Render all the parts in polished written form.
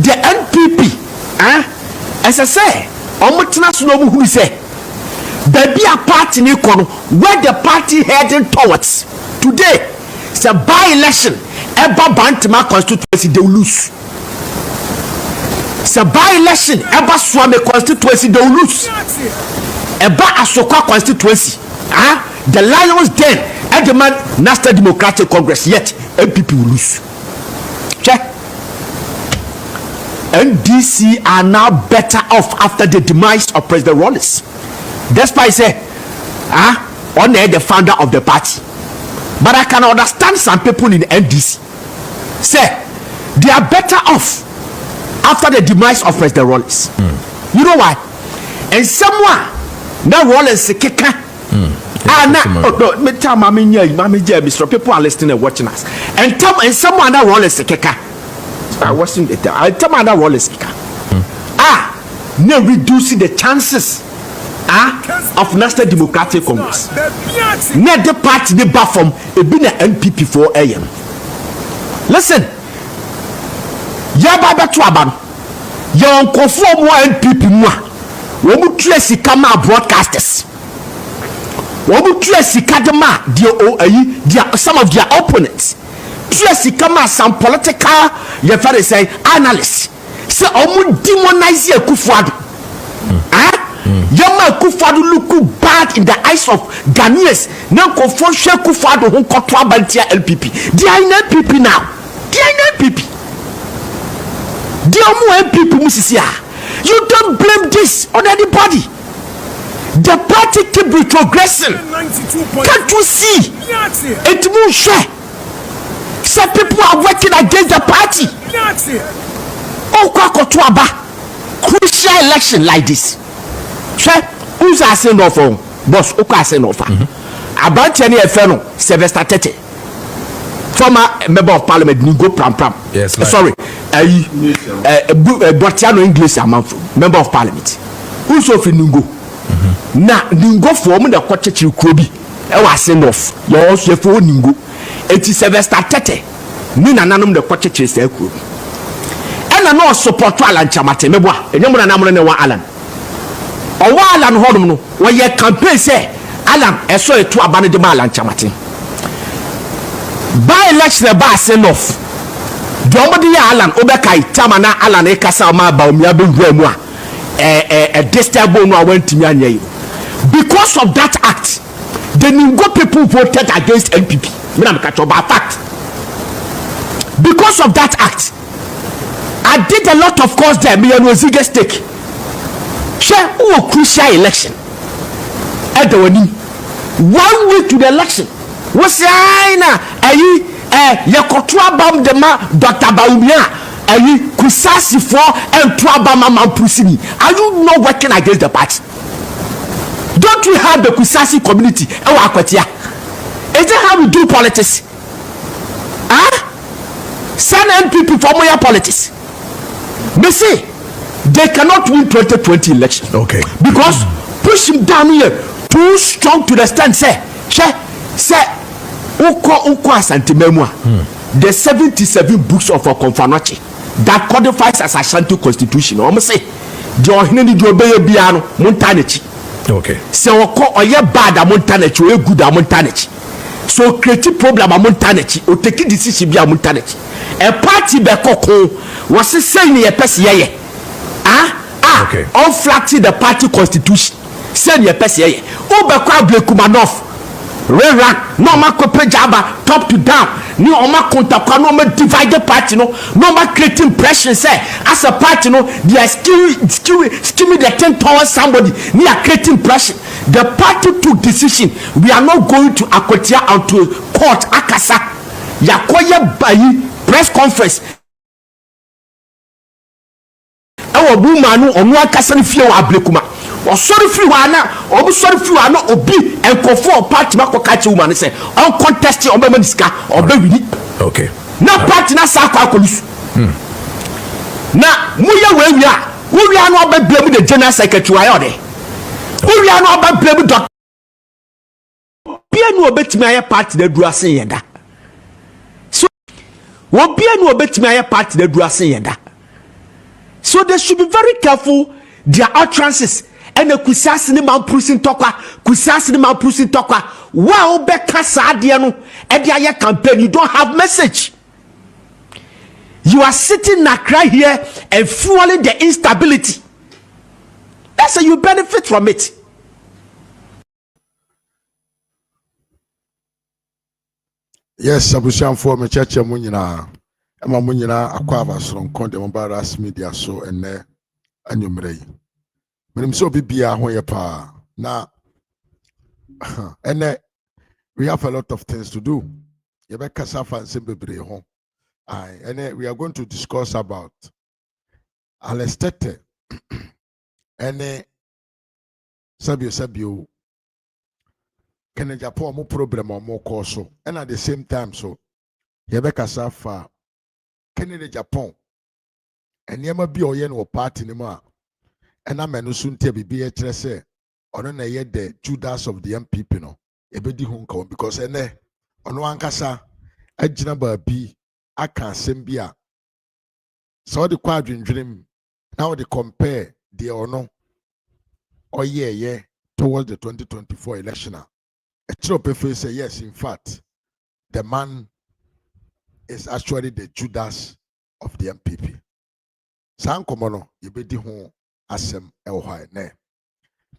the NPP as I say omutena so no hu say baby a party ni kono where the party heading towards today it's a by-election eba Bantama constituency they will lose. It's a by-election eba Swame constituency they will lose. Eba Asokwa constituency the Lions Den and the National Democratic Congress yet NPP will lose. Check. NDC are now better off after the demise of President Rawlings. That's why I say on the founder of the party. But I can understand some people in the NDC say they are better off after the demise of President Rawlings. You know why? And someone now Rawlings keka me tell Mr. People are listening and watching us. And someone that Rawlings keka I wasn't it. I tell my that Rawlings keka no reducing the chances of National Democratic Congress. Net the party the bafom it been a NPP for AM. Listen, Yababa Traban, your conform NPP moi. Womu tracy kama broadcasters. Womu tracy kadema dear some of their opponents. Tracy kama some political you say analysts. Say omu demonize Kufuadu. Yama Kufuadu look bad in the eyes of Ghanaians. Now confront Kufuadu who kotwa bantia LPP. They are in LPP now. They are in LPP. They are more LPP musisia. You don't blame this on anybody. The party keep retrogressing. Can't you see? It won't share. Some people are working against the party. Oh, Kwakotwaba. Crucial election like this. Who's asking no for? Boss, who can say no for? About any fellow, Sylvester Tete, former member of parliament, Ningo Pram Pram. Yes, sorry, Botiano English, member of parliament. Who's of Ningo? Now, Ningo form the quartet you could be. I was sent off. You're also for Ningo. It is Sylvester Tete. Nina Nanum the quartet is there. And I know support Alan Chamate, Meboa, and Yamana Namana Alan. Owa Alan Hodum no wo ye campaign say Alan eso eto abane de Alan Chamate by election ba send off domodi ya Alan obekai tamana Alan e kasa ma ba omia be wura mu a disturb no awantimi anya because of that act the Ningo people voted against NPP me na catch about fact because of that act I did a lot of course there me no zige stake share who crucial election at the 1 week to the election what's na yakotwa bam de ma Dr. Baumia kusasi for and twabama mampusini. Are you not working against the party? Don't we have the Kusasi community? Is that how we do politics? Send NPP for more politics. Me say they cannot win 2020 election. Okay. Because push him down here too strong to the stand. Say uko asante memoir. The 77 books of Konfanochi that codifies as Ashanti constitution. Almost say the ohineni di obeye biano montanechi. Okay. So oye bad a montanechi, oye good a montanechi. So create problem a montanechi, or take decision be a montanechi. A party bekoko was saying ye pesi ye. Okay. Unflatting the party constitution. Send your pesi ye. Obekwa Blekumanov. Rera, no ma kope jaba top to down. Ni oma kontakwa no ma divide the party no ma creating pressure say as a party no they are skimming the tent towards somebody. Ni are creating pressure. The party took decision. We are not going to Akotia out to court akasa. Yakoye bayi press conference. Our woman on one castle fear Ablekuma. Or sorry free one or sorry free one or be and conform party mako catch woman say uncontested or memoniska or baby. Okay. Now party na sakwa police. Now muya we are not by blame the general secretary ayode. We are not by blame doctor. Pia no bet me aye party na dura sen yenda. So wo pia no bet me aye party na dura sen yenda. So they should be very careful their utterances. And the kusas ni man pushing tokwa, kusas ni man pushing tokwa. Wow, beka saadiano. Edia campaign, you don't have message. You are sitting right here and fueling the instability. That's how you benefit from it. Yes, Abusian for me church munyina. Ema munyina akwa abasoro nkonde mobile media so ene anyumrei. Menim so bibia ho ye pa na ene we have a lot of things to do. Yebeka safa nsembebre ho. Ene we are going to discuss about alestete ene sabio Kenya Japan mo problem or more cause so and at the same time so Yebeka Safa Kenya Japan and Yama be or yen or party nima and I'm a soon tell be a tresse or on a yet the Judas of the MPP no ebedi hunko because ene on one kasa a jinaba be I can't send bia so the quadrant dream now they compare the or no or yeah towards the 2024 election. A trope say yes, in fact, the man is actually the Judas of the MPP. San komono yebedi ho asem elhwa ne.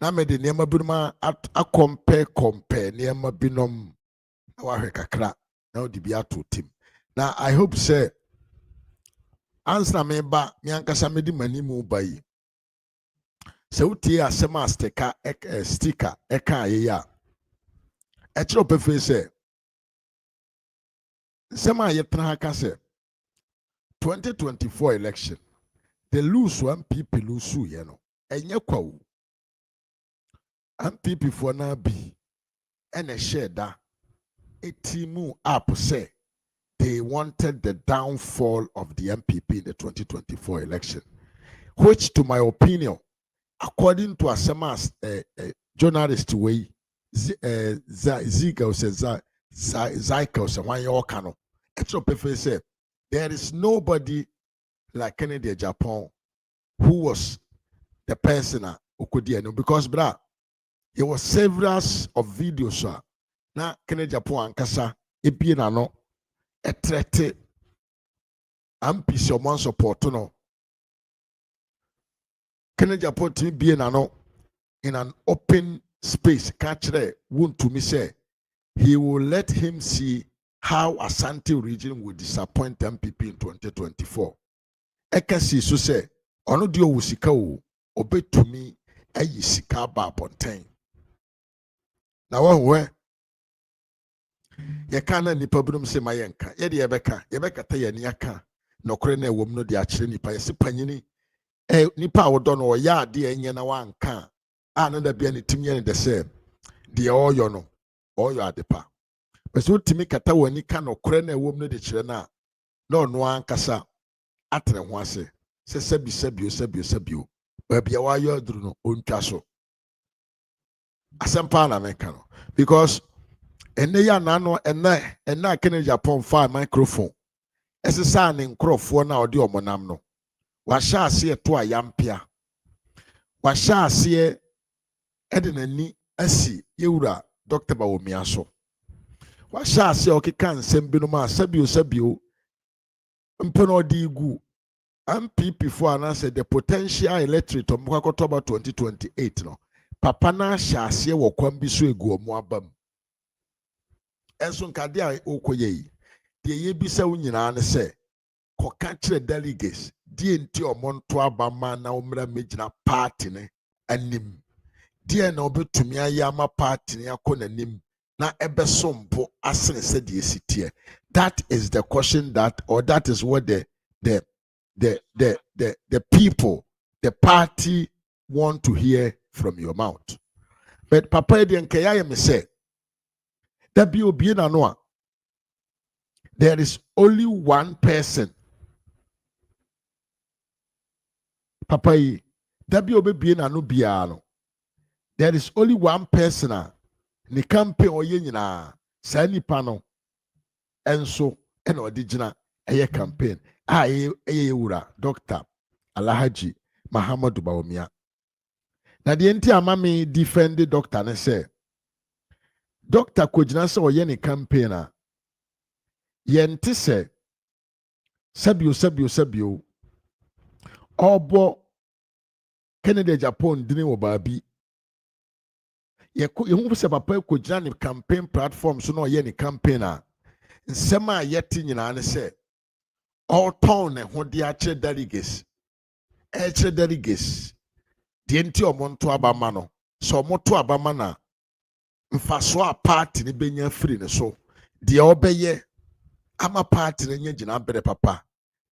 Na me de niema binuma a compare niema binom na wahwe kakra na odi bi ato tim. Now I hope say answer me ba me ankasa me di mani mu ba yi. Se utie asem a sticker eka ya. A trope say Sema yetna kase 2024 election. The lose one people lose you know. Enye kwa wu. MPP for na be and a share that a team up say they wanted the downfall of the MPP in the 2024 election, which to my opinion, according to a Semas journalist way, Zika says Zyka says one year cano. Say there is nobody like Kennedy Japan who was the person who could do because bra there was several of videos na Kennedy Japan ankasa ebi na no etrete ampisi omo support no Kennedy Japan to be na no in an open space catch won to me say he will let him see how Asante region will disappoint MPP in 2024. Ekasi so say, ono dio wusika o, obetumi ayi sika ba bonten. Na wahwe, yeka na nipa binom se mayenka, yede yebeka ta ye niaka, nokore na ewom no de akire nipa yesi panyini, nipa wodo no ya ade enye na wanka, na da bia ne timye ne de se, de oyo no, oyo adepa. But timi kata wani ka no kore na ewom no de kire na no ankasa atre ho ase se sabio ba bia wa yo duru no ontwa so asempa na meka no because ene ya na no ena Kenya Japan fa microphone esesa ne nkrofo na ode omonam no wa sha ase to ayampia wa sha ase ede nani asi yewura Dr. Bawumia so wa sha ase okeka nsem binom a sabio mpono di gu MPP for an answer the potential electorate of Mukakotoba 2028 no papa na hyase wo kwambi so egu omo abam enso nkade a okoye yi de ye bisa wo nyina ne se koka kire delegates die nti omo nto abama na omra megina party ne anim die na obetumi ayama party ne akonanim na ebesompo asene se de sitie. That is the question that, or that is what the people, the party want to hear from your mouth. But Papa Edian Kaya me say that be obedient noa. There is only one person. Papa that be obedient no biano. There is only one person ni campaign or yenina sani pano and so and original a campaign. Wura Doctor Alhaji Mahamadu Bawumia. Na the enti ama me defend the doctor ne say doctor kojina se oye ne campaigner yente se sabio obo Kennedy Japan dini wo baabi yehu se papa kojina ne campaign platform so na oye ne campaigner nsema yeti nyina ne se all town ne ho de ache delegates the enti omonto abama no so omoto abama na mfaso a party ne benya free ne so de obeye ama party ne nya gina bere papa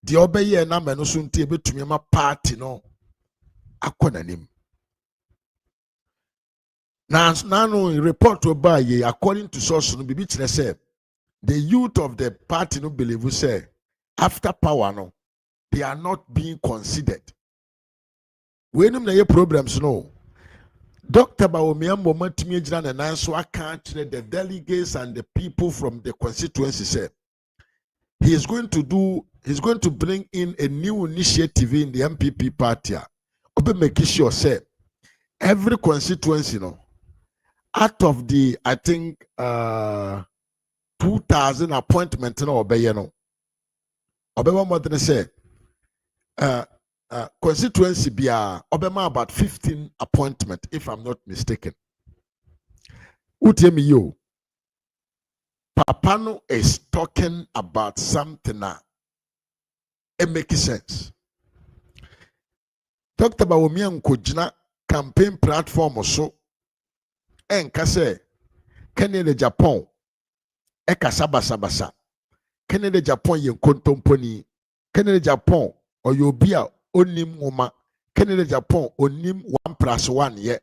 de obeye na me no so ntie betumi ama party no akonanim na no report oba ye according to source no bibi kire say the youth of the party no believe say after power no they are not being considered. We know na problems no. Dr. Bawumia Momatimi Ejina and Nanso account the delegates and the people from the constituency said he is going to bring in a new initiative in the MPP party. Obe make sure say every constituency out of the I think 2,000 appointment no obey no. Obe one more than say constituency bia obema about 15 appointment if I'm not mistaken. Utemi yo Papano is talking about something that it makes sense. Dr. Bawumia nkojina campaign platform so enka say Kennedy Japan ekasabasa Kennedy Japan ye nkontomponi Kennedy Japan oyobia onim woma Kennedy Japan onim 1+1 ye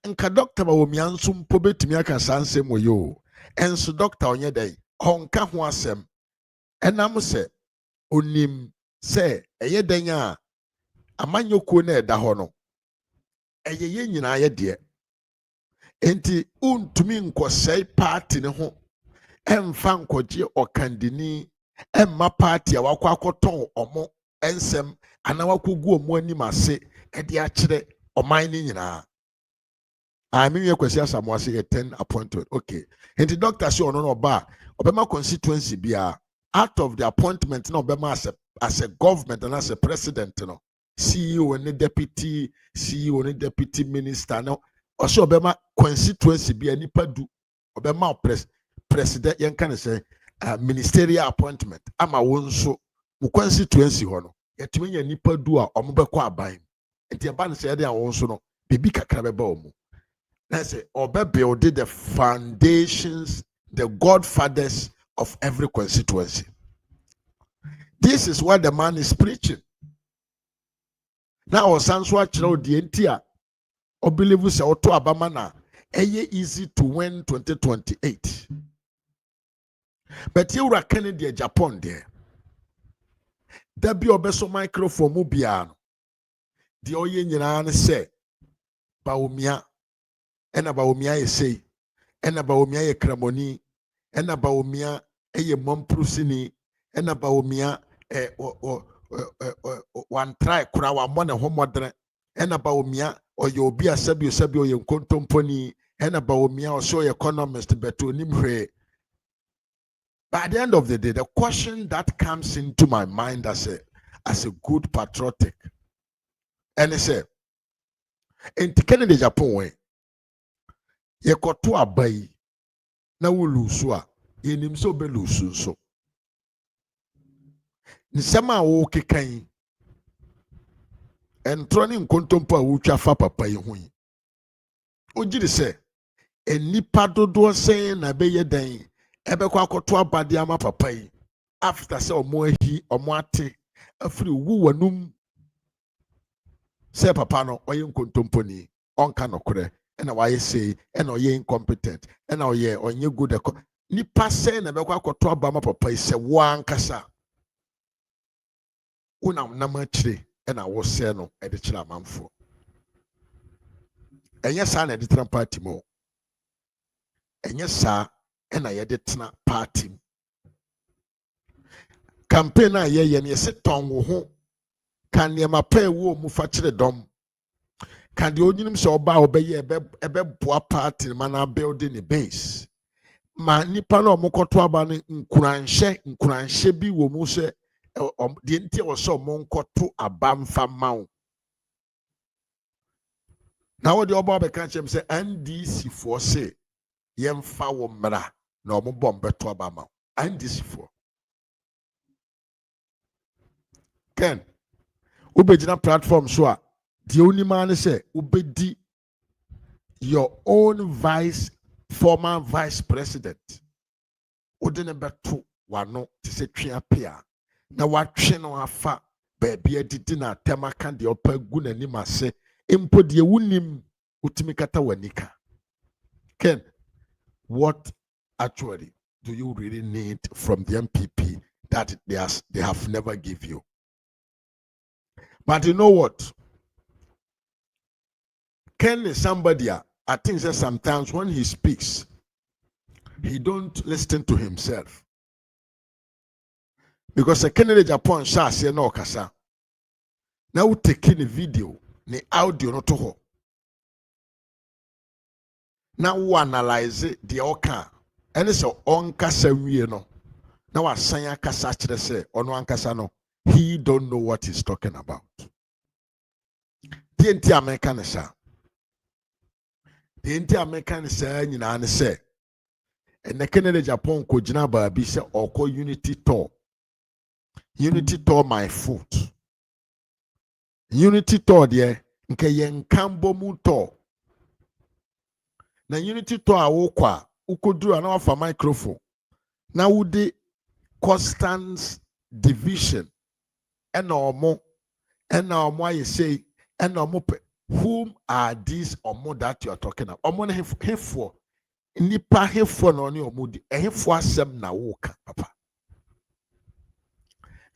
nka Dr. Bawumia nso mpo betumi aka sansem yo enso doctor onye dai honka ho asem enam se onim se eye dan a amanyoko na eda ho no eye nyina ye de enti untumi nkosai party ne ho emfa nkoje okandini emma party a wakọ akoton omo ensem ana wakogu omo anim ase e de akire oman ni nyina mean kwesi asamoah say 10 appointment. Okay. And the doctor say no ba obema constituency bia out of the appointment no obema as a government and as a president no CEO and deputy CEO and deputy minister no also obema constituency bia nipa du obema president yen kan say ministerial appointment ama wonso mu constituency ho no yetumi nya nipa du a omobekọ aban enti eba no say dey wonso no bibi kakra beba omu. That's it. Obe builded the foundations, the godfathers of every constituency. This is what the man is preaching. Now, Osanswa Chiro the Entia, Obilivu se Oto Abamana, eye easy to win 2028. But you are Kennedy Japan there. There be obeso microphone mubiano. The oye nyina say, Bawumia. Ena Bawumia ye say, ena Bawumia ye kramoni, ena Bawumia ye momprusini, ena Bawumia one try kura wa mwana homodre, ena Bawumia o yobi asabi o ye nkontomponi, ena Bawumia o so economist beto nimhwe. By the end of the day, the question that comes into my mind as a good patriotic, and I say, in Kennedy Japan way. Ye koto abai na wulusu a yenim so be lusu so nsema wo kekan entro ne nkontompo a wutwa fa papa yi ho yi ogiri se enipa dodo sen na be ye dan ebekọ akoto abade ama papa yi after se omo ahi omo ate afiri wu wanum se papa no oye nkontompo ni onka nokore ena why say ena oye incompetent ena oye onye good nipa say na bekwa akoto abama papa ise wo ankasa una nam chire ena wo say no e de chire amanfo enye sa na de tena party mo enye sa ena ye de tena party campaign a ye ne se ton wo ho Can yema pay wo mu fa kire dom. Can the onyim se oba obeye ebe boa party man building a base. Ma nipa na omokoto aba ne nkuranhye bi wo mu se de ntia wo so omonkoto aba mfa mawo. Na wo de oba be kan chem se NDC for say yemfa wo mra na omobom beto aba mawo. NDC for Ken ubejina platform so a the only man say ubedi your own former vice president odene beto wano ti se twa pia na watwe no afa baby edidi na temaka de opa gu nanim ase empo de wunim utimi kata wanika. Ken, what actually do you really need from the MPP that they have never give you? But you know what? Ken is somebody, I think that sometimes when he speaks, he don't listen to himself. Because a Kennedy Japan shas no kasa. Now taking a video, the audio not to ho. Now we analyze the oka. And it's a on kasa we no. Now a sanya kasa say on one kasa no. He don't know what he's talking about. The entire American sa. The entire American say nyina say. And the Kennedy Japan ko jina baabi say oko unity tour. Unity tour my foot. Unity tour there nke yen kambo mu tour. Na unity tour awokwa ukoduru na wafa microphone. Na wudi constant division. Ena omo I say ena omo whom are these omo that you are talking about? Omo na hefo nipa hefo na oni omo di hefo asem na woka papa.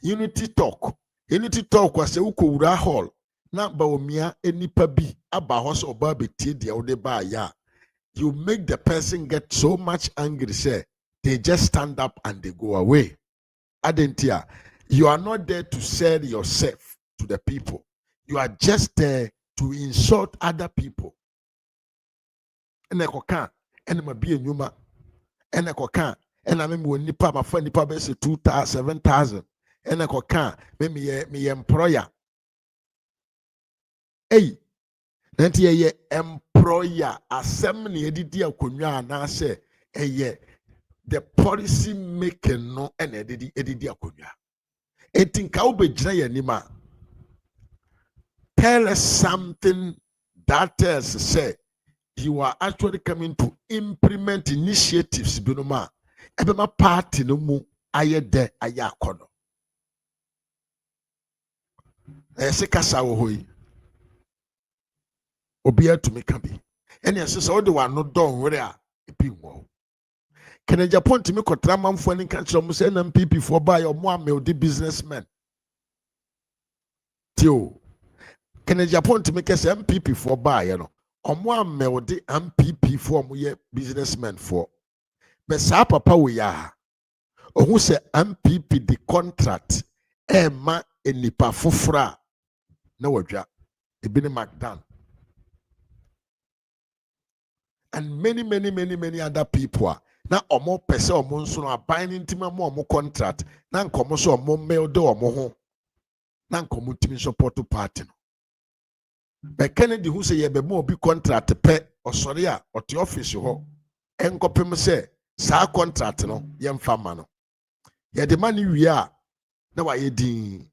Unity talk was say ukowura hall na ba omia enipa bi aba ho so oba betie dia ode ba ya. You make the person get so much angry say they just stand up and they go away. Adentia, you are not there to sell yourself to the people. You are just there to insult other people. Ene koka ene mabi enyuma ene koka ene me mo nipa ma fa nipa be se 2,000 7,000 ene koka me employer. Hey, nanti ye employer asem ne edidi akonwa na se eye the policy making no ene edidi akonwa. Etinka obegyina yanima. Tell us something that tells say you are actually coming to implement initiatives binoma ebema party no mu ayede ayakono. Ese kasa wo hoyi obi atumi ka bi ene ese so de wa no don were a ebi wo Kennedy Japan timi kotra manfo ani ka kire mo se NPP for buy your mo amelde businessmen tio Kennedy Japan timi ke se MPP for buy no omo amelde MPP for mo ye businessmen for but sa papa we ya ohun se MPP the contract e ma enipa fofora na wadwa ebi ne McDan and many other people na omo pese omo nso no aban ntima mo omo contract na nkomo so omo mail de omo ho na nkomo timi support party no be Kennedy who say ye be mo obi contract pe osori a ote office ho enkopem se sa contract no ye mfa ma no ye de mani wi a na wa ye din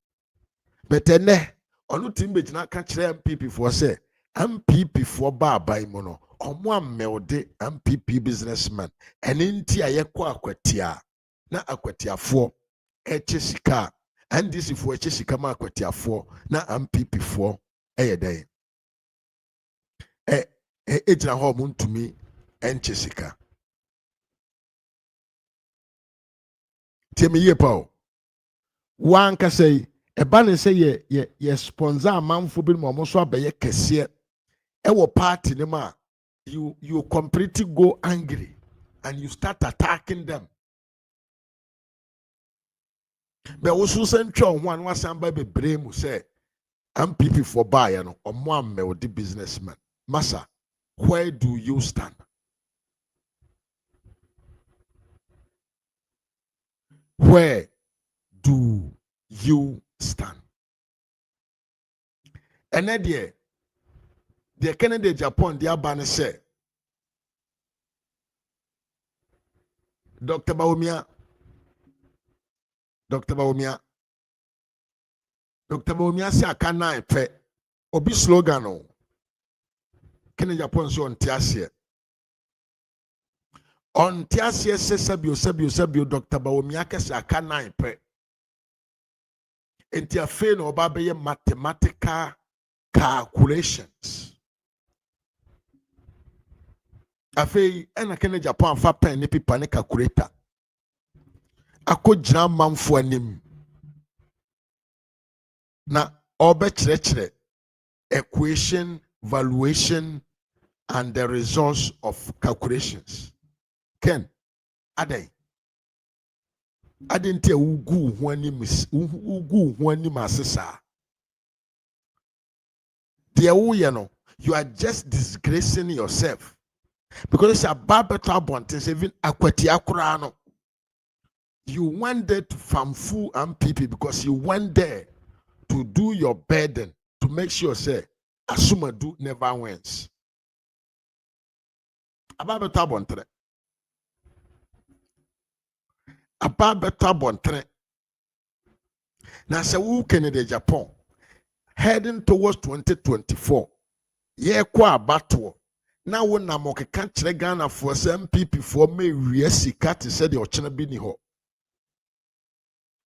betene onu tim be gina ka kire MPP for say MPP for ba aban mo no omo amelde MPP businessman ene nti ayekọ akwatia na akwatiafo echesika NDC for echesika ma akwatiafo na MPP for eyeden ejina ho mo ntumi enchesika temi ye pa wan ka say eba ne say ye sponsor amanfo bi mo so abaye kese wo party ne ma you completely go angry and you start attacking them. But also send one was somebody be brave say MPP for buyer no or more the businessman. Massa, where do you stand? Where do you stand? And then the Canada Japan, the Abane say, Dr. Baumia, say I can't pay. Obi slogan no. Canada Japan so on Tiasia. On Tiasia says Sabio, Dr. Baumia say I can't pay. And tia fe no obabeye mathematical calculations. Afei ena kene Japan fa pen ne pipa ne calculator. Ako gyina manfo anim. Na obe kyerɛkyerɛ equation, valuation and the results of calculations. Ken adai adente ugu ho anim asesa. Deɛ woyɛ no, you are just disgracing yourself. Because it's a better abundance, even akwati akura no. You went there to famfu and people because you went there to do your burden to make sure say asuma do never wins. About better abundance. About better abundance. Now say who Canada Japan heading towards 2024. Yeah, kwa battle. Now when na mo keka kyerɛ Ghana for MPP for me wie sika te sɛ de ɔkyena bi ni hɔ.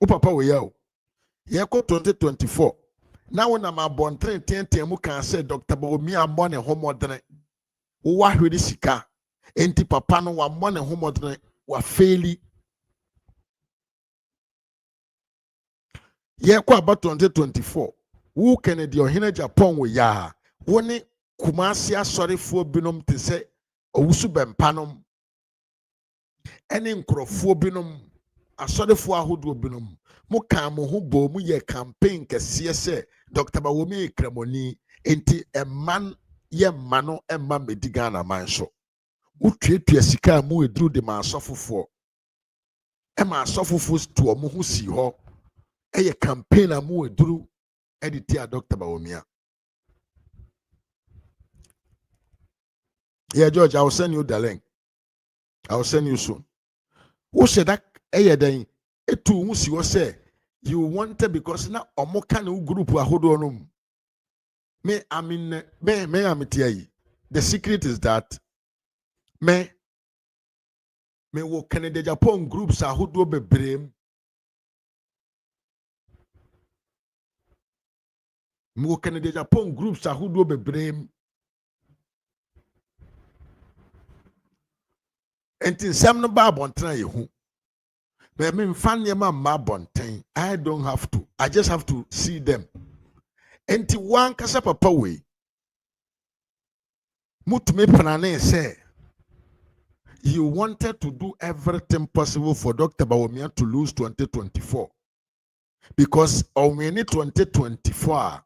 O papa we ya o. Ye ko 2024. Now when na ma bonten tenten mu kan sɛ Dr. Baomi amɔ ne homodene. Wo wa hwede sika. Enti papa no wa mmɔ ne homodene wa faili. Ye ko about 2024. Wo Kennedy Ohene Japan we ya. Woni Kumasi asɔrefoɔ binom te sɛ owusu bɛmpanom ɛne nkurɔfoɔ binom asɔrefoɔ ahodoɔ binom mo kan mo ho bɔ mu yɛ campaign kɛseɛ sɛ Dr. Bawomi Kramoni enti ɛman yɛ mma no ɛma medi Ghana man so wotuatua sika mu eduru de ma asɔfofoɔ ɛma asɔfofoɔ to ɔmo ho si hɔ ɛyɛ campaign a mu eduru ɛde tia Dr. Bawomi. Yeah, George, I will send you the link. I will send you soon. Who said that? Then it too you say you wanted because now Omokano group are hodonum. Me, I mean, the secret is that me wo Canada Japan groups are hodo be brem. Me wo Canada Japan groups are hodo be brem. Enti nsɛm no ba abɔnten a yehu. But me mfa nneɛma mma abɔnten. I don't have to. I just have to see them. Enti one kasa papa we. Mutumi planning say you wanted to do everything possible for Dr. Bawumia to lose 2024. Because only 2024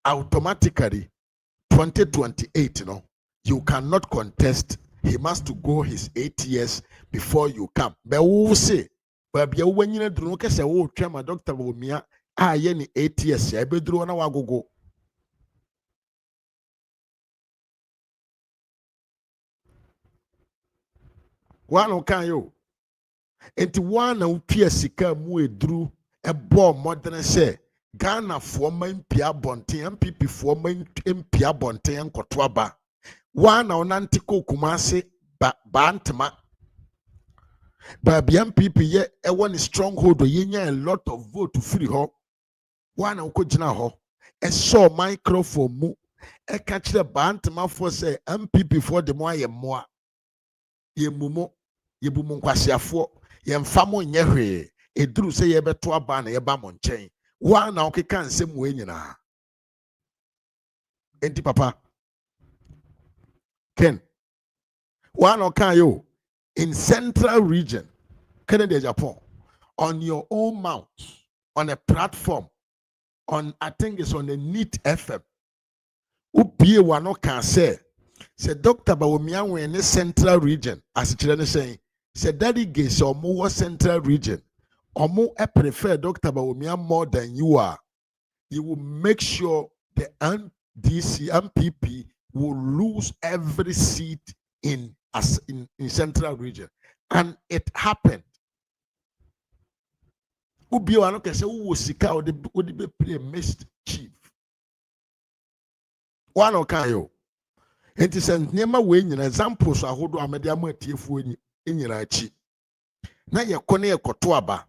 automatically 2028, you know, you cannot contest. He must to go his 8 years before you come. But we will say, but when you do not say, oh, Chama Dr. Bawumia, any 8 years, I be drawn a go. One okay, you. And one of Piasika mu drew a bomb modern say, Ghana for main Pia Bonte, MPP for main Pia Bonte and Kotwaba. One on Antico Kumase Bantama. But MPP yet a one stronghold or a lot of vote to free ho. One on Kojina ho. A saw microphone mu. A catch the Bantama for say MPP for the moa. Ye mumo, ye bumunquasia for, ye famo nyehre, a drew say ye beto a ban a bamon chain. One now can same way na. Enti papa. Ken. One okay you in central region, Canada, Japan, on your own mount, on a platform, on, I think it's on the NEAT FM. Upie wano can say Dr. Bawumia in the central region, as it's saying, daddy gays or more central region, or more I prefer Dr. Bawumia more than you are. You will make sure the NDC MPP will lose every seat in central region. And it happened. Ubi wano can say who was sika or the play missed chief. One okay yo. Enti sɛ nneɛma wei nyina examples ahodoɔ a mede ama atiefoɔ nyina akyi na yɛkɔ ne yɛkɔto aba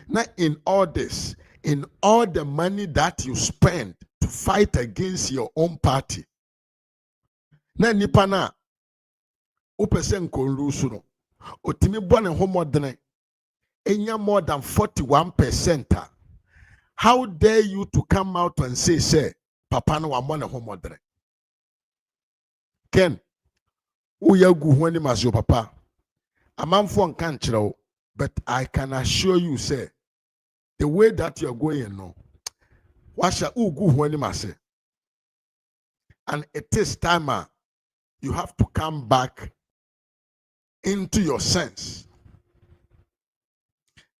na in all this, in all the money that you spend to fight against your own party na nipa na wopɛ sɛ nkɔnru so no otimi bɔ ne homɔdene enya more than 41%. How dare you to come out and say papa no wamɔ ne homɔdene? Ken, uya gu hwani masyo papa. Amanfo nkan kyerɛw, but I can assure you, say, the way that you are going, no, washa ugu hwani mase. And it is time you have to come back into your sense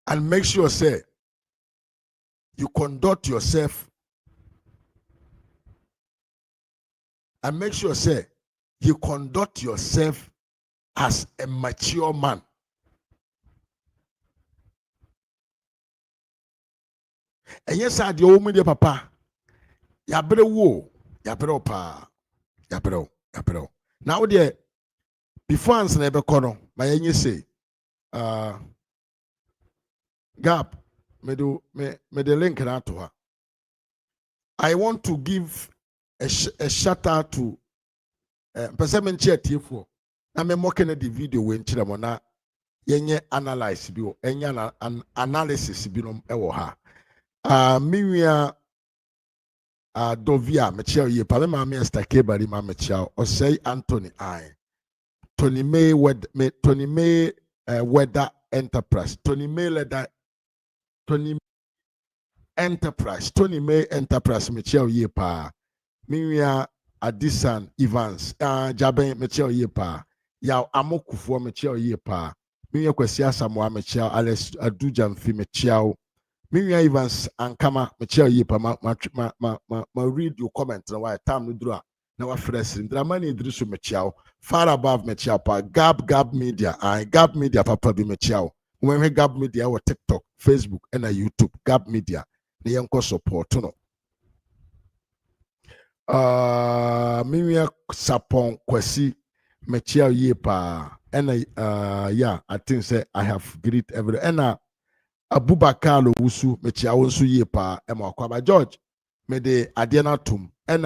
and make sure, say, you conduct yourself and make sure, say, you conduct yourself as a mature man. And yes, I do media papa. Yabre wo, yabre pa, yabre. Now there, before answer never kono, my enye say, Gap, me the link na to her. I want to give a shout out to person menche atiefo na me mo Kennedy video we nkyerɛ mo na yenye analyze bi o enya analysis bi no ɛwɔ ha minwia dovia me kyerɛ ye pa me ma me Esther Kebari ma me kyerɛ o say Anthony I Tony May weather enterprise Tony May enterprise me kyerɛ ye pa minwia Adisan Evans, Jaben Michel Yepa, Yaw Amokufo Michel Yepa, Minya Kwasia Samoa Michel, Alex Adujan Fi Michel, Minya Evans and Kama Michel Yepa, ma read your comment na why time no draw. Now fresh in Dramani Drisu Michel, far above Michel pa, Gab Media, Gab Media papa be Michel. When we Gab Media or TikTok, Facebook, and YouTube, Gab Media, the young support no. Mimia Sapon Kwesi Mechia Yepa and yeah, I think say I have greet every and Abubakar Wusu Mechia Wonsu Yepa Emma Kwaba George me de Adiana Tum and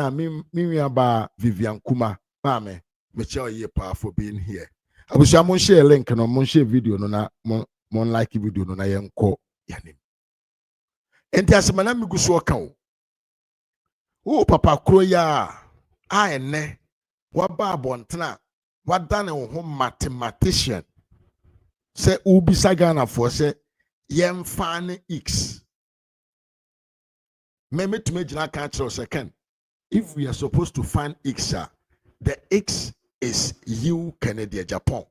Mimia Ba Vivian Kuma Mame Mechia Yepa for being here. I wish I share link and on share video no na mon like video no na yenko yanim. Enti asemana migusu account. Oh, Papa Kroya, I ne, what barbontana, what done a home mathematician. Say, Ubi Sagana for say, Yem Fanny X. Maybe to make that catch or second. If we are supposed to find X, the X is you, Kennedy, Japan.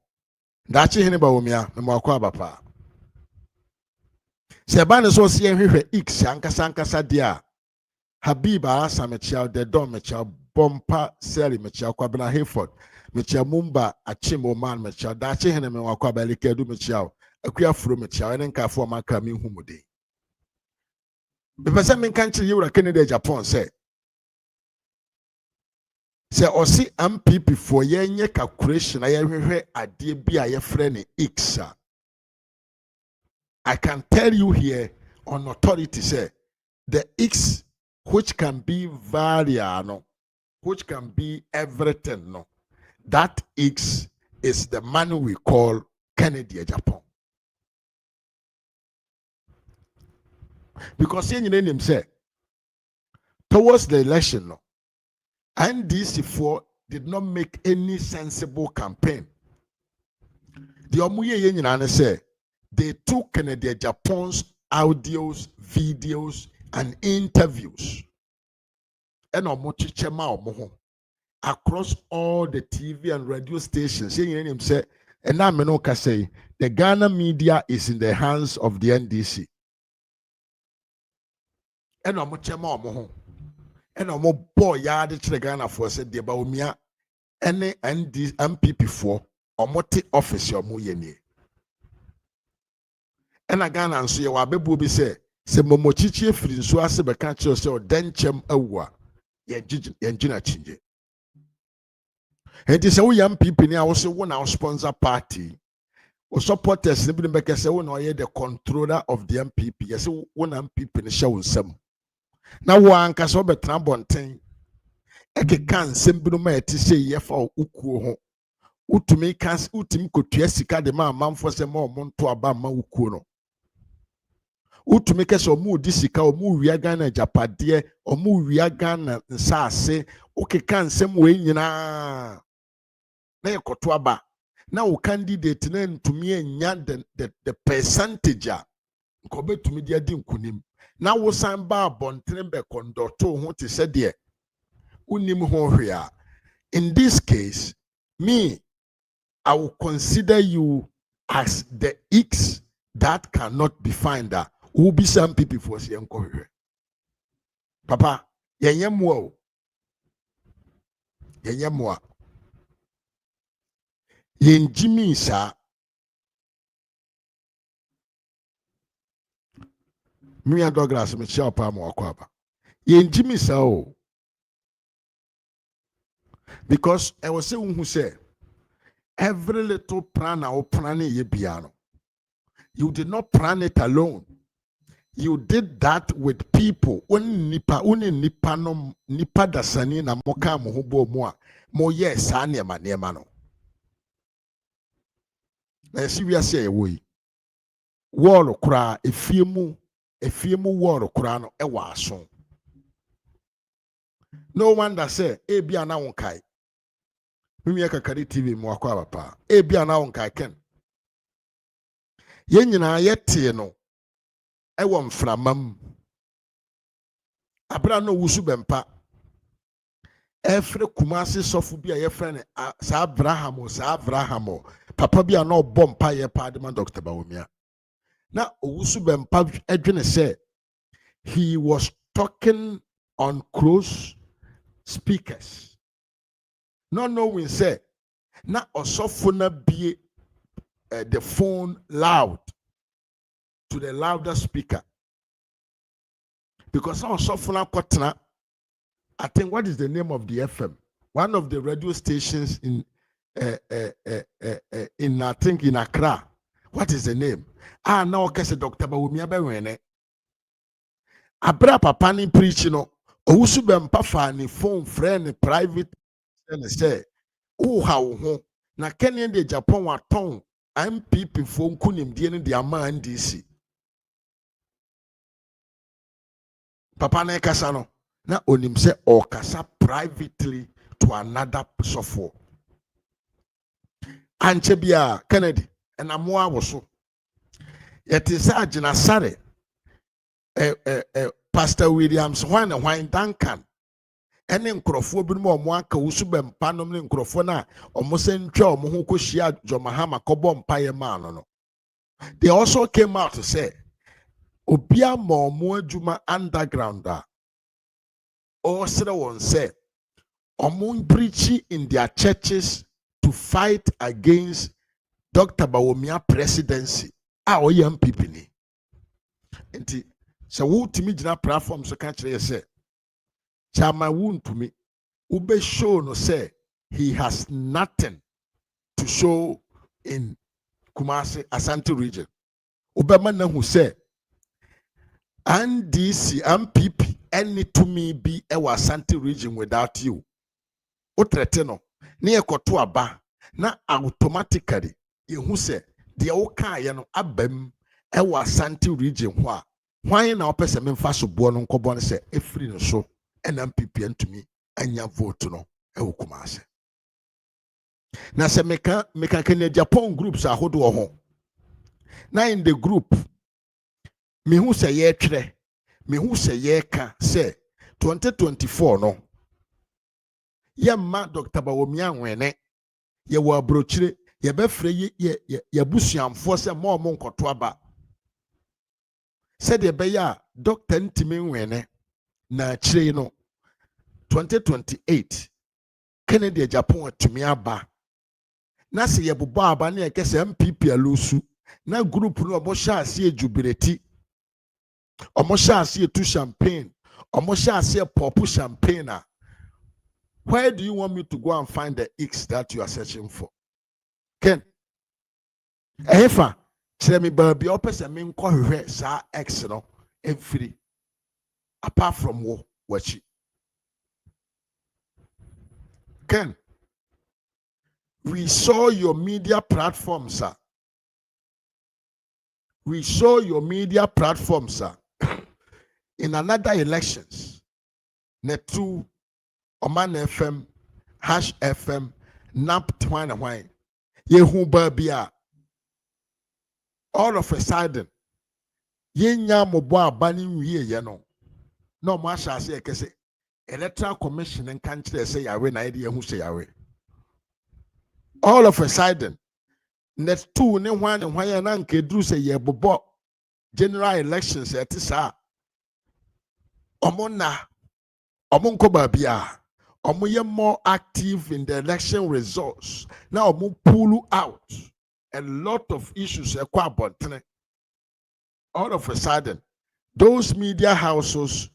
That's it, Baumia, Mawaka. Seban is also seeing X, Sanka dia. Habiba Asa Mechal, the Don Mechal, Bompa Sally Mechal, Kwabena Hayford, Mechal Mumba, a Chimbo man Mechal, Dachi Henemy Wakwabeli Kedu Mechal, a queer fru Mechal, and Enka for my coming humudi. The person country you are Kennedy Japan say. Say, or see MPP for yenye calculation, I hear a dear be a friend Ixa. I can tell you here on authority say, the X which can be variano, which can be everything, no. That X is the money we call Kennedy Japan. Because he name say, towards the election, no, NDC4 did not make any sensible campaign. The Omuye Yenyan say they took Kennedy Japan's audios, videos, and interviews. And across all the TV and radio stations. And now I say the Ghana media is in the hands of the NDC. And boy yard to the Ghana for said the Baumia any MPP for or moti office your muyeni. And a Ghana and so your baby be say momochichi free so as a catch yourself then chem awa ye jina chinje. And this is young people now also one our sponsor party. Or supporters simply make say we know the controller of the MPP. Yes, one MPP in show some. Now one can so be trambontin. Eke can simply make to say ye for ukuo ho. Utumi kan utimi kotua sika de ma manfo se ma omonto aba ma ukuo no. Utumi kese omu di sika omu wia Ghana japade omu wia Ghana nsase oke kan sem we nyina. Na yekoto aba. Now candidate then to me the percentage kobe to me dia di nkunim. Now wo san ba bonten be conductor ho te said there unim ho hwea. In this case, me, I will consider you as the X that cannot be found. Who be some people for say enko. Papa, yenye mo. Yenye mo. Yen Jimmy sa me and Douglas me shop am akwaba. Yen Jimmy sa o. Because I was saying who say every little plan or plan ye piano. You did not plan it alone. You did that with people. Nipa no nipa dasani na moka mo hubo mo yes anya no. Na si wi ase ewo wall kura efiemu wall kura no e wa aso. No wonder say e bia na wonkai mimi akakari TV mo akwa papa e bia na wonkai ken ye nyina yete no e wo mframam abra no wusu bempa efre kumase sofu bia ye frene sa Abraham papa bia na obompa ye pa de man Dr. Bawumia na owusu bempa edwene say he was talking on close speakers, not knowing say na osofuna be the phone loud to the louder speaker because osofuna kotna. I think what is the name of the FM? One of the radio stations in I think in Accra. What is the name? Now okay, Dr. Bawumia Bewene. Abra papa ni preach no. Owusu bempa fa ni phone friend private and say oh how na Kenyan de Japan wa ton MPP phone kunim die ne de ama NDC papa na kasa no na onim say or kasa privately to another software anche bia Kennedy and amoa woso yet is agina sare Pastor Williams wine Duncan ene nkrofo bi mo aka wusu bempa nom ne nkrofo na omo se ntwa omo ho koshia Jomahama kobo mpaye ma no. They also came out to say obia ma omo adwuma underground or say won say omo preaching in their churches to fight against Dr. Bawumia presidency oyam MPP ni enti so wo timi gina platform so ka kire say chama won to me ube show no say he has nothing to show in Kumasi Asante region ube man na who say NDC MPP any to me be a Asante region without you o trete no na ekoto aba na automatically you who say the oka ye no abam e Asante region ho a why na opese me mfa so bo no nkobo no say efri no so NMPP ntumi anya vote no e Kumasi na se meka Japan groups ahodo ho na in the group me who say ye twere me who say yeka say 2024 no yemma Dr. Bawumia nwene ye wo abrochire ye befre ye busuamfo se mo nkoto aba said ye be ya Dr. Ntimi nwene na chire no 2028 Kennedy Japan atumi aba na se ye bobo aba na ye kese MPP alusu na group no omo sha ase jubileti omo sha ase tu champagne omo sha ase pop champagne. Where do you want me to go and find the X that you are searching for? Ken efa tell me baby opese me nko hwehwe sa X no every apart from wo wachi. Ken, we saw your media platforms, sir. We saw your media platforms, sir. In another elections, Netu, Oman FM, Hash FM, Nap Twana Wine, Yehu Babia. All of a sudden, Yenya Moboa banning ye, you know. No, Masha say, Electoral Commission and country say, I win idea who say, I win. All of a sudden, net two, ne one and why an uncle do say, ye bobo general elections at Tissa. Omona, Omonko Babia, Omoye more active in the election results. Now, Omo pull out a lot of issues. All of a sudden, those media houses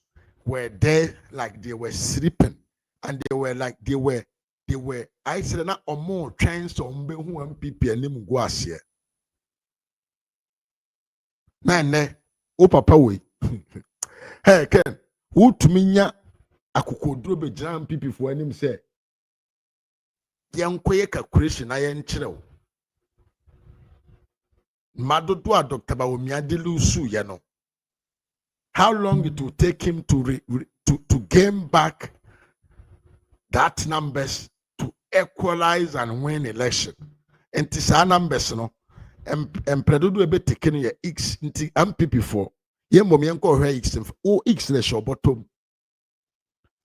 were there like they were sleeping, and they were like they were. I said na omo chance on be who MPP anim go ase. Na ne o papa we. Hey Ken, who to me nya akokodro be jam MPP for anim say. Yankoye calculation na yen kyerɛw. Madodo a Dr. Bawumia de lusu ye no. How long it will take him to gain back that numbers to equalize and win election. And this numbers no empredodo ebe taken ye X nti MPP for ye momi enko hwe X o X le show bottom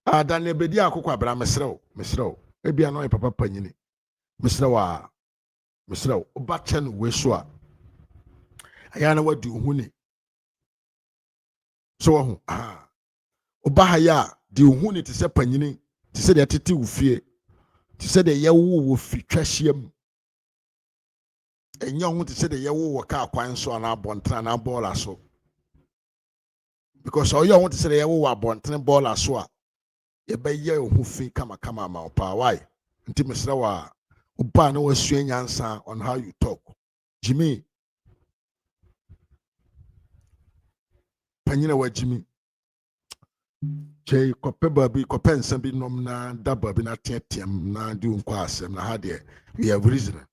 dan ebedi akokwa bra mesrew ebi ano papa panyini mesrew oba chen we so a ayana wadi ohuni so ho oba ha ya di ohuni te se panyini te se de tete ufie te se de yewo wo fitwahyiam enya ho te se de yewo wo ka kwan so na abontra na baller so because oyo ho te se de yewo wo abontra baller so a ye be ye ho fi kama ma opa why nti mesra wa oba na wasua nyansa on how you talk Jimmy panyina wa Jimmy Jay kope baby kope nsambi nom na da baby na tietiem na di unko asem na ha de we have reason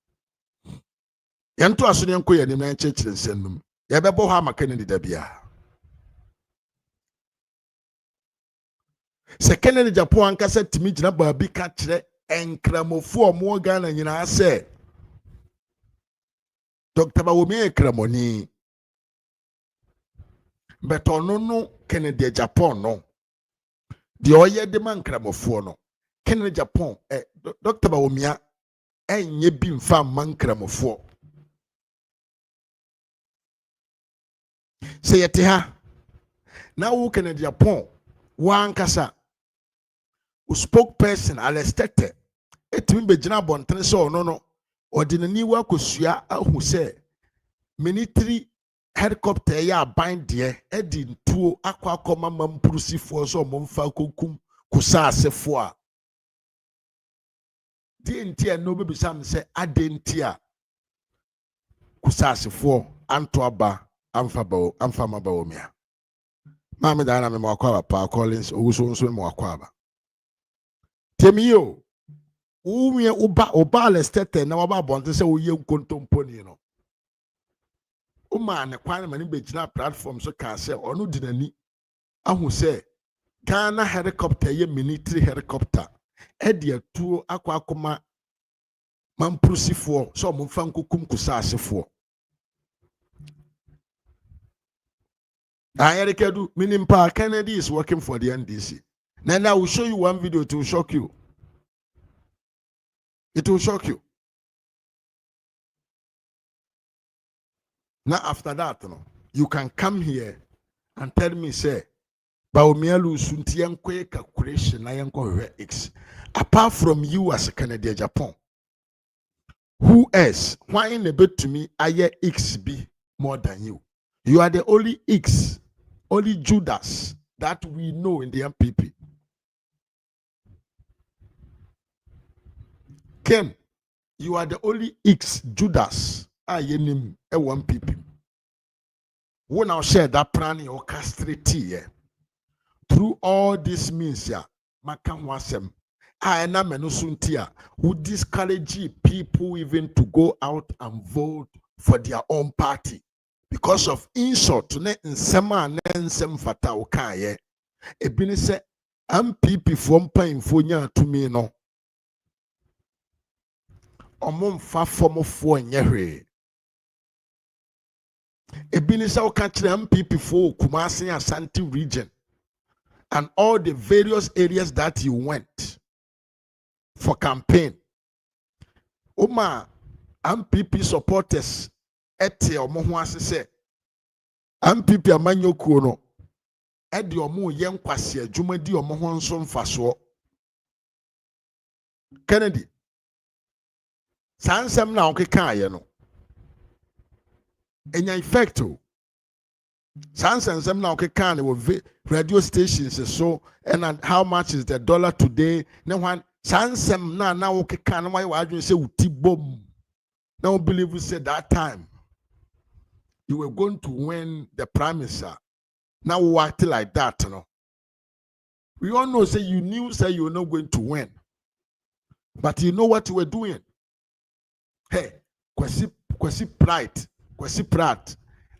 yanto aso ne nko ye ne na chechire nsennum ye bebo ha maka ne da bia se Kennedy Japan ankasa timi gina baby ka kire enkramofo omo Ghana nyina se Dr. Bawumia ekramoni betono no Kennedy Japan no the oye de man kramofo no Kennedy Japan Dr. Bawumia enye bi mfa man kramofo say yete ha na wo Kennedy Japan wan kasa o spokesperson Alestete etimi begina bonten so no ordinary wa kosua ahu say military helicopter ya bind de edi ntuo akwa mampurusifo so momfa kokum kusasefo a di ntia no bebisam se adentia kusasefo anto aba amfa Bawumia mama dana me makwa pa Collins owuso nso me makwa aba temio uwie oba Alestete na waba bonte se oye nkontomponi no ne kwan mani begina platform so ka say onu dinani ahu say Ghana helicopter ye military helicopter edi atuo akoma mampurusifo so momfa nkokum kusasefo Ayerikedu, meaning Pa Kennedy is working for the NDC. Then I will show you one video, it will shock you. It will shock you. Now after that, you can come here and tell me, say, Baumialu Suntianque calculation, I am X. Apart from you as a Canadian Japan, who else? Why in a bit to me, I X be more than you? You are the only X, only Judas that we know in the MPP. Ken, you are the only X Judas. I name a one MPP. When I share that plan or castrate through all this means, yeah, Makam wasem. I am menusuntia who discourage people even to go out and vote for their own party because of insult to ne nsema ne nsem fata okaye. Ebini se MPP from painful nya to me no. Omon fa form for nyehwe. Ebini se okachire MPP for Kumasi Ashanti region and all the various areas that you went for campaign. Oma MPP supporters ete omo ho ase se MPP amanyokuo no e de omo ye nkwase adwuma di omo ho nso mfaso. Kennedy sansem na okeka ye no enya effect o. Sansem na okeka na wo radio stations so and how much is the dollar today ne one sansem na okeka na why wadwen say uti bom. Now believe we said that time you were going to win the prime minister. Now we act like that, you know. We all know say you knew say you were not going to win. But you know what you were doing. Hey, kwesi pride,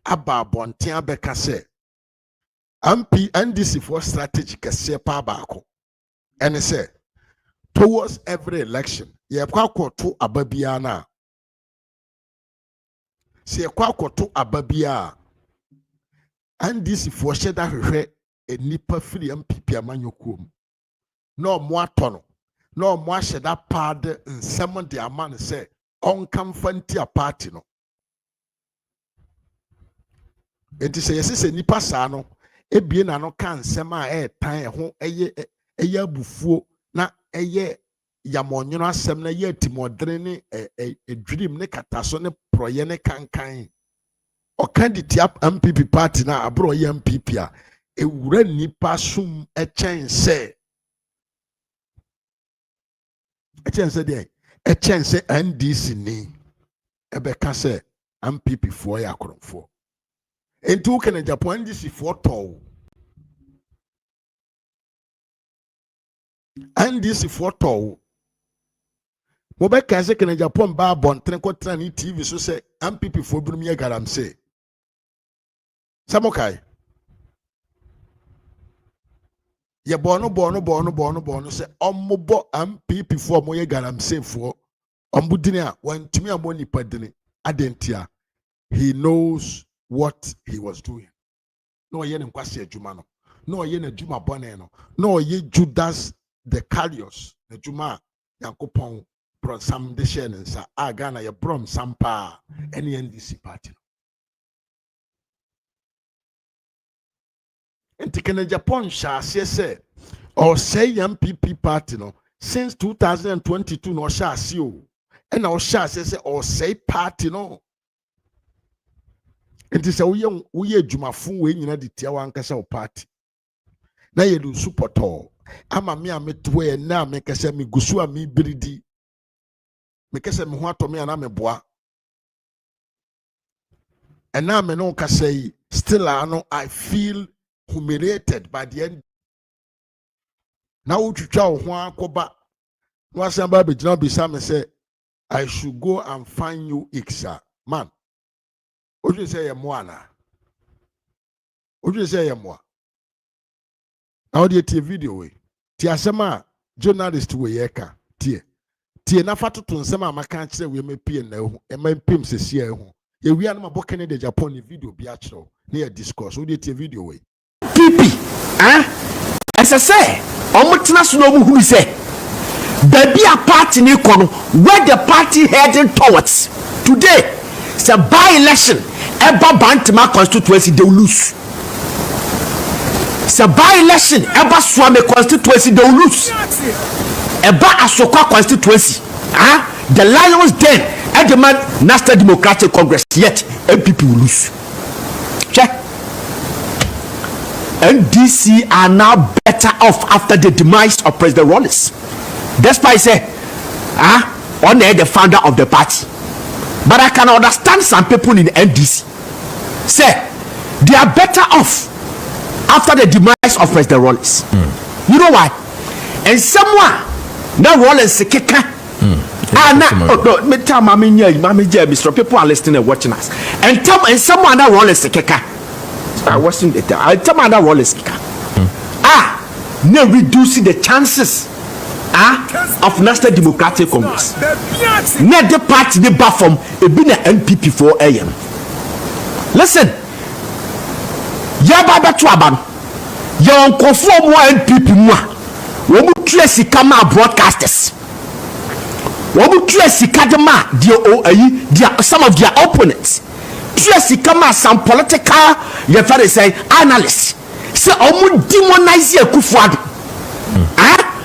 aba bontia beka se. MP NDC for strategy kese pa bako. And it said towards every election, ye kwa to ababiana. Se kwa to ababia and this for sheda hwehwe enipa firi MPP amanyokuom no mo atono no mo sheda pad nsem de aman se onkam fanti a party no enti se yesese nipa saa no ebie na no kan nsem a tan ho eye abufuo na eye yamonyono asem na ye timodre ne dream ne kataso ne proye ne kankan o candidate MPP party na abro ye MPP a ewura nipa sum echense de echense NDC ni ebeka se MPP for ya akorofo enti wo kana Japan NDC for to NDC for to Mobeka se kena Japan ba bonten ko trani TV so se MPP for brum ye garam se Samokai ye bono se ombo MPP for mo ye garam se for ombudini a wantumi amoni padini adentia he knows what he was doing no ye nkwase adwuma no ye na adwuma bone no ye Judas the Carrios na adwuma Yankopon bron sam de share nsa Ghana ye brom sampa any NDC party enti kena Japan sha say or say MPP party no since 2022 no sha see o and now sha say or say party no enti say we adwumafo we nyina de tia wankasa o party na ye do support ama me ameto ye na me kasa me gusu a me biridi me kasa me ho atomi ana me boa and now me no kasa yi still I feel humiliated by the end. Now we try ho akoba was amba be jina be me say I should go and find you Ixa man oju say ye mo ana oju say ye mo now the video we ti asema journalist we yeka tie na fatoto nsema amaka kire we mepie na ehu e mempem sesi ehu ye wi anama bokene de Japan video bi a kire near discourse. Who did a video way? PP, as I say, Omotina who say, baby a party in where the party heading towards today. It's a by-election. Eba Bantima constituency they will lose. It's a by-election. Eba Swame constituency they will lose. Eba Asokwa constituency. The Lions Den at the National Democratic Congress. Yet MPP will lose. Check. NDC are now better off after the demise of President Rollins. That's why I say, on the founder of the party. But I can understand some people in NDC say they are better off after the demise of President Rollins. You know why? And someone now Rollins keka. People are listening and watching us. And someone now Rollins keka. I watching the time. I tell my that Rollins keka. Now reducing the chances of National Democratic Congress. Now the party the bar from a been NPP for AM. Listen, Yababa Traban, your conform NPP moi. Womu tracy kama broadcasters. Womu tracy kadama dear some of their opponents. Tracy kama some political your father say analysts. Say omu demonize Kufuadu.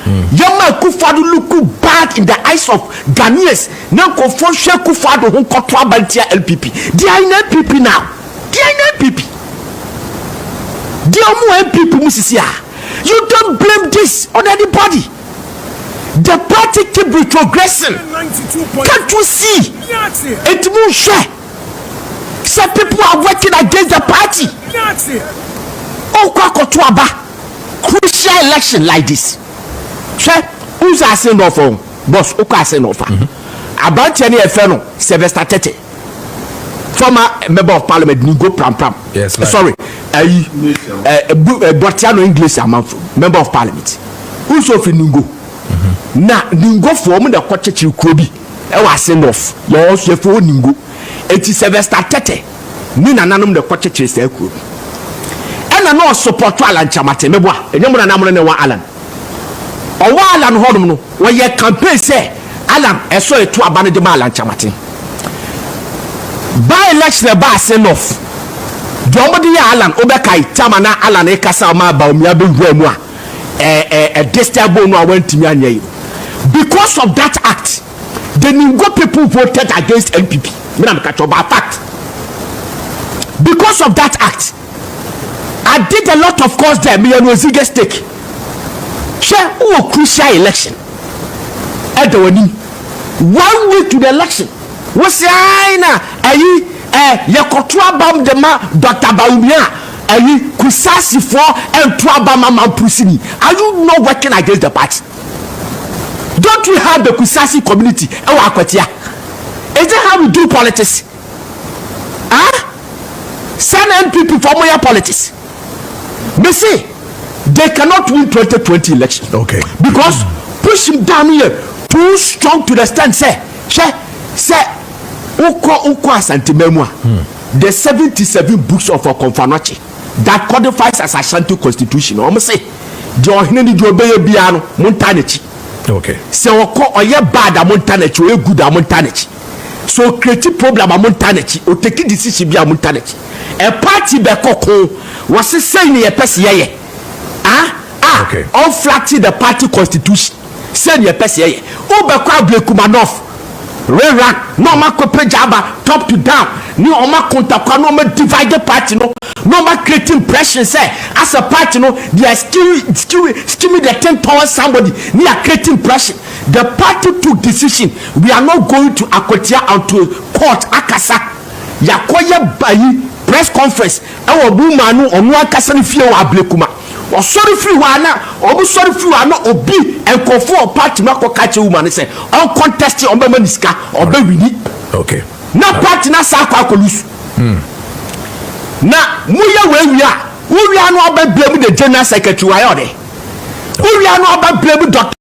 Yama Kufuadu look bad in the eyes of Ghanaians. Now confront Kufuadu who control by LPP. They are in LPP now. They are in LPP. They are more LPP Musisia. You don't blame this on anybody. The party keep retrogressing. Can't you see? It won't share. Some people are working against the party. Crucial election like this. Who's asking no for? Boss, who can say no for? About any FNO, Sylvester Tete, former member of parliament, Ningo Pram Pram. Yes, sorry, Botiano English, member of parliament. Who's of Ningo? Na Ningo form the Kochi Krobi. I was sent off. Yours, your phone Ningo. It is Sylvester Tete. Nina Nanum the Kochi Krobi. And I know support Alan Chamate, Meboa, and you know Alan. Or Alan Horno, where your campaign say, Alan, I saw it to abandon the Malan Chamate. By election, bar send off. Domody Alan, Obekai, Tamana, Alan, Ekasama, Baumiabu, Remua, a distable no went to me. Because of that act, the Ningo people voted against NPP. Madam Kachoba fact. Because of that act, I did a lot of course there. Me and Ozige stake. Share who crucial election. At the 1 week to the election. What's the aina? Yakotua bam de ma Dr. Baumia. Kusasi for and Tuabama Mampusini. Are you not working against the party? Don't we have the Kusasi community? Is that how we do politics? Send NPP for more politics. They say they cannot win 2020 election. Okay. Because push him down here too strong to the stand. Say, Uko Asante Memoir. The 77 books of our Confanoche that codifies as Ashanti Constitution. Almost say, John do obey Biano, Montanechi. Okay. So, or ye bad a Montanechi, or good a Montanechi. So, create problem a Montanechi, or take a decision be a Montanechi. A party Bekoko was saying a person. Okay. All flatting the party constitution. Send your person. Obekwa Blekumanov. Rerun, no ma jaba top to down. No ma kontakwa no ma divide the party no. No ma creating pressure say as a party no they are skimming the thing towards somebody. They are creating pressure. The party took decision. We are not going to Akotia and to court Akasa. Yakoye bayi press conference. Our woman on one Akasa ni fie wa Blekuma. Or sorry free one or sorry free one obi and conform party no ko catch woman say uncontested on Bemaniska or Bewini. Okay. Na party na sa kwa lose. Na muya we are no blame the general secretary ayode. We are no blame doctor.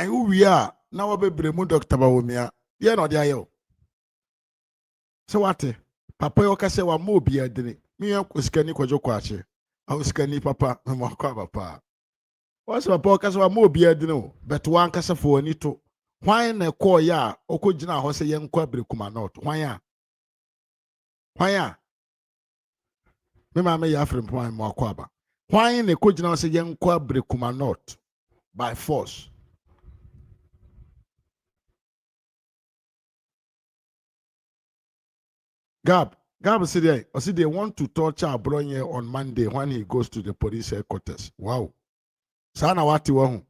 Who we are now blame Dr. Bawumia. Yeah no dia yo. So what? Papa yoka se wa mo bia dini. Mi ya kusikani kwajo kwache. Au sikani papa mwakwa papa. Wase papa yoka se wa mo bia dini. But wan kasa fo ni to. Hwan na ko ya okojina ho se yen kwa brekuma not. Hwan ya? Me mama ya afre mpo mwakwa ba. Hwan na kojina ho se yen kwa brekuma not by force. Gab said they want to torture Abronye on Monday when he goes to the police headquarters. Wow. Sana wati wahu.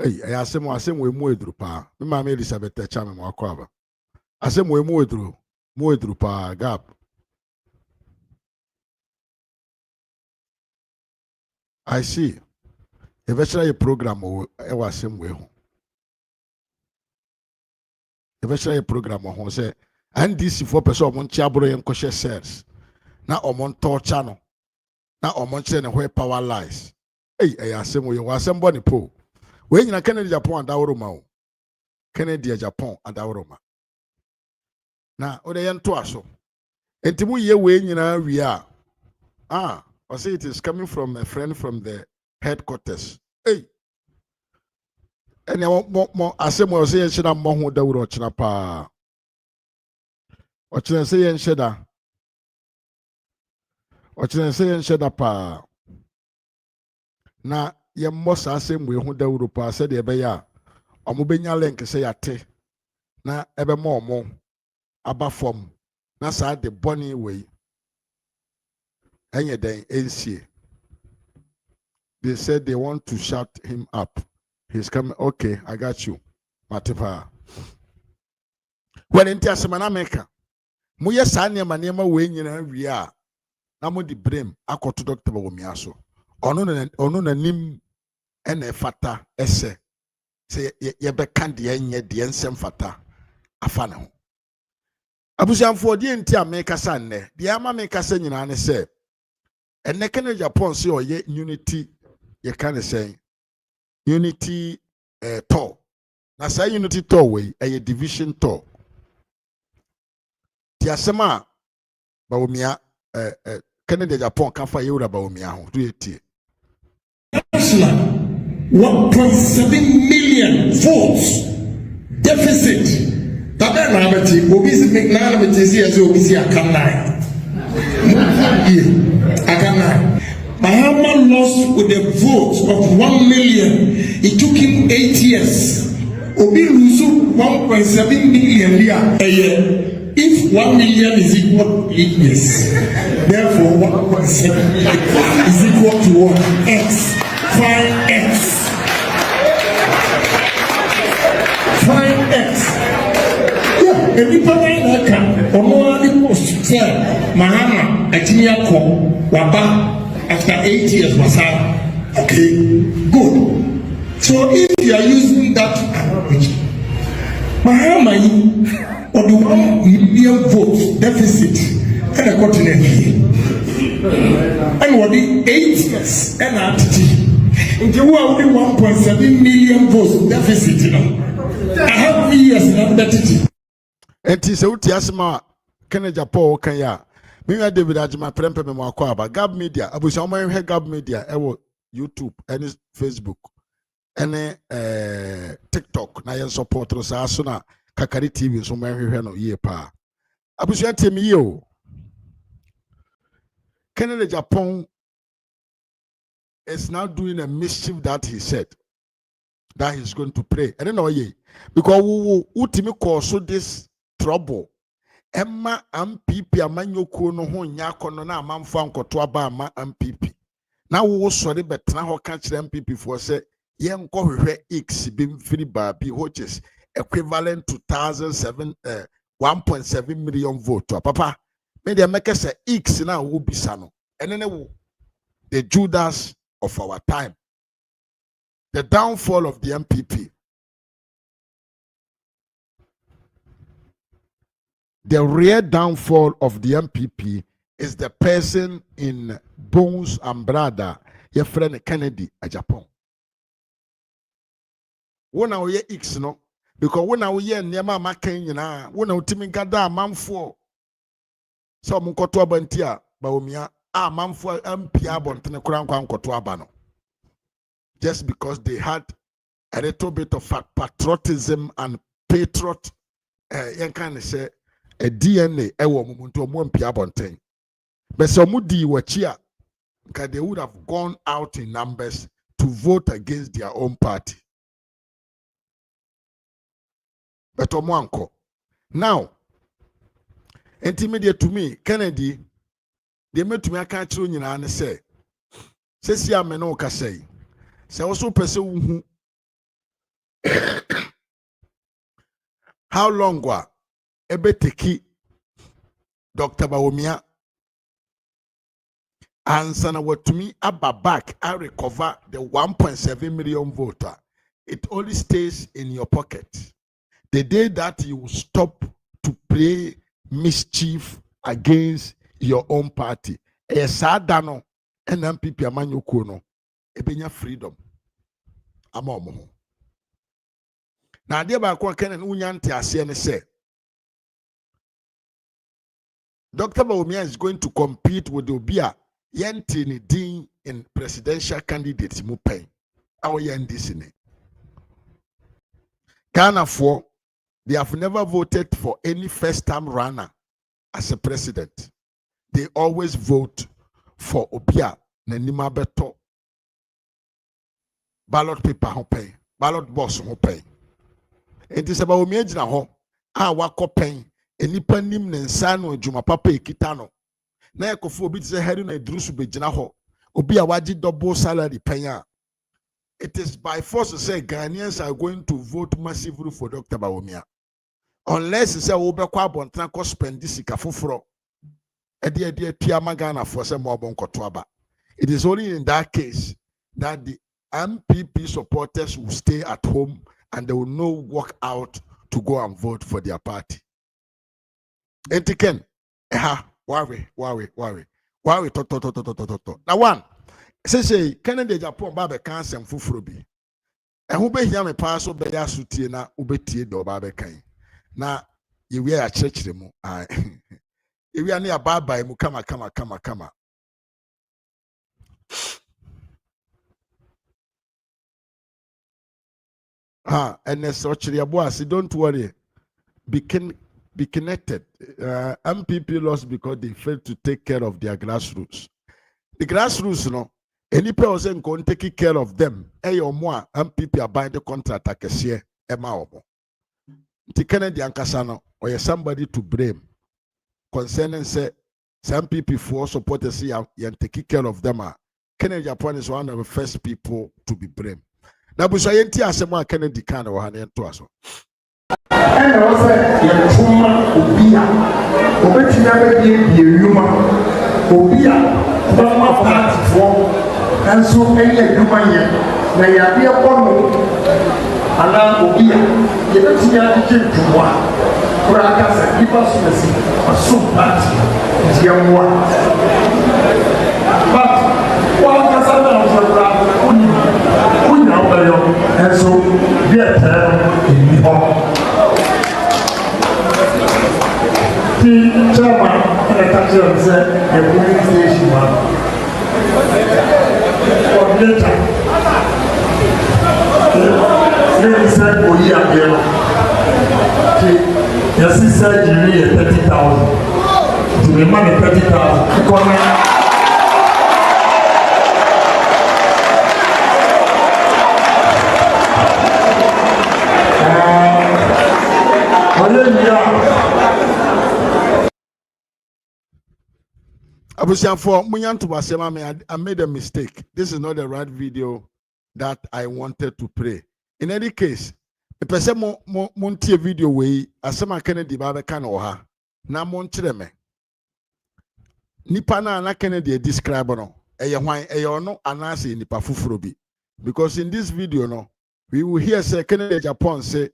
Hey, I asem we mu edru pa. Me mama Elizabeth Chame mo akwaba. Asem we mu edru pa Gab. I see. Eventually a program o e wa asem we ho. Eventually a program o say NDC for person omon chi abro yen koshe cells. Na omon torture no. Na omon che ne where power lies. Hey, I asem we asem boni po. We nyina Kennedy Japan adawroma o. Kennedy Japan adawroma. Na ode yen to aso. Entimu ye we nyina wi a. I say it is coming from a friend from the headquarters. Hey. And mo asem we say yen sheda mo ho dawro ochina pa. Ochina say yen sheda. Ochina say yen sheda pa. Na ye mmosa asem we hu dawuro pa se de be ya omobenya link se yate na ebe mo omo aba form na sa de boni we enye den ensie. They said they want to shut him up. He's coming. Okay, I got you. Matipa. When in Tiasemana Meka, Muya Sanya Manema we nyina wi a na mo di brem akoto Dr. Bawomiaso. Ono na nim ene fata ese se ye be kan de enye de ensem fata afana ho abusiamfo de enti ameka sanne de ama meka sa nyina ne se enne Kennedy Japan se oye unity ye kan say unity tour na sa unity tour we eye division tour ti asema Bawumia Kennedy Japan kan fa yewura Bawumia ho do etie 1.7 million votes deficit. That Rabati, Obisi McNally, as Obisi Akanai. Akanai. Mahama lost with a vote of 1 million. It took him 8 years. Obi Lusu 1.7 million a year. If 1 million is equal to 8 years, therefore 1.7 million is equal to what? X. Find X. Find X. Yeah, the people that can or the post say Mahama Atiniako Waba after 8 years was okay, good. So if you are using that analogy, Mahama or the 1 million vote deficit and a continent and what the 8 years and attitude. If you are only 1.7 million votes deficit, you know, I have 3 years in identity. And tis out Yasma Kennedy Japan Kanya. Me David Ajima Prempe Mwakwaba, Gab Media, Abushama Gab Media, YouTube, and Facebook, and TikTok, na yen support sa asuna Kakari TV, so my no ye pa. Abushan Timio Kennedy Japan is now doing a mischief that he said that he's going to pray. I don't know ye because who ultimately cause this trouble. Emma MPP amanyoko no ho nyako no na amamfo ankoto aba ama MPP. Na wo sori betena ho ka kire MPP for say yen ko hwehwe x bi mfiri ba bi which is equivalent to 1.7 million vote. Papa, me dey make say x na wo bisa no. Enene wo the Judas of our time. The downfall of the MPP. The real downfall of the MPP is the person in Bones and Brother, your friend Kennedy, Japan. One hour X no, because when I hear Niama Makan, when I ultimate gada manfo, so Munkoto Bantia, Baumia, manfo Mpia Bontene Kuran Koto Abano. Just because they had a little bit of patriotism and patriot, you can say a DNA, Muntu Mpia Bonten. But some Mudi were cheer, because they would have gone out in numbers to vote against their own party. But Omwanko. Now, intermediate to me, Kennedy, they met to me a country and say, Sesia Menoka say, say also person how long wa ebeteki Dr. Bawumia answer what to me about back I recover the 1.7 million voter. It only stays in your pocket. The day that you stop to play mischief against your own party, a sadano and MPP amanyo no ebenya freedom. Amomo. Na de ba kwa kenen unya nte ase ne say Dr. Bawumia is going to compete with Obia yenti ni din in presidential candidates mu pen. Awo yendisi ne. Ghana for they have never voted for any first-time runner as a president. They always vote for Obia Nenima Beto. Ballot paper ho pay, ballot box ho pay. It is about Omejina ho. Wako pen. Enipa nim ne nsa no adwuma papa ekita no. Na ekofo obi tse heru na edrusu begina ho. Obi a waji double salary pen a. It is by force to say Ghanaians are going to vote massively for Dr. Bawumia. Unless you say obekwa abontan ko spend sika foforo ede tiama Ghana for say mo bon kotoaba. It is only in that case that the MPP supporters will stay at home and they will not walk out to go and vote for their party. Entiken worry to. Now one say Canada Japan ba be kan sem foforo bi. Ehun be hia me pa so be ya sutie na obetie do ba be kan. Na yewe a church mu yewe ani ababa mu kama and such boss, don't worry, be connected. MPP lost because they failed to take care of their grassroots. The grassroots, any person can take care of them. Or more MPP are buying the contract akese ema omo. Kennedy Ankasano or somebody to blame concerning say some people for supporters see and take care of them. Kennedy Japan is one of the first people to be blamed. Now, Busayenti asema Kennedy Kana or Hanen to us. And also, Yatuma Obia, Obetina be Yuma, Obia, Bama platform, and so any human yet. May I be a one. Ana Obia, Yebetia became to one. Kuraka give us a soup party, it's young one. But one Cassandra was a and so be a term in the home. The chairman and the captain said, a polling station for later. He said, oh, yeah, yes, he said, you need 30,000. To the money, 30,000. I made a mistake. This is not the right video that I wanted to play. In any case, the person monty video way asema Kennedy babe kan oha na monchire me. Nipa na Kennedy describe no eye hwan eye ono anase nipa fufuro bi. Because in this video no we will hear say Kennedy Japan say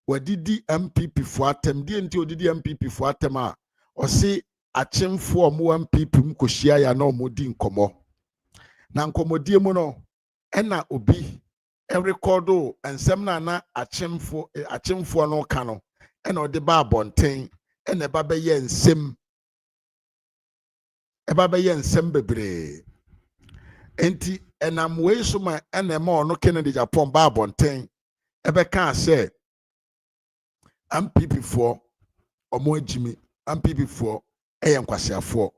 wadidi MPP for atem di enti odidi MPP for atem a o say achemfo mo MPP mkohia ya na omodi nkomo na nkomodie mu no ena obi record and some na achimfo no kano and or the barbontain and the baba yen sim a baba yen sembebre enti and I'm way so my and the more no Kennedy Japan barbontain ebe can say I'm PP4 or more Jimmy I'm PP4 am kwasiafo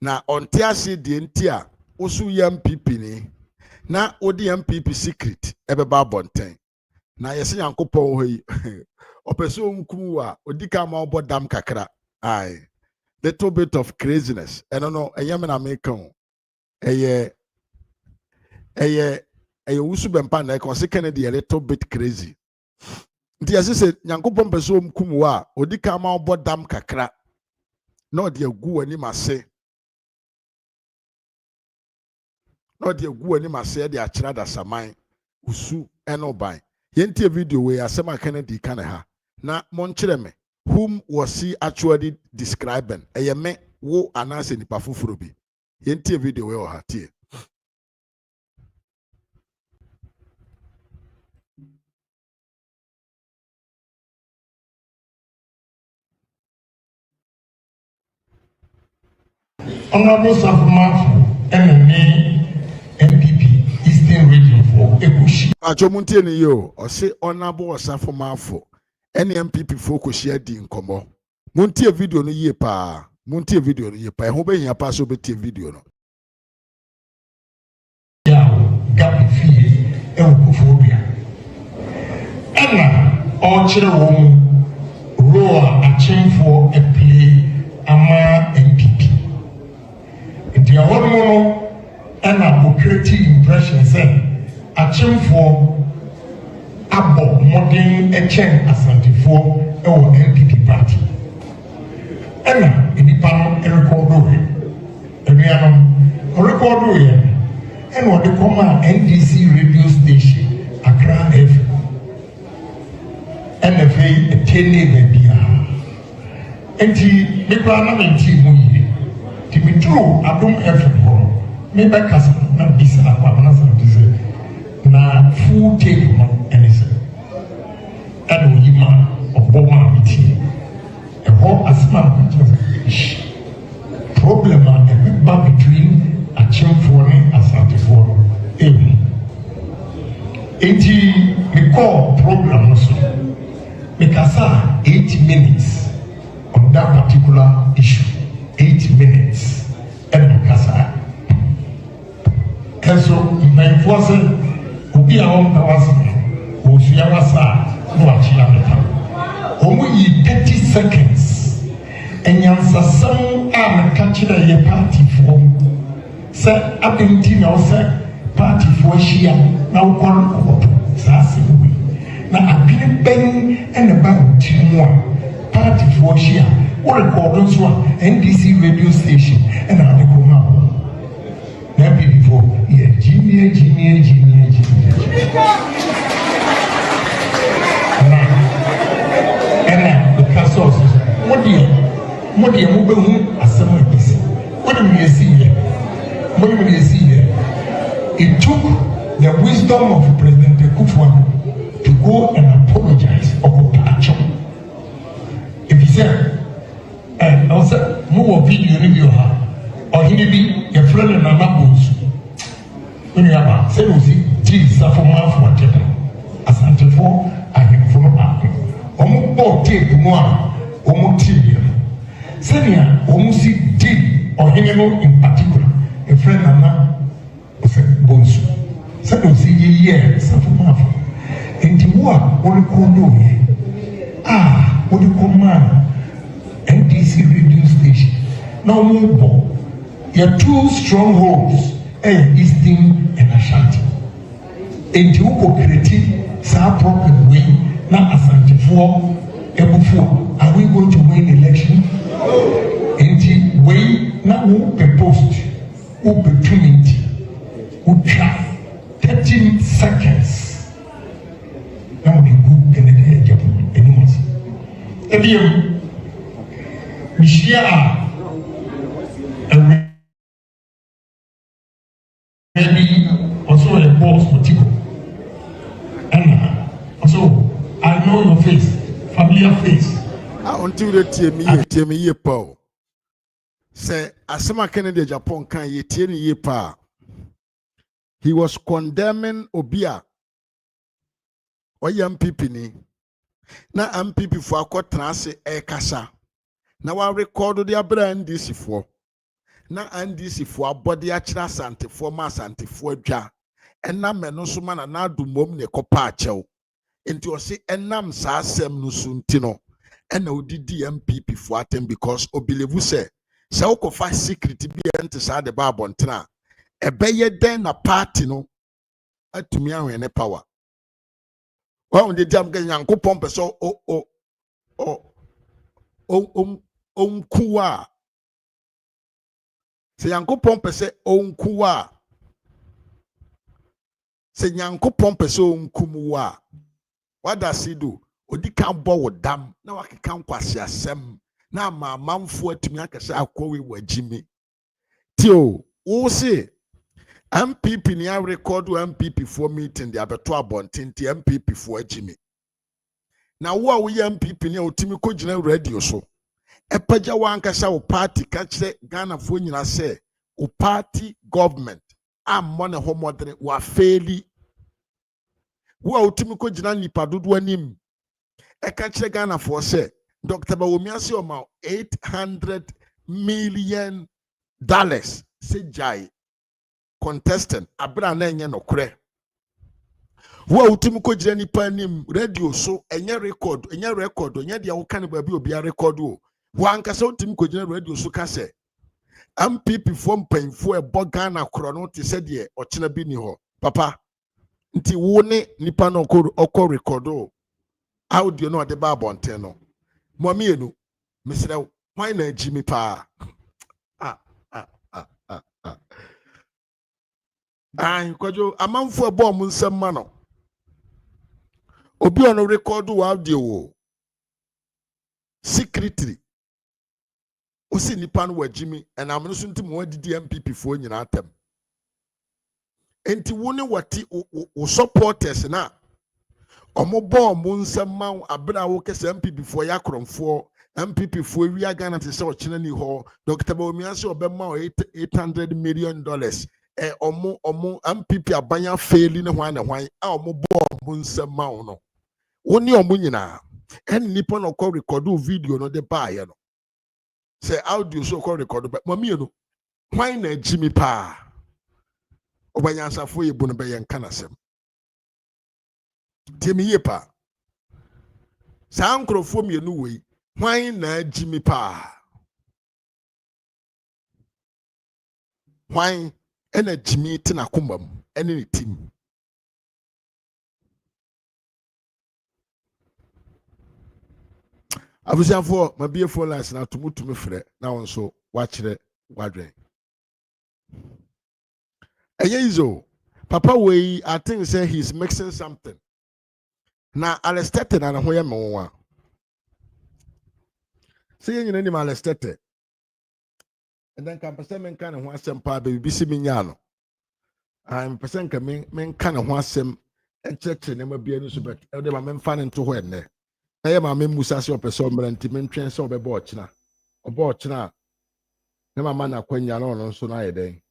na ontiase die ntia osu yam PP ni na odi MPP secret ebe ba bonten na yesi yankopon ho yi opeso nkum wa odika ma obo dam kakra ai little bit of craziness and no eyam na make on eye usu bempa na ko se Kennedy a little bit crazy nti yesi se yankopon peso nkum wa odika ma obo dam kakra na odi agu ani mase no de gu ani mase de akira da saman usu eno ban yentie video we asema Kennedy kan ha na monkyere me whom was he actually describing me wo anase nipa foforo bi yentie video we o ha tie Honorable Safuma MMA MPP Eastern Region for Ekushi. Ajomuntie ni yo o se Honorable Safuma for any MPP for Koshia di nkomo muntie video no yie pa muntie video no yie pa ho be hia pa so betie video no ya gap fee e okufobia ena o kire wo mu roa achimfo e play ama MPP the hormone and a creative impression say achimfo abo modern echen asantifo e wo MPP party ena inipa no record here and what they call NDC radio station Accra FM and a tene bebia enti me kwa na menti mu yi Dimitru Adum FM me be kasa na bisa na kwa na sa dize na full take no anything and we ma oboma miti a whole asma problem and between Achimfo and Asantifo enti me call program no so me kasa 8 minutes on that particular issue 8 minutes and me kasa and so my force obi a on was osuya wasa no achia meta omo yi 30 seconds enyansasam a me ka kire ye party for say abenti na say party for shia na ukon ko sase we na abini ben and ba timu party for shia o record so NDC radio station and na de ko ma na be before yeah jimmy and the castles what do you be hu asema isi what do you see here it took the wisdom of President Kufuor to go and apologize for Pacho. If he said, and also more video review her, or he be a friend and a mabus. When you have said, Jesus for my for Asante for I am from Apple. Omo take one, Omo TV. Senior, Omusi did or him in particular. A friend Nana was a bonsu. So don't see ye Safuma. And the one what you call what you call man NDC radio station. Now more your two strongholds Eastern and Ashanti. And you go create some problem way now Asante for Ebufu. Are we going to win election? And the way now who proposed opportunity would try 13 seconds. Now we go and the agyapong animals. Ebium, we share maybe also a boss for Tico. know your face, familiar face. Until the TME ye Paul. Say, Asama Kennedy Japan can ye tieni ye pa. He was condemning Obia. Or young people ni. Na MPP for a court transe kasa. Na wa record their brand this for. Na NDC for body achira sante for ma sante for dwa. Enna meno so ma na adu mom ne kopa achew. Enti o se ennam sa asem no so ntino. Enna odidi MPP for atem because obelevu se ukofa secret bi ente sa de ba abontena. Ebeye den na party no atumi ahwene power. Wa on de jam gan Yankopon peso onkuwa. Se Yankopon pese onkuwa. Se Yankopon pese onkumuwa. What does he do? Odi kan bo wo dam na wakeka nkwase asem na mamamfo atumi akese akwowe wagime. Tio, wo se MPP ni a record MPP for meeting the abeto abontin ti MPP for agime. Na wo a wo MPP ni otimi ko gina radio so. Epaja wankasa wo party ka kire Ghana fo nyina se wo party government ammo ne homodere wa faili. Wo a otimi ko gina nipa dodo anim. Eka kire Ghana fo se Dr. Bawumia se o ma $800 million se jai contestant abra na enye nokre. Wo utimi ko gire nipa nim radio so enye record enye dia wo kan ba bi obi a record o. Wo ankasa utimi ko gire radio so ka se MPP form panfo e Ghana kro no te se de o kina bi ni ho. Papa nti wo ne nipa no okọ record o. Audio no de ba bonten no. Mo mienu mesrew why na Jimmy pa. Ai kwajo amanfo ebo mu nsem ma no. Obi ono record audio wo. Secretly. Osi nipa no wa Jimmy and amno so ntim wa didi MPP fo nyina atem. Enti wo ne wati o supporters na omo ball mu nsem ma abra wo kese MPP fo yakromfo MPP fo wi Ghana te se o kina ni ho Dr. Bawumia se obema $800 million omo MPP abanya faili ne hwan a omo ball mu nsem ma no woni omo nyina en nipa no ko record video no de baaye no say audio so ko record ba mami no hwan na Jimmy pa obanya safo yebu no be yen kanasem temi ye pa sa nkrofo mienu wei hwan na Jimmy pa hwan ena Jimmy tina kumbam ene ne team abusiafo mabie phone lines na tumutumi frɛ na wonso wachire wadwen eyezo papa wei I think say he's mixing something na arrested na ho ye mewa say yen nyina ni arrested and then can person men kan ho asem pa be bisi minya no I'm person kan men kan ho asem encheche ne mabie ni so bet e de ma men fa ne nto ho enne na ma me musa se opeso mranti men twen se obeba ochina na mama na kwanya no no so na yeden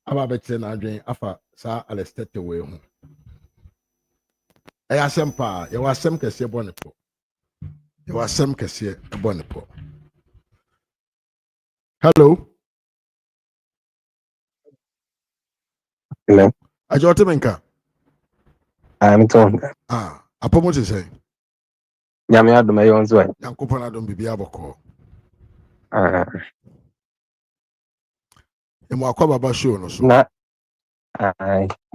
aba betre na adwen afa sa alestete we ho asem pa ye wasem kese bonipo ye wasem kese bonipo. Hello. Hello. Ajote menka. I'm Tom. Apomo te say. Nyame adom ayo nso ai. Yankopon adom bibia boko. Emo akwa baba show no so. Na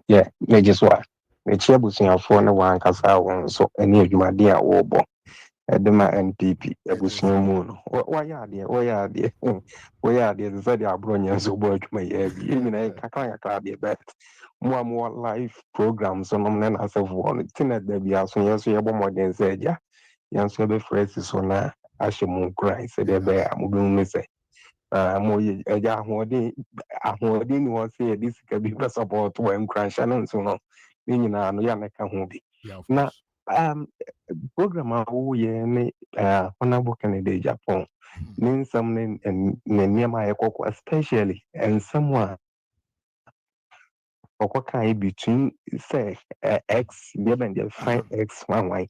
yeah, me just wa. Me chia busuafo ne wan kasa won so ene adwumade a wo bo. Edema NPP ebusuan mu no. Wo ya ade. Ze de abro nyen so bo adwuma ya bi. Emi na kakra de bet. Mo live programs on na na asefo no. Tina da bi aso yeso ye bo modern se eja. Yanso be fresh so na ahemu krai se de be amubun me se mo ye eja ahode ni won se this ka bi support when crash and so no ni nyina no ya meka ho bi na program we honorable Kennedy Japan means something and near my cocoa, especially and someone or kind between say X, the fine X one way.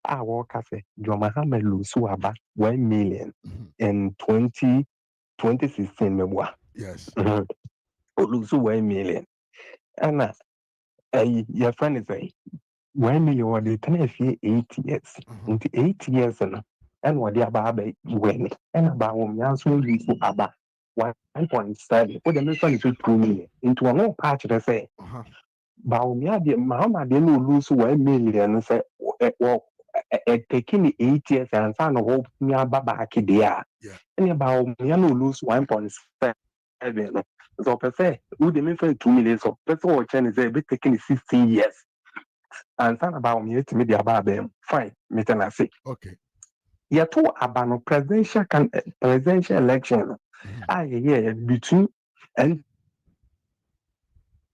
I walk as a Jomahama Lusuaba 1 million in 2016 memoir. Yes. Lusu 1 million. And your friend is a 1 million or the 10 8 years. Into 8 years and what the Abba when and about Yasu Abba 1.7. What the mission is 2 million into a no patch to say. Baumia de Mahama de no lose 1 million say taking 8 years and son of hope near Babaki there. And about me no lose 1.7. So per se, who the mean for 2 million so person or Chen is a bit taking 16 years. And son about me to me the Abba fine, Mr. Nasi. Okay. Yeah, two about presidential election. Yeah, between and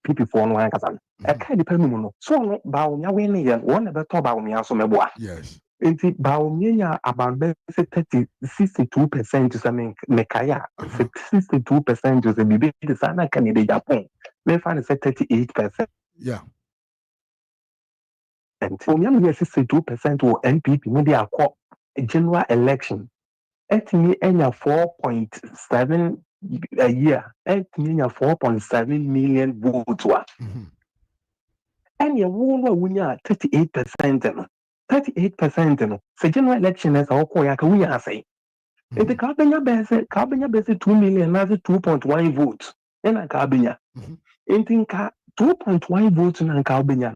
people for one person. A kind of penum. So, Baumia winning one of the top Baumia so meboa. Yes. Inti Baumia about 62% to something Mekaya, 62% to the BB designer candidate Japan. May find 38%. Yeah. And for me, 62% to NPP, maybe a general election. At me, 4.7 a year. At me, 4.7 million votes. And your woman 38%. 38%. So general election is all quite we are saying. If the Cabina base 2 million, that's 2.1 votes. And a Cabina. In think 2.1 votes in Cabina.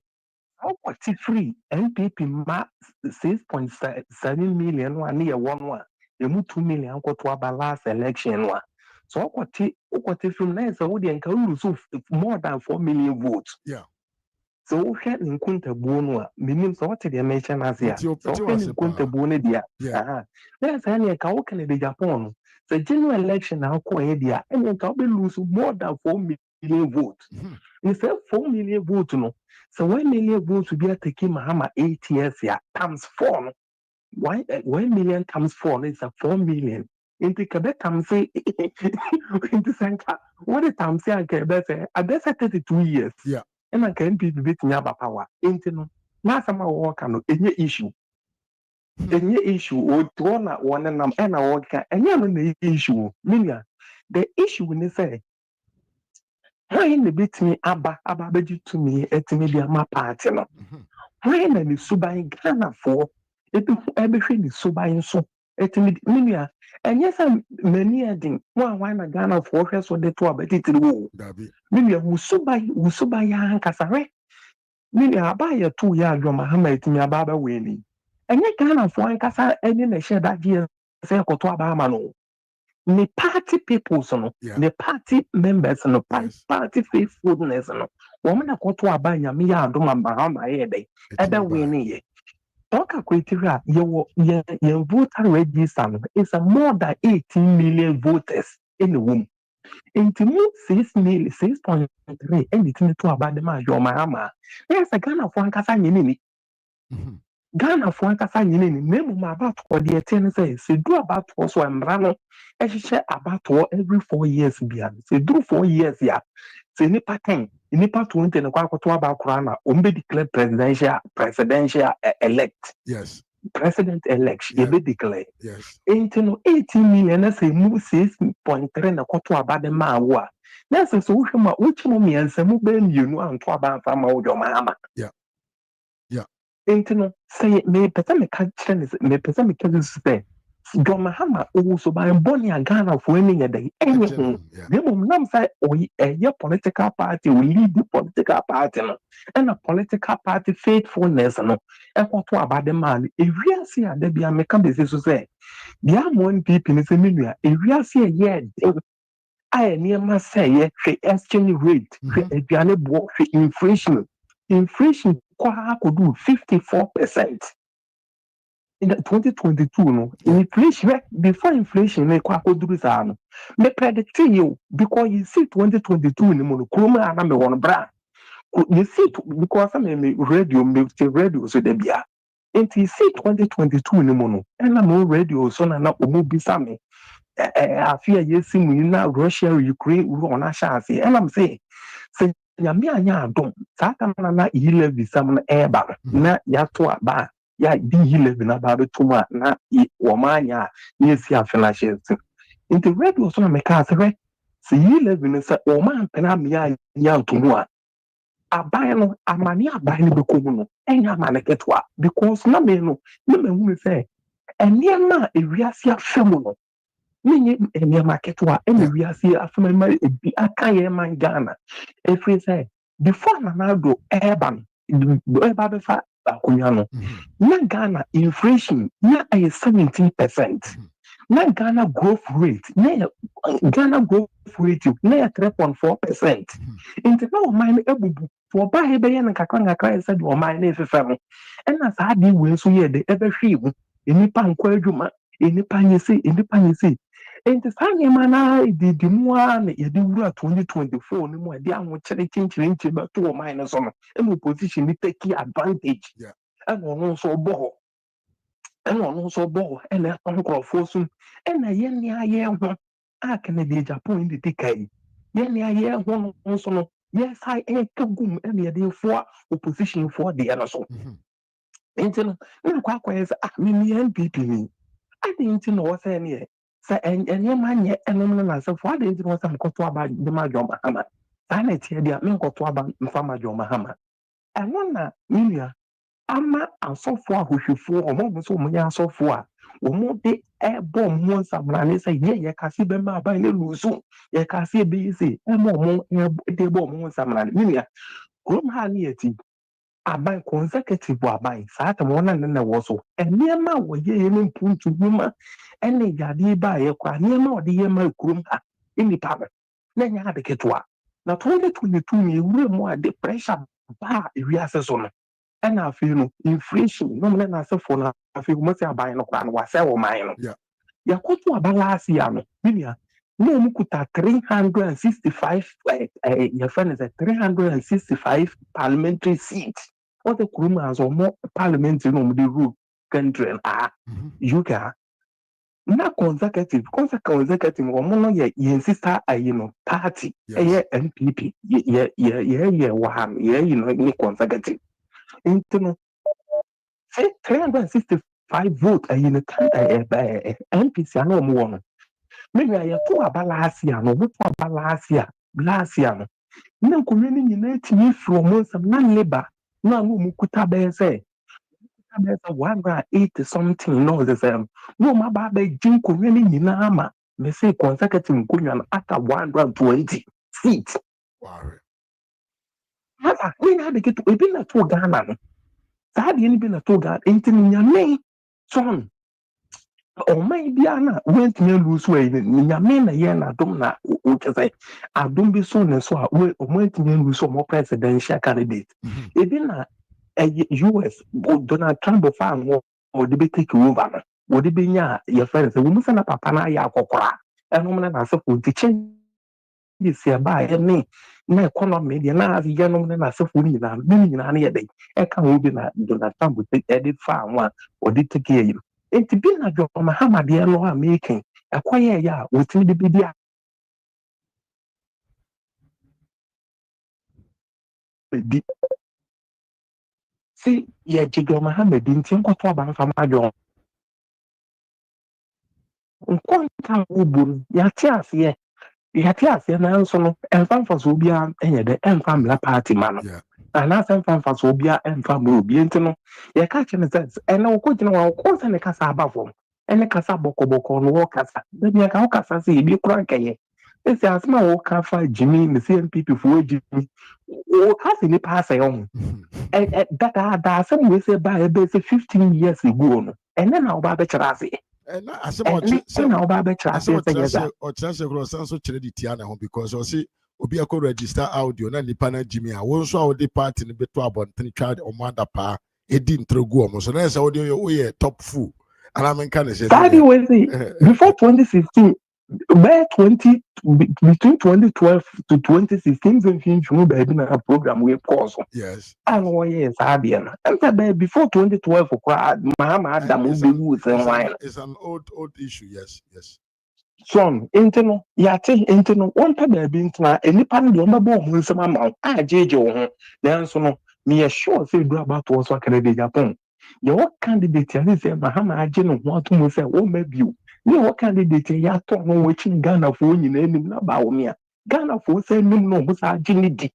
How was it free? NPP ma 6.7 million 1 year 1. You move 2 million go to our last election one. So what it from there? So we lose more than 4 million votes. Yeah. So we had in Kunta Bono, meaning so what they mention as here. So in Kunta Bono, dear. There's any can be Japan. The general election now Koedia, and you can lose more than 4 million votes. Instead 4 million votes, no. So 1 million votes will be taking Mahama 8 years here times 4. 1 million times 4 is a 4 million. Into Quebec, I'm saying, into Sanka, what the time say, I bet 32 years. Yeah. And I can be beating up power. Into no, last time I walk on any issue. Any issue, or one and I walk, and you issue. Minya, the issue when they say, when they beat me, Abba beji to me, et me be my party. When they subai Ghana for, everything is subai so. Et me, Minya, and yes, I'm many adding one Ghana for so the 2 about it. Minya, Musubai Yan Casare. Minya, buy a 2 year Mahama, me a baba winning. And yet Ghana for one Casa, and then I share that year, say, Kotoabamano. The party people, the party members, and the party faithfulness, woman a Kotoa Banya, Mia, Doma Mahama, Eda winning. Talk a criteria, your voter register is a more than 18 million voters in the womb. Into 6.3, anything to about the man, your Mahama. There's a Ghana for one Casa Yini. Ghana for one Casa Yini, name about what the attendant says, say, do about what I'm running. I share about every 4 years beyond. Say, do 4 years, yeah. Say, Nipa 10, Nipa 20, and a quarter about Krana, declared presidential elect. Yes. President election, you be declared. Yes. 18 million, I say, move 6.3 and a quarter about the man. That's a social, which mommy and some you know, and to about your mama. Yeah. Yeah. Say, may Pesamic catch may Pesamic say. Mahama also by Bonnie and Ghana for winning a day. Anything. Them say, a political party will lead the political party, and a political party faithfulness. And what about the man? If we are seeing there be a mechanism to say, the one people in the media, if we are seeing I near must say, exchange rate, inflation. Inflation could do 54%. In 2022, no, inflation before inflation, me kwa kodurisa me predict you because you see 2022 in the monochroma and me one bra. You see because I me radio so there be Nti see 2022 ni mo no. Ɛna mo radio so na omo bisa me. Afia yesi mu na Russia Ukraine war na shafi. And I'm saying nyame anya adom saa ka na 11 sam na eba na yato aba ya di 11 na ba beto ma na wo ma anya na esi afela shesi nti radio so na meka asere se 11 se wo ma mpena me ya ntomu a aban no amane aban no bekomu no enya amane ketwa because na me no na me say eniema ewiase afemu no Many market wa any we are see after my aka man Ghana. If we say before Nanado urban Babefa Akunyano, na Ghana inflation na a 17%. Na Ghana growth rate, na Ghana growth rate na 3.4%. Into no mine ebubu for buy and kakanga said or mine if family. And as I did when so ye the ever sheep in Nipan Kwajuma, in Nipan you see. Enti sanye mana di mua na yedi wura 2024 ni mu ade anwo chere chinchiri ba to o mine so no emu position ni take advantage and ono so bo ene onkrofo so ena ye ni aye ho aka na di Japan ndi tikai ye ni aye ho no so no yes I kagum ene yedi fo opposition for the eno so enti no na kwa yes me NPP ni ade enti no wo say ne sa enye manye enom na se fo ade enti no sam koto aba de ma joma hama sa na tie dia me koto aba mfa ma joma hama eno na minia ama asofo ahohwefo omo so mo nya asofo a omo de ebo mo sam na ne say ye kasi be ma aba ne lusu ye kasi be yisi emo de ebo mo sam na minia krom ha ne yati aban consecutive aban saa ta wona ne wo so eniema wo ye ne mpuntu huma ene gade ba ye kwa niema ode ye ma kurum ha enipa na nya ade ketwa na 2022 me wure mu ade pressure ba ewiase so no ena afi no inflation no me na asefo na afi mo se aban no kwa no wa se wo man no ya koto abalasi ya no bilia no mukuta 365 your friend is a 365 parliamentary seats. What the Kuruma or more parliamentary no the rule country you can not consecutive or more ye sister party NPP any consecutive into 365 vote NPC no more. Maybe I to aba last year no to aba last year no na komeni nyina timi from some non labor na no mukuta be say 180 something no the same no ma ba be jin komeni nyina ama me say consecutive nkonwa after 120 seats mama we na de get e bi na to Ghana no sa de ni bi na to Ghana enti nyame son ọman bia na wentumi lose way nyame na ye na adom na o kese adom bi so ne so a wentumi lose o presidential candidate ebi na US Donald Trump fan o de be take over na o de be nya ye friends we musa na papa na ya akokora enom na se ko tiche this year ba ye ne na economy de na ye nom na se fo ni na na ye dey e ka ho bi na Donald Trump edit fan wa o de take ye enti bi na jo Muhammad ye lo American akoye ya wotimi de bi di si ye jigo Muhammad nti nkoto aba mfa ma jo nkonta uburu ya ti ase na nso no emfa so bia enye de emfa mla party ma no ana emfa so bia emfa ma obi enti no ye ka che ne sense ene wo ko gina wo ko se ne kasa aba fo ene kasa boko no wo kasa bia ka wo kasa se bi kura nkaye esi asema wo ka fa Jimmy ne CNPP fo Jimmy wo kasa ni pass yon that some we say by be 15 years ago no ene na wo ba be kira ase na asema na wo ba be kira ase o chance ko sanso kire di tia na ho because o say obi akọ register audio na nipa na Jimmy a wo nso a wo de party ne beto abonten twa o manda pa edi ntrogu o mo so na say wo de o ye top full and I mean can say before 2015 By between 2012 to 2016, baby na program we course. Yes. And 1 year is Abian. And before 2012, Mahama Adam will be with and wine. It's an old issue. Yes. Son, internal, yate, internal, one baby into any pan of my some amount. JJ, then so no, me sure say do about what's what can they Japan. Your candidate, and say Mahama Ajin want to say, oh, maybe you. Your candidate, ya talk no watching Ghana for you name about me. Ghana for say no, was Ajin.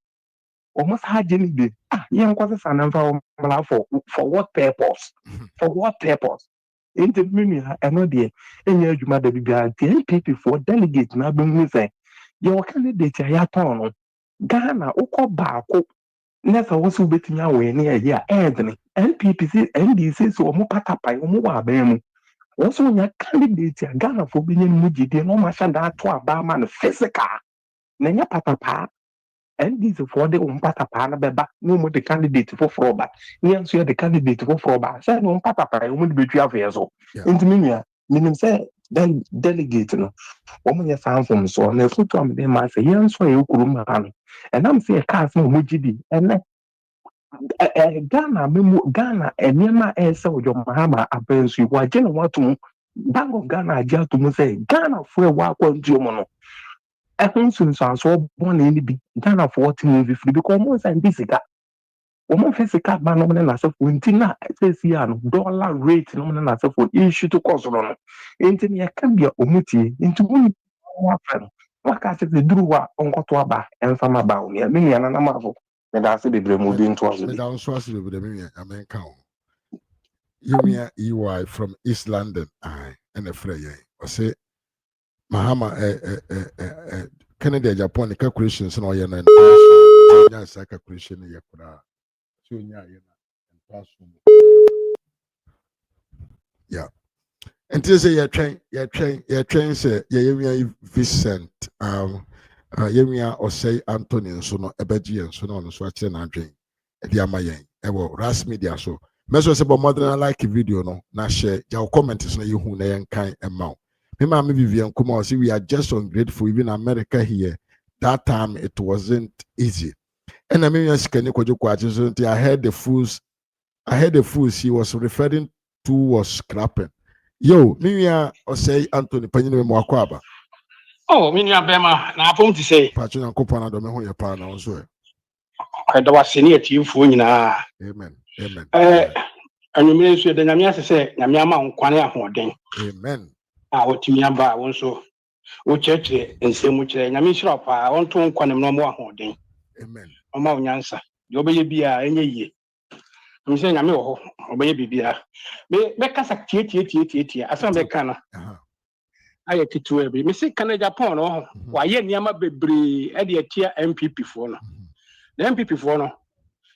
Almost Ajin. Young was a son for what purpose? For what purpose? Into me, I know dear. And your mother be the NPP for delegate na bring say. Your candidate ya turn Ghana uko baako. Nessa was who betting away near here, Anthony. NPP NDC so mo patapai mo wa bemu. Also your candidate ya Ghana for being mujidi no masha da to abama physical. Nenya patapa. NDC for the patapa na beba no mo the candidate for froba. Nian so the candidate for froba. Say no patapa mo be twa feso. Into me meaning say then delegate no. Woman ya sound from so na foto am dem ma say yan so e kuruma no. And I'm saying cars no mujidi and Ghana enema ese ojo Mahama abensu wa jena watu Bank of Ghana aja to mu say Ghana for wa kwantu mo no. Ehun so born in bi Ghana for what move free because mo say ndisika. Omo physical ba no na say for ntina say no dollar rate no na say for issue to cause no. Enti ya kan bia omutie enti mu wa fa waka se duru wa onkoto aba ensama ba o me ya na mafo me da se bebre mu bi nto aso Me bi da so aso bebre me America. You EY from East London. And a friend. I say Mahama Canada Japan calculations no ye na calculation ye kura. So nya ye na yeah. And to say you're train say ye Vincent yemia or say Anthony and so no ebeji and so no so ache na adwen e dia mayen e wo ras media so meso say but more than like video no na share your comments no you hu na yen kan e ma me ma me Vivian kuma say we are just ungrateful even America here that time it wasn't easy and I mean sikani kwajo kwaje so I heard the fools he was referring to was scrapping yo me or say Anthony panyin me mo akwaba. Oh, me nua bema na apom ti say. Pacho Nyankopon na do me ho ye pa na onso e. Kada waseni atiefo nyina. Amen. Anumire nso de nyame asese nyame ama nkwane ahoden. Amen. Otimi aba wonso wo cheche ensemu kire nyame hira pa wonto nkwane no mo ahoden. Amen. Oma onyansa. De obeye bia enye yie. Me say nyame wo ho obeye bibia. Me kasa tie asam be kana. Aye titu ebi me se kana Japan no wa ye niama bebre e de atia MPP fo no na MPP fo no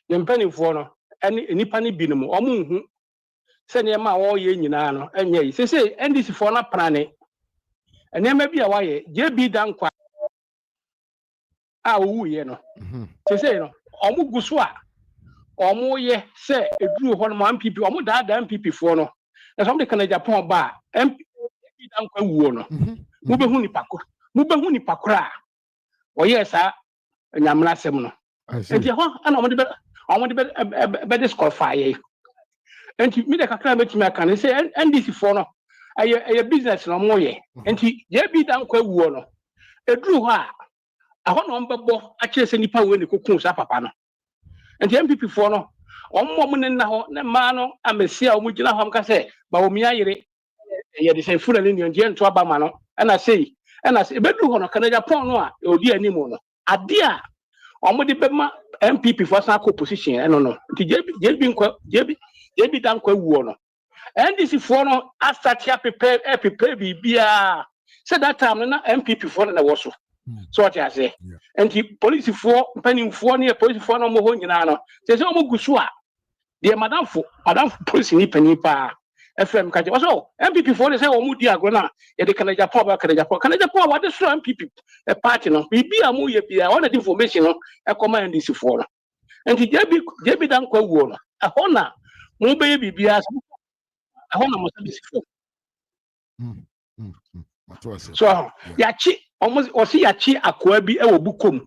ye mpani fo no eni nipa ni binom omo hu se niama wo ye nyina no enye yi se NDC fo na prane niama bi a wa ye je bi dan kwa a owu ye no se no omo guso a omo ye se eduru ho no MPP omo da MPP fo no na so de kana Japan ba MPP dan kwa wuo no mubehu ni pakora oye sa nyamra sem no enti ho ana omode be disqualify ye enti mi de kakra metimi aka ne say NDC for no aye business no mo ye enti ye bi dan kwa wuo no eduru ho a ho no mbebo a kire se nipa we ne kokun sa papa no enti MPP for no ommo ne na ho ne ma no amesia omugina ho amka say ba wo mi ayire ye de say fura ni nje nto aba ma no na say bedu ho no kana Japan no a odi animu no ade a omode be ma MPP for sa opposition no jebi dan kwa wuo no NDC for no start here prepare bibia say that time na MPP for na wo so what you say and police for penny for near police for no mo ho nyina no say omo gusu a de madam police ni penny pa FM kaje so MPP for say omo di agro na ye de kana Japan what is MPP a party no bibia mo ye bia all the information no e come NDC for no and jebi dan kwa wuo no e ho na mo be bibia e ho na mo say for So yachi almost osi yachi akwa bi e wo bukom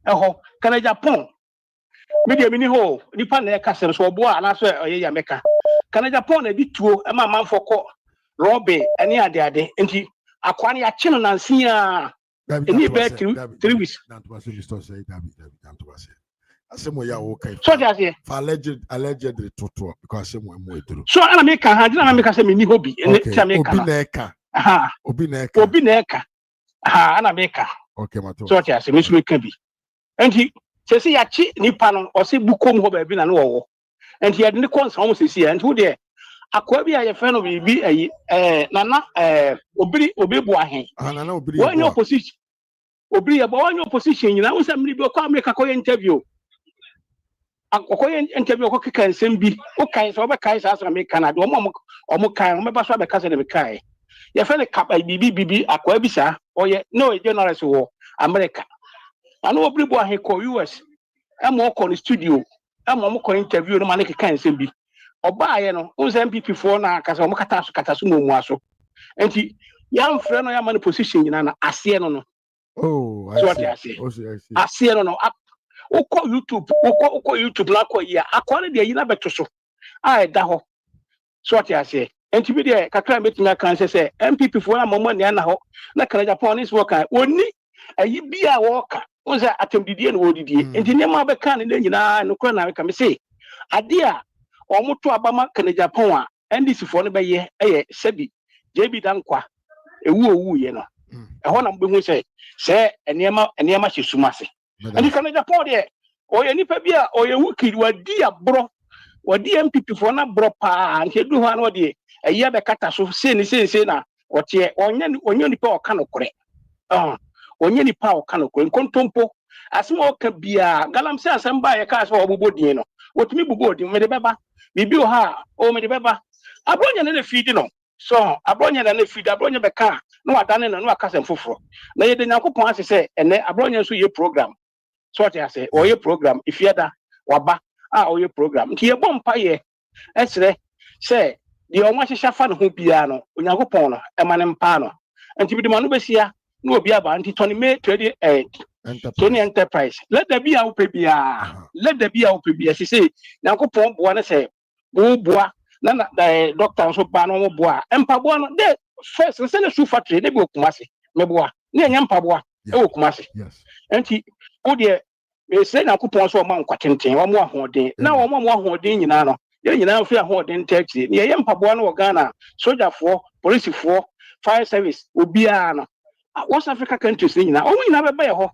eho kana Japan media mini ho nipa na eka sem so obo ana so oye ya meka kana Japan na di tuo e ma manfo ko robe ene ade enti akwa na yachi no nansi a eni be 3 weeks na to say Mr. say David asemo ya wo kai so just for allegedly toto because asemo mo eduru so ana meka ha dina meka say mini hobi ene tia meka obi na eka ana meka okay mato so just me so meka bi enti se yachi nipa no o se bukom ho ba bi na no wo enti yede ne konsa mo se enti wo de akwa bi aye fe no bi ayi nana obi bu ahen nana obi wo opposition obi ya ba wo opposition nyina wo se mri bi ko America ko interview akoye interview ko keka nsem bi o kan so be kai sa America na de omo kan o me ba so be ka se de be kai ye fe ne kapa bibi akwa bi sa oye no journalist wo America anu obi bu ahen ko US emo ko ni studio emo ko interview no ma ne keka nsem bi oba ye no unse MPP fo na akasa omo kata so mo mu aso enti ya mfre no ya ma ne position nyina na ase no I see. Ase no Oko YouTube la ko ya akwa ne de yi na beto so a da ho so what I say enti bi de kakra metima kan se MPP fo na momo ne na ho na kana Japan is work oni ayi bia wo ka unse atemdidie no wodidie enti ne ma be kan ne nyina no kro na ka me say ade a omoto abama kana Japan a NDC fo no be ye sebi JB dankwa ewu ye no ho na mbehu se enema hyesumase ani kana Japan de oye nipa bia oye wukiri wadi abro wadi MPP fo na bro pa nke du ho na de eya be kata so se na otie onye nipa oka no kore onye nipa oka no kore nkontompo asem oka bia galam se asem ba ye ka so obobodin no otumi bobodin me de beba bibi o ha o me de beba abronya na feed no so abronya na feed abronya be ka no wadane na no akasem foforo na ye de Nyankopon ase se ene abronya so ye program so what I say or your program if you da waba or your program nti ye bompa ye esre say the onwa hihya fa no ho bia no Onyankopon no e ma ne mpa no nti bi de ma no besia no obi aba nti Tony May trade enterprise let there be a ope bia say Nyankopon boa na say boa na doctor so ba no boa empa boa no de first say na shoe factory de bi okumase me boa na enya mpa boa e okumase nti o de say Nyankopon so ma nkwatenten wa mo ahoden na wo mo ahoden nyina no ye nyina fi ahoden taxi ne ye mpaboa no Ghana soldierfo policefo fire service obia no West Africa countries nyina o nyina be be ho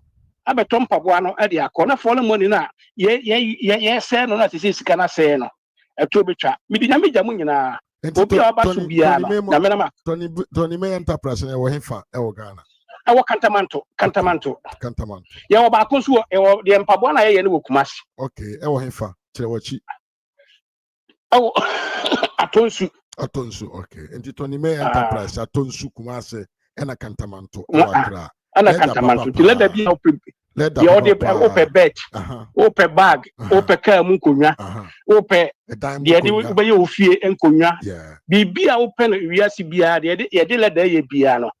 abeto mpaboa no e de akọ for money na ye say no na sisi sika na say no eto betwa midi nya meja mu nyina obi a ba so bia no na me na ma Tony May enterprise na wo hefa e wo Ghana ewo kantamanto ye wo ba ko so ewo de mpaboa na ye ne wo Kumasi okay ewo hefa kire wachi ewo atonsu okay enti Tony May enterprise atonsu Kumasi ena kantamanto ewo Accra ana kantamanto ti leda bi ye o de open bed open bag open car mu nkonwa open de be ye ofie nkonwa bibia open wiase bia de ye de leda ye bia no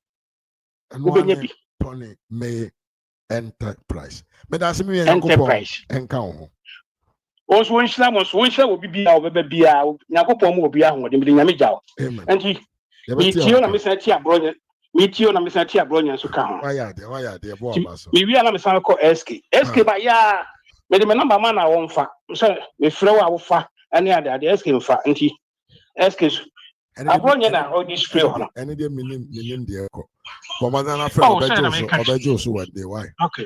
Tony May enterprise me da se me Nyankopon enka ho onso wonhira wo bibia wo beba bia Nyankopon mo obi ahode me nyame gyawo enti mitio na mesa ti abronya so ka ho waya de bo abaso mi wi ana mesa ko SK ba ya me de me number man na wo mfa so me frɛ wo awofa ane ade SK mfa enti SK abronya na o display ho ene de minim de ko Commander na friend obejo so what dey why okay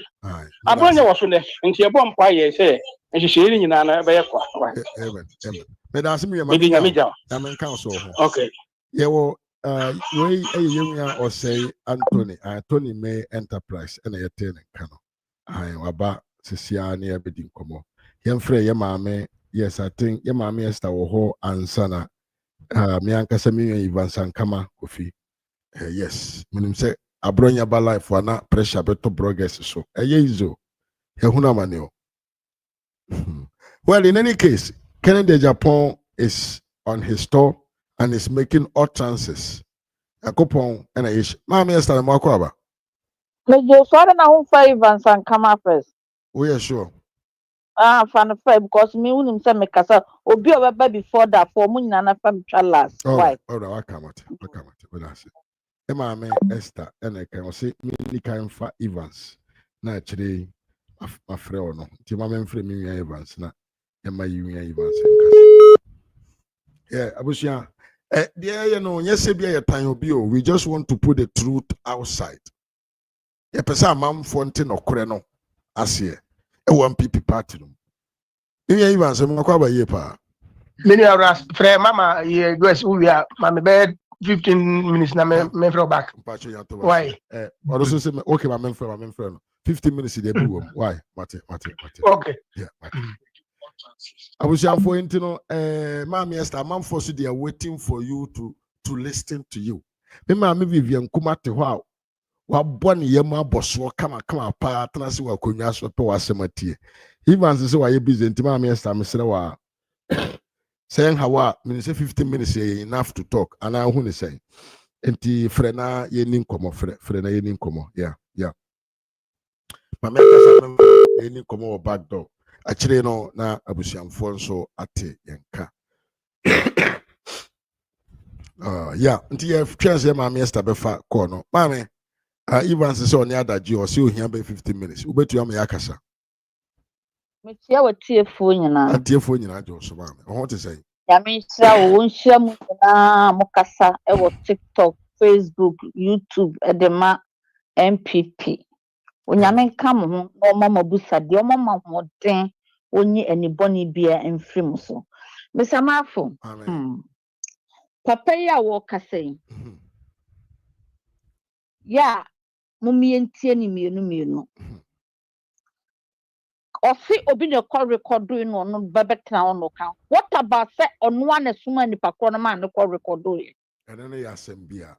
abronya wo so ne enti e bom pa ye say nhihye ni nyina na be ye kwa amen me da asem ye ma na men kan so ho okay ye wo we yenya o say Tony May enterprise ena ye ten kan no waba sisia na ye bedi nkomo ye mfre ye maame yes I think ye maame Esther wo ho ansana me ankasa me Ivan Kama Kofi yes minim say abronya ba life wana pressure beto progress so izo he huna mane well in any case Kennedy Japan is on his tour and is making all chances A coupon and a ish. Mammy, yes, I'm Makwaba. Me just sorry na who five and some come up first. We are sure. Fan five because me unim say me kasa obi oba before that for mu nyina na fam last. Why? Oh, no, I come at it. What I say. Mammy, Esther, and I can say, me can for Evans. Naturally, my friend, no. Timam frame me Evans, na. And my union Evans. Yeah, I was young. Dear, you know, yes, be time we just want to put the truth outside. A person, Mam Fontaine or Coreno, as here, a 1PP party. You even say, Makwaba Yepa. Many of us, Mama, we are, my bed 15 minutes now, me throw back. Why? Also say, okay, my friend, 15 minutes in the room. Why? Mate. Okay. Yeah, I was young for you, Mammy, Esther, Mam Fosu, they are waiting for you to listen to you. Me Mammy Vivian Kumate, wow. Wabon yema bosso kama pa transi wa konya so pe wasematie even say why busy ntima me esta me sere wa saying hawa me say 15 minutes enough to talk and I hu ne say enti frena ye nin komo frena ye nin komo yeah ma me kasa ye nin komo back door akire no na abusiamfo nso ate yenka yeah enti ye chance ma me esta be fa call no ma me Even says on the other Jew, see here by 15 minutes. Ubet you am yakasa. Me tia wa tie fo nyina. A tear phone in Ajo, so man. I want to say. Ya me tia wo nhia mu na mukasa e wo TikTok, Facebook, YouTube e de ma MPP. Onyame nka mo ho no mama busa de o mama ho den onyi aniboni bia emfrim so. Me samafo. Papa ya wo kasa yi. Ya mumientie ni mienu. Ofi obi ne call record no no bebetra on kan. What about say on one asuma ni pakro no man no call record e. And then ya sembia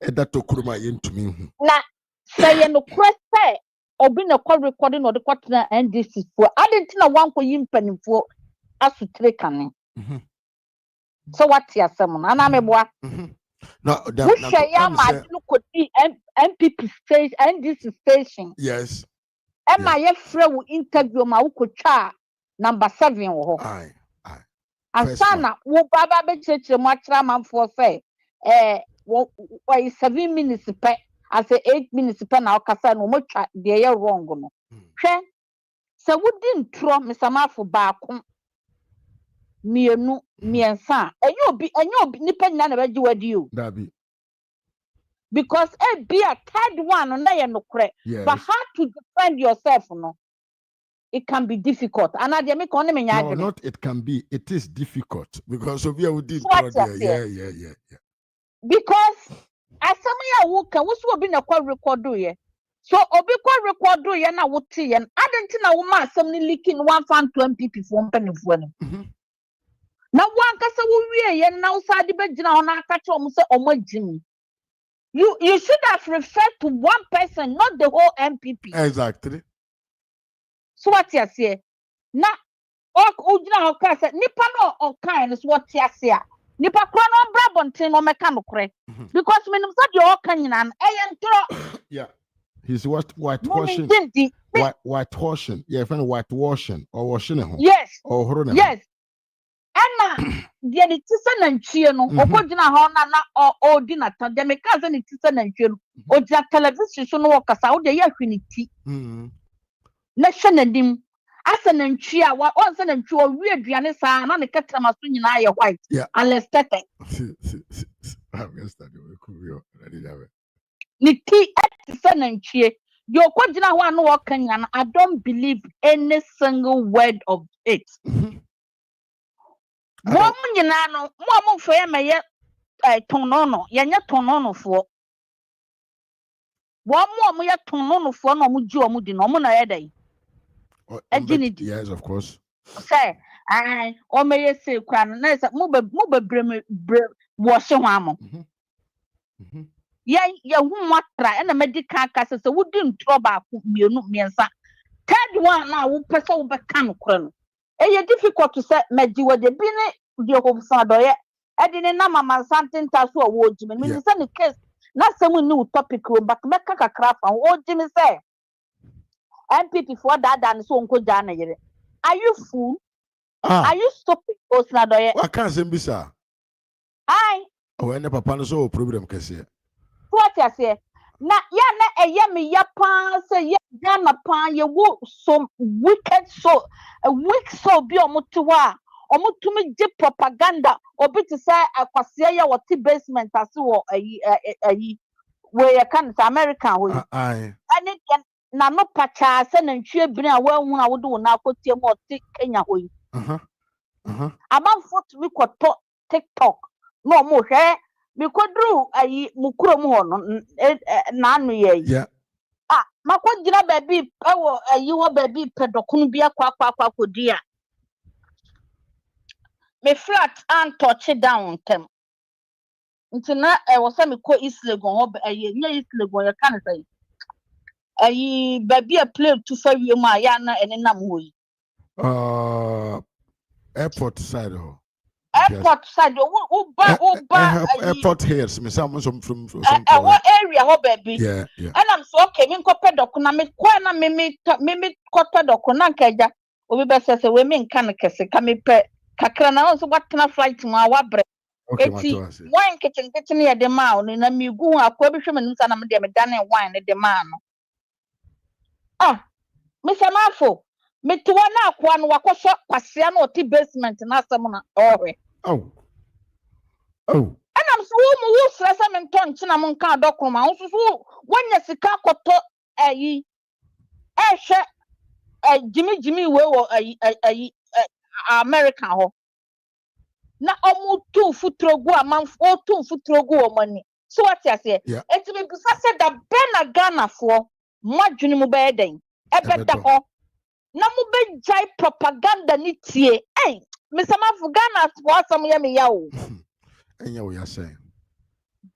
eda tokuruma yentumi hu. Na say ye no kwese obi ne call record no de kwatena NDC fo. Adentina wanko yimpanifo asutre kane. So what ya sem na na meboa. No, MPP station, NDC station. Yes. Emma ye free interview ma ukotwa number 7 wo ho. Aye. Asana wo baba be cheche mo atra manfo say wo 7 minutes pe as 8 minutes pe na okasa no mo twa de ye wrong no. Hwe se wodi ntro mesamafo baako mienu miensa enyo obi nipa nyina na beji wadi o. Dabi. Because be a third one on there no correct. But how to defend yourself no? It can be difficult. And I make on me no, not it can be. It is difficult because of you did. Yeah. Because as some ya can also be na kwa record do ye. So obi kwa record do ye na wuti ye. Adenti na wuma some ni leaking 1 fan 20 people from penifo no. Na wan kasa wo wie ye na usadi be gina ona aka che omo se omo jimi. You should have referred to one person, not the whole MPP. Exactly. So what you say? Na ujina okasa nipa no okan is what you say. Nipa kwa no brabontin no meka no kore. Because minimum said you okan nyina entro. Yeah. He's whitewashing. Whitewashing. Yeah, friend whitewashing or washing home. Yes. Or horror. Yes. Anna the tisa na nchie no okogina ho na o di na tan de me ka se ni tisa na nchie no o ja television so no wakasa o de ya hwiniti na hwe na dim asa na nchie a wa on se na nchie o wi aduane sa na ne katra maso nyina ye white alestete ni ti tisa na nchie yo okogina ho anu wakanya na I don't believe any single word of it. Mo nyina no mo fo ye meye tonono ye nya tonono fo mo ye tonono fo no mo ji o mo di no mo na ye dai yes, of course. Say o meye se kwa na say mo be bre wo hye ho amo ye hu watra na medical ka se wodi ntro ba ko mienu miensa third one na wo pese wo be kan kro no. It's difficult to say Meji with the bini the home sadoye I didn't know Mama something to so old Jimmy. Means any case, not some new topic, but make a crap and old Jimmy say. MPP for that and so Uncle Dana. Are you fool? Are you stupid? What can't say, Bisa? I. Oh, and papa no so problem can say. What I say? Na a yummy yapan say yama pan ye wo some wicked so a weak so be omutuwa omutumi je propaganda obi to say akwase ya woti basement aso where you can American we Aye. ani na no pacha se na ntwe bini a wanhu a wodo na akotie mo ti Kenya hoyi amanfo tumi kwoto TikTok no mo hwe mi kodru mukuro mu hono na anu ye yeah makwagira baby ewo wo baby pedokunu bia kwa kodia me flat and touch down tem ntina wo se me ko East Legon ho nya East Legon ya kan say baby a play to fa wie mu aya na enenam hoyi airport side airport side uba airport here me some from area ho baby yeah and I'm so okay me ko pedokuna me kwa na me ko pedokuna nkaja obi be sese we me nka ne kese ka me pe kakra na so watena flight mu awabre eti wine kitchen ya de ma oni na mi gu akwa bi hwe me nsa na me de me dane wine de ma no me samafo me to na akwa no wakoso kwasea na oti basement na asem na ohwe oh and I'm so who stress am nton china mo nka dokuma wo so wonya sika koto ehwe Jimmy we wo America ho na omutu futrogu amanfo tu futrogu omani so what you say enti me bisa say da bena Ghana fo madwuni mu be den ebeda ho na mu be jai propaganda ni tie me sama fu Ghana fo asam ya me ya o enya wo ya say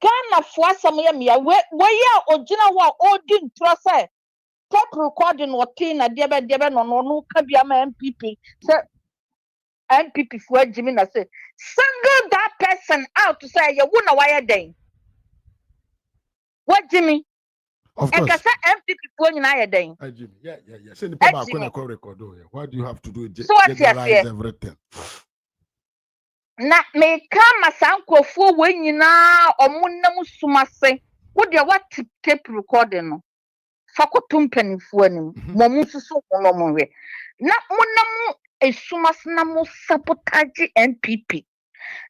Ghana fo asam ya me ya we ya ogina wa odi ntro say tape recording woti na debe no ka bia ma MPP say MPP for Jimmy na say single that person out to say you wona why den what Jimmy of course say MPP for nyina ya den Jimmy yeah say the papa ko na record here why do you have to do it so generalize everything na me kama sankofo we nyina omunam sumase wo de what tape recording no fakotum penifo anim momu susu momu we na munam esumas na mo sabotage NPP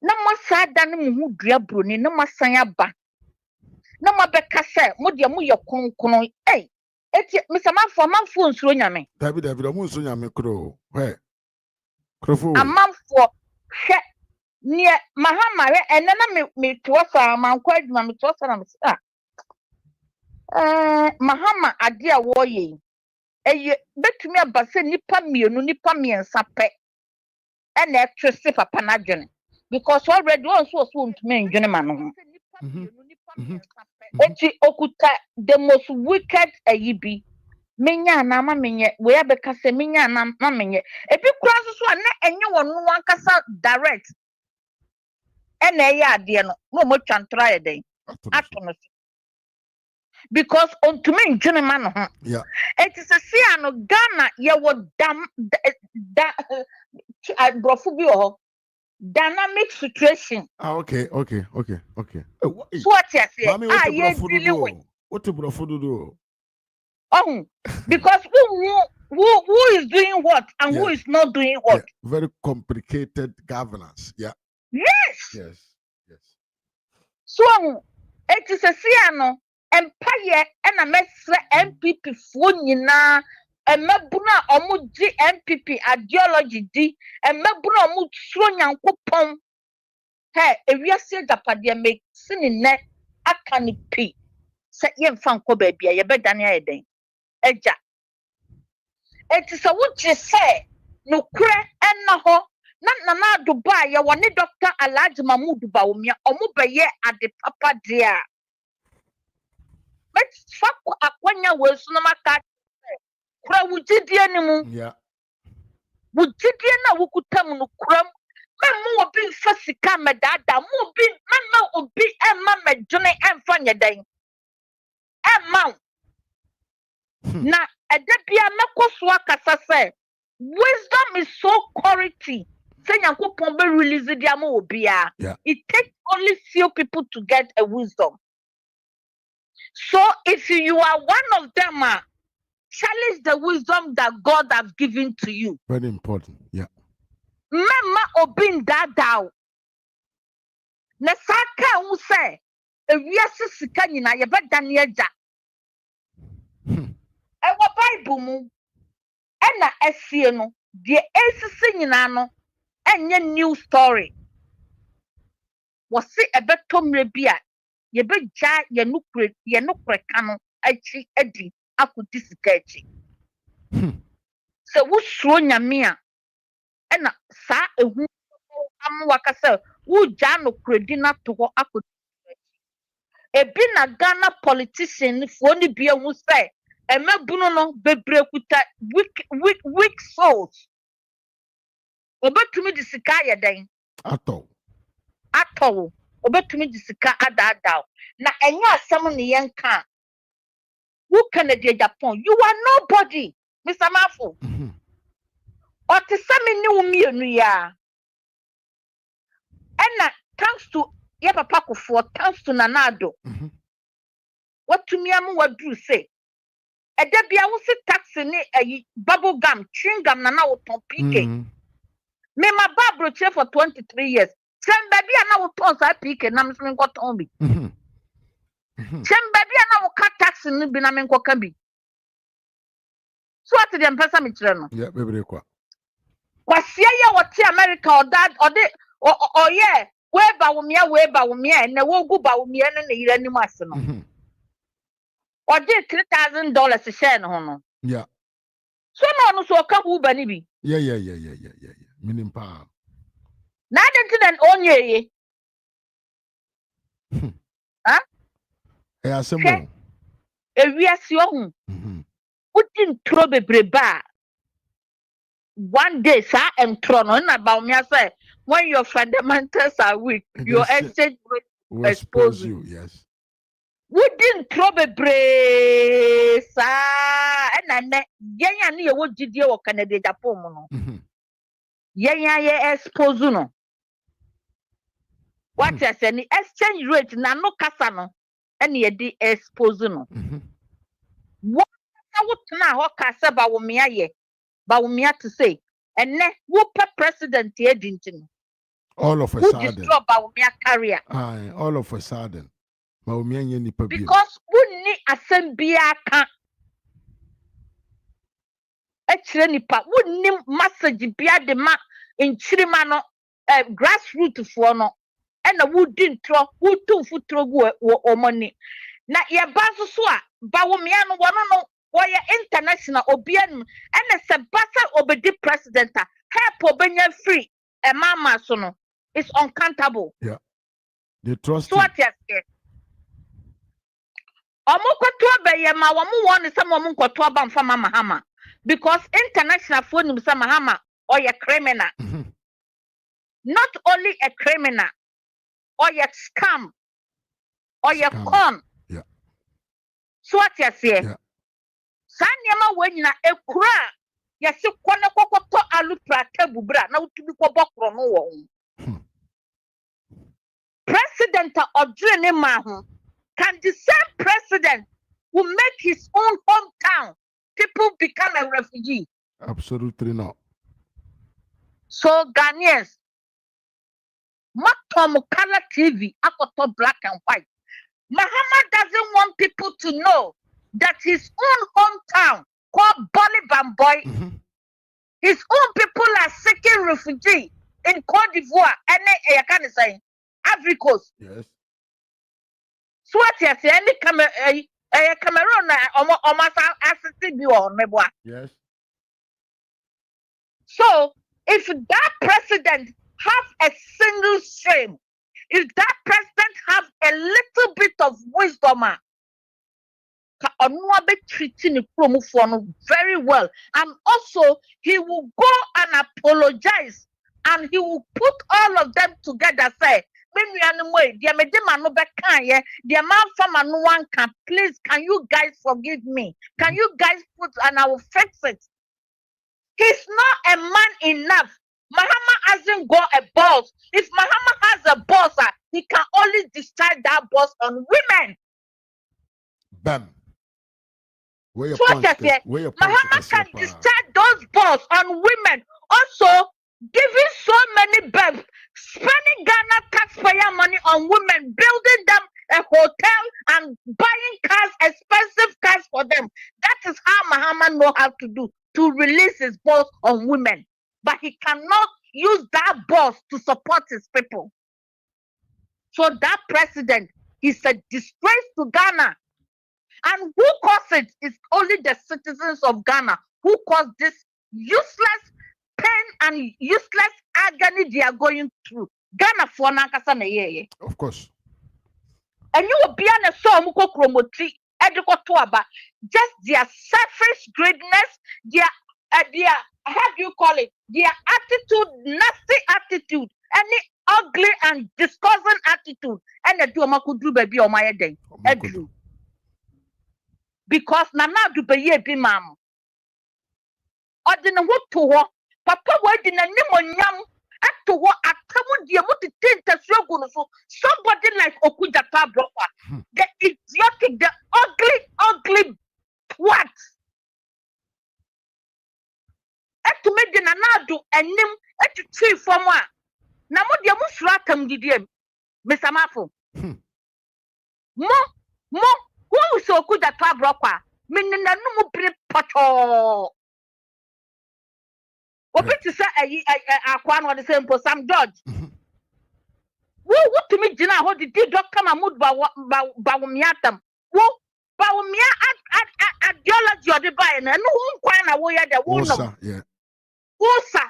na mo sada no mu dua broni na masan aba na mabeka se mo de mo ye konkono eti misamanfo amanfo nsuro nyame David mo nsuro nyame kro krofo amanfo hwe nie mahama we enena me tosa mankwa adwuma me tosa na me mahama ade a wo ye betumi abase nipa mienu nipa miensa pe na etwese papa na dwene because already one so ntumi ndwene ma no eti okuta the most wicked ayibi menya na ma menye we abeka se menya na ma menye ebi kura so na enye wono wankasa direct na eya ade no mo twantra ye den atono because ntumi ndwene ma no yeah it is a see no Ghana ye wo dam brofu bi o dynamic situation okay so what you say ye dealing with what to brofu do because who is doing what and who is not doing what very complicated governance yes so it is a see no empire na mesre MPP fo nyina emabuna omuji MPP ideology di emabuna omu suro nyankopon ewiase japade make sinine akani pi se ye mfa nko ba bia ye bedane ayeden eja etisa wuji se no kure enna ho na Dubai ye woni Dr. Alhaji Mahmoud Bawumia omu beye ade papa dia fuck akwanya we sunu maka kura wujidie ni mu wujidie na wukutam no kuram Mamma will be first come at that. Mamma will be a mamma Johnny and Fanya Day. Mount. Na edebia mekoswa kasa wisdom is so quality. Say Nyankopon be release the ama obia. It takes only few people to get a wisdom. So if you are one of them, challenge the wisdom that God has given to you. Very important. Yeah. Mama obin dadao. Na saka hu say ewiase sika nyina ye be danieja. Ewo Bible mu ena esie no de esisi nyina no enye new story. Wose ebeto mre bia ye beja ye nukre kanu achi edi akudi sika achi. Se wusuro nyame a ena sa ehu amwaka se wuja nukre di na to ho akudi. Ebi na Ghana politician fo ni bia hu say emebunu no bebre kuta weak souls. Obetumi di sika ye den Ato obetumi di sika adada na enye asem ne yenka who can the Japan you are nobody Mr. Mafo or to same ni umienu ya ena thanks to ye papa kofo thanks to Nanado what to me am what do say edebia wo se taxi ni bubble gum chewing gum na wo ton PK me my babro chair for 23 years sem baby na wo ton sa PK na me nko ton bi sem baby na wo ka taxi ni bi na me nko ka bi so what the empesa me kire no yeah baby kwa kwasia ya wo ti America or that or yeah we ba wo mia na wo gu ba wo mia na yire ni ase no or did $3,000 share no yeah so no so ka bu ba ni bi yeah minim pa na didn't then onye ye asemo ewiase ohun utin tro bebreba one day sa entro no na ba me say when your fundamentals are weak your exchange rate will expose you. Yes, Wouldn't bebre sa na ne yenya ne ye wogidie wo Canada Japan mu no yenya ye expose no what you say ni exchange rate na no kasa no ene ye di expose no what na ho kasa ba wo mea ye ba wo mea to say ene wo pe president ye dintin all of a sudden sudden destroy ba wo mea career all of a sudden ma wo mea ni pa bi because wunni asem bia ka ekire nipa wunni message bia de ma nchirima no grassroots for no ena wudi ntro wutu futuro gu omoni na ye baso so a ba wo mea no wono no woye international obian ena se basa obedi president a help obenya free e mama so no it's uncountable. Yeah, they trust so what you say omokoto abeye ma wo mu won se mo nkoto aba mfa mama hama because international phone nim se mahama or a criminal not only a criminal or a scam or a con. Yeah. So what you say? Yeah. Sanyama wenina ekura yesi kwana kokoto alu prate bubra na utubi ko bokro no wo. President Odrene Mahu can the same president who make his own hometown people become a refugee? Absolutely not. So Ghanaians, Matom color TV, akoto black and white. Mahama doesn't want people to know that his own hometown called Bonny Bamboy, his own people are seeking refugee in Cote d'Ivoire and I can say Ivory Coast. Yes. So what you say? Any Cameroon almost assisted you on me. Yes. So if that president have a single shame, if that president have a little bit of wisdom, be treating the very well, and also he will go and apologize and he will put all of them together. Say, please, can you guys forgive me? Can you guys put, and I will fix it. He's not a man enough. Mahama hasn't got a boss. If Mahama has a boss, he can only discharge that boss on women. Bam. Where your So point? Mahama can discharge those boss on women. Also, giving so many babes, spending Ghana taxpayer money on women, building them a hotel and buying cars, expensive cars for them. That is how Mahama know how to do, to release his boss on women. But he cannot use that boss to support his people. So that president is a disgrace to Ghana. And who caused it? It's only the citizens of Ghana who caused this useless pain and useless agony they are going through. Ghana for Nankasa na ye. Of course. And you will be on a so muko kromoti ediko tuaba. Just their selfish greediness, their how do you call it? Their attitude, nasty attitude, any ugly and disgusting attitude. And the do could do baby on my day. Because Nana do be be mam. Or didn't what to what? Papa word in a nimonyam at to what at come dear what it is that so somebody like Okujata Brofa. The idiotic, the ugly what? To make the Nanadu and Nim at the tree from one. Namodia Musrakam did him, Mr. Mafo. Mo, who so good at Tabroka? Meaning a no pretty pato. What to say a quan or the same for some judge? What to me, Jina, how did you come and move Bawumiatam? Who Bawumia at geology or the buy and who quite away at the woman. Yeah. Osa,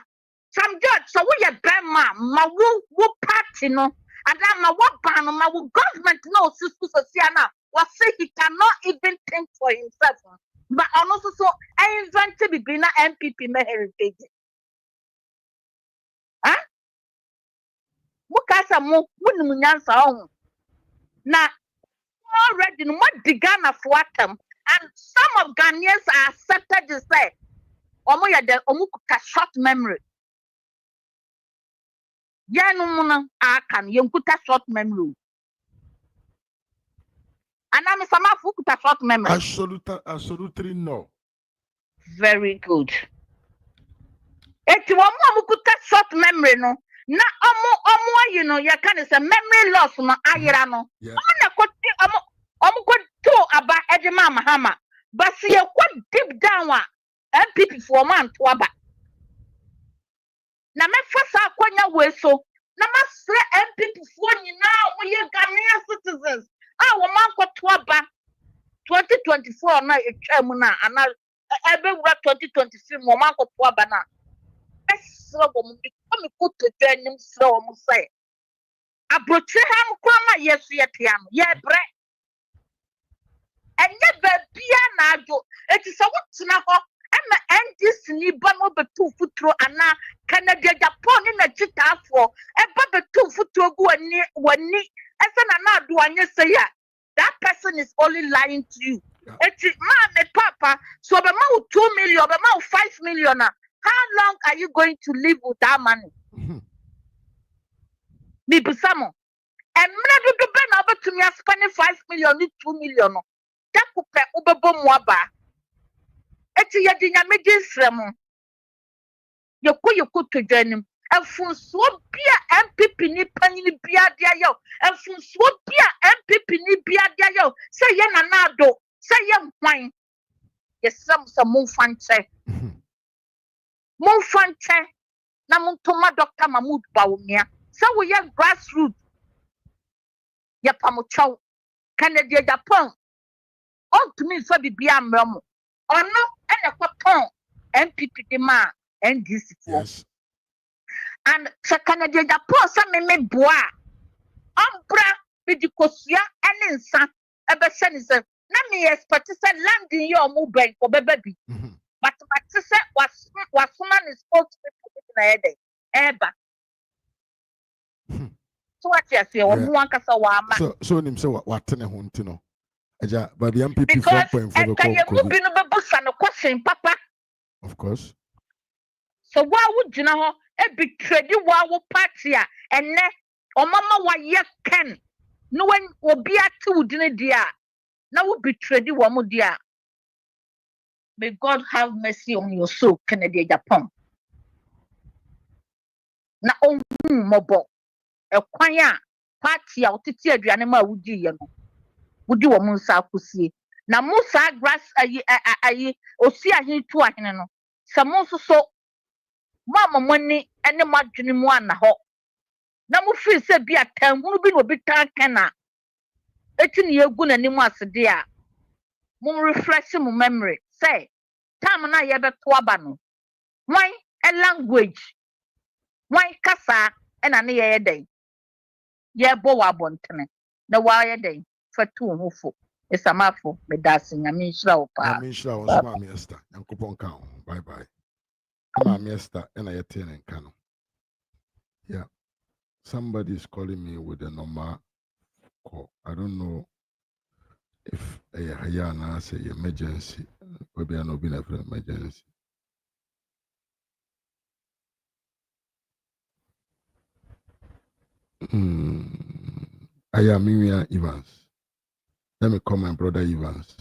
some judge, so we are grandma, my woo party, no, and I'm a what ban, my government knows Sister Siana was say he cannot even think for himself. But also, so I invented to be an MPP heritage. Huh? Mukasa mo, wouldn't answer. Now, already, what the Ghana for them, and some of Ghanaians are accepted to say. Omuka short memory. Yanumuna akan yonkuta short memory. And I'm some fukuta short memory. Absolutely no. Very good. Eti wamukuta short memory no. Na omu you know ya can say memory loss no ayira no. Omu ko to aba ejema mahama. But see you deep down MPP for man to aba. Na me fasa akwanya we so. Na ma sre MPP for now we Ghanaian citizens. Wo man ko to aba 2024 na etwa na ana ebe wura 2023 mo man ko to aba na. Esro go mu me ko to denim sre o mu say. Abroche ham kwa ma yesu yetiam. Ye bre. Enye bebia na ajo. Eti so wutina ho NDC ni bano betu futuro ana Canada Japan na chita for eba betu futuro go wani esa na do anye say that person is only lying to you. Eti ma me papa so be ma 2 million be ma 5 million. How long are you going to live with that money? Bibusamo and mna do be na be to me spending 5 million 2 million. That could pe ubebo mwaba. Eti ya dinya medisrem yoko to denim afunso bia MPP ni panyi bia dia yo afunso bia MPP ni bia dia yo say ye nanado say ye hwan yesam some monfanche na montoma Dr. Mahmoud Bawumia say we ye grassroots ye pamochaw Canada Japan on to me so bibia amramo ono ene kwapon MPP de ma NDC for. Yes. And Canada Japan sa me boa ombra bidikosia ene nsa ebe se ni se na me expect say landing your mu bank for baby. But say was woman is supposed to be na ebe eba say or one kasa wama. So nim say what ten ho ntino. Aja baby MPP because 4.5 can you move in a bus and a question, Papa? Of course. So why would you know a betray you while party and ne or mama why yes can no one will be at 2 dinner dear. Now will betray you one more dear. May God have mercy on your soul, Canada Japan. Na on mobile a choir party out to tear the animal would you would a Musa Kusi. Na Musa grass aye or see a hint to a hino. Some also so Mamma money and the margin one ho. Na mu free say be a 10 will be tankana. 18 year good and was dear. Mo refresh my memory. Say, time and I ever twabano. Why a language? Why casa and an ear day? Ye boa bontene. The wire day for 2 hofo. It's a mouthful, me dancing. I mean, slow pa. I mean, slow, my mister, and coupon count. Bye bye. My mister, and I attend and canon. Yeah. Somebody is calling me with a number call. I don't know if a Hayana say emergency. Maybe I know been a emergency. I am Miriam Evans. Let me call my brother Evans.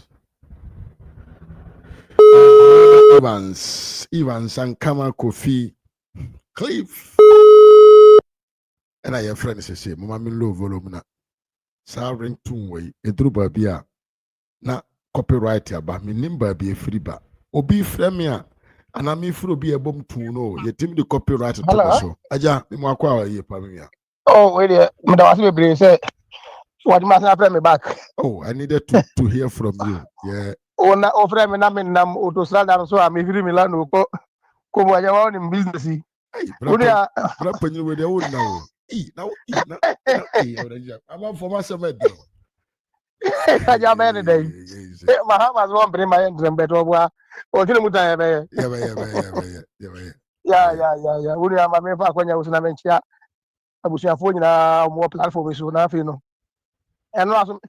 Evans and Kama Kofi Cliff. And I have friends say, Mamma low volume na. Sovereign tune way, a druba beer. Na copyright ya ba, me nimba be a free ba. Obi fremia, and I mean for be a bomb to know. Ye team the copyright to the show. Aja, me more qua ye pamia. Oh, wait, Madam Ashley say, what must I bring me back? Oh, I needed to hear from you. Yeah. Oh, na offer me namin nam autostrada so I'm even Milano come on in business. Hey, brother, you with the old now. I'm for myself. I many days. My house was one bring my engine better. Or kill him. Yeah. Would you have my back when I was in a mentia? I was your phone in a more platform, so nothing. And also,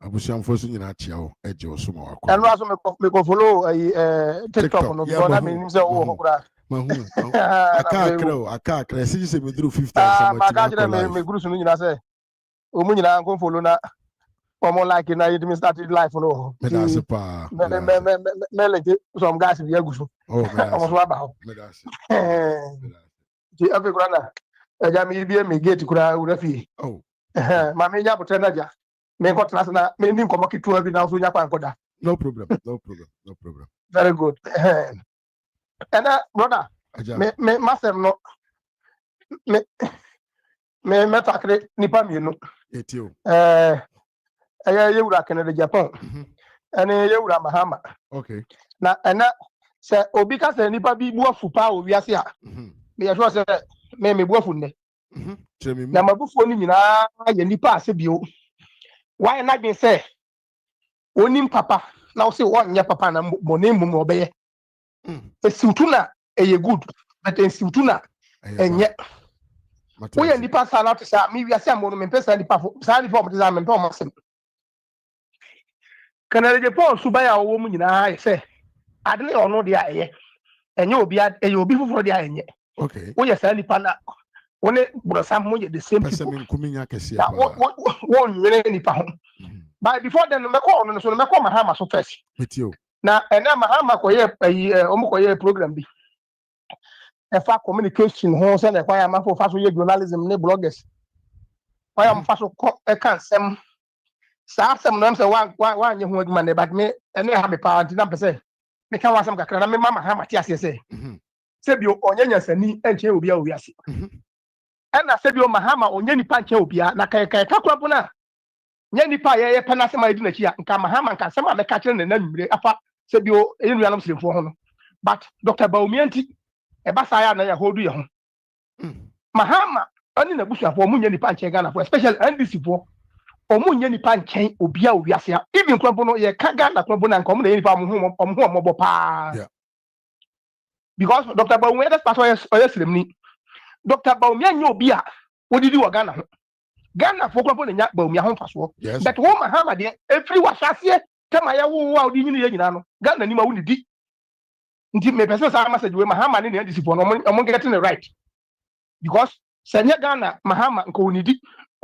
I was young for seeing a child, edge or some more. and also make follow a TikTok. I mean, so I can't see me through 50. My God, me groups in I say, Umuna go follow na. More like in I started life, no. Some guys in the Yagusu. Oh, the every grana. A jammy be me get to cry with a fee. Oh, Mamma Yapotenaja. May got last night, maybe come to every now to Yapankoda. No problem. Very good. And brother, me master no me metakre nipa mi no. Etio. You were Canada Japan. And you were Mahama. Okay. Now, and that say, Obika say, Nipa be more for power, we are here. Me as well say, me boyfriend. Now, my boyfriend, you know, you Nipa say, why not be say, Onim Papa, now say one ya Papa, and Monim Mobe. A Sutuna, a good, but a Sutuna, and yet. We are Nipa Sala to say, me, we are some monument, person, the Papa, Sally Pop design and Thomas. Canada Japan, Subaya, woman, I say, I don't know the eye, and you'll be at you'll be for the eye. Okay. We are selling Pana. When it was some money, the same person coming out. One really pound. But before then, the corner, so the Mahama so first. With you. Now, and now Mahama, a program be. A far communication, who send a choir man for fast journalism, ne bloggers. Why am fast a can't some. Some names are one young woman, but me and they have a parent number say. Me can't want some kakra, me mama, how much yes, say. Say you onions and knee and chair will be a weasy. And I said, you Mahama or Yenny Pancha will be a Nakakrapuna. Yenny Paya, Panasama dinner here, and Kamahama can some other catcher and then apa said you in realm for him. But Dr. Baumianti, a Basaya and I hold you. Mahama, only the bush of Munyan Pancha Ghana for special and this for. Omunye nipa nchen obia owiase even kwampo no ye kaga na kwampo na nkom na nipa mo pa because Dr. Bawumia that pastor yes Dr. Bawumia nya obia What did you Ghana? Ghana for couple in Yakbo, your home for so. But woman hammer there, every was last year, come I wow, the Union, Ghana, Nima would be. Indeed, my person, I must say, my hammer in the discipline, I'm getting it right. Because Sanya Ghana, Mahama, and Konidi,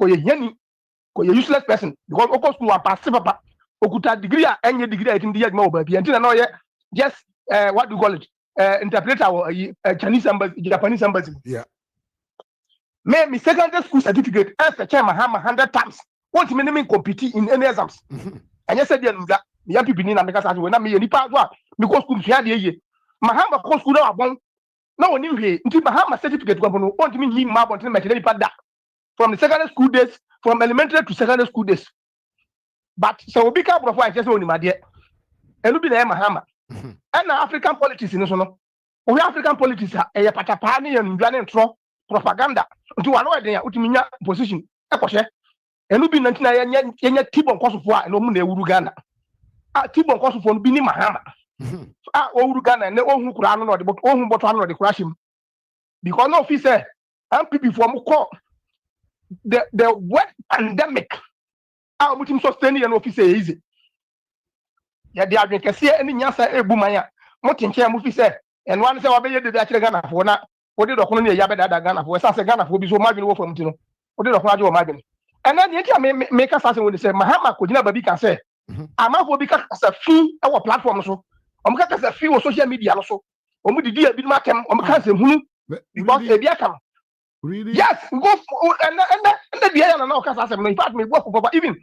Koyeni, Koy useless person, because of course, you are passive, Okuta degree, any degree in the mobile, until I know just what do you call it? Interpreter or Chinese embassy, Japanese embassy. Yeah. My secondary school certificate, as a chairman, 100 times. What minimum compete in any exams? And yes, said that young people in America when I'm any part because school share the year. Mahama course school are one. No one in here until Mahama certificate company want me him map until my that from the secondary school days, from elementary to secondary school days. But so we become profile just only my dear. And we be there Mahama. And African politics in no. We African politics a patapani and Ghana tro propaganda. To another day, Utiminia position. Ekoshe. And we be 99 yenya Tibon Kosovo and Omune Urugana. Tibon Kosovo bini Mahama. Urugana and the own Kurano or the own bottom of the crash him. Because no officer and people from call the wet pandemic. Our mutim sustaining an officer easy. Ya they are can see any nyasa ebumaya. Motin chair officer and one say obey the Ghana for na. What did the colony Yabeda Ghana for? Sasa Ghana for be so margin work from Tino. What did the Fajo margin? And then you make us when they say Mahama could never be can say. I'm not because as a fee our platform so. I'm got as a fee of social media also. Did you be market because because really? Yes, go and the other no cause in fact me work for even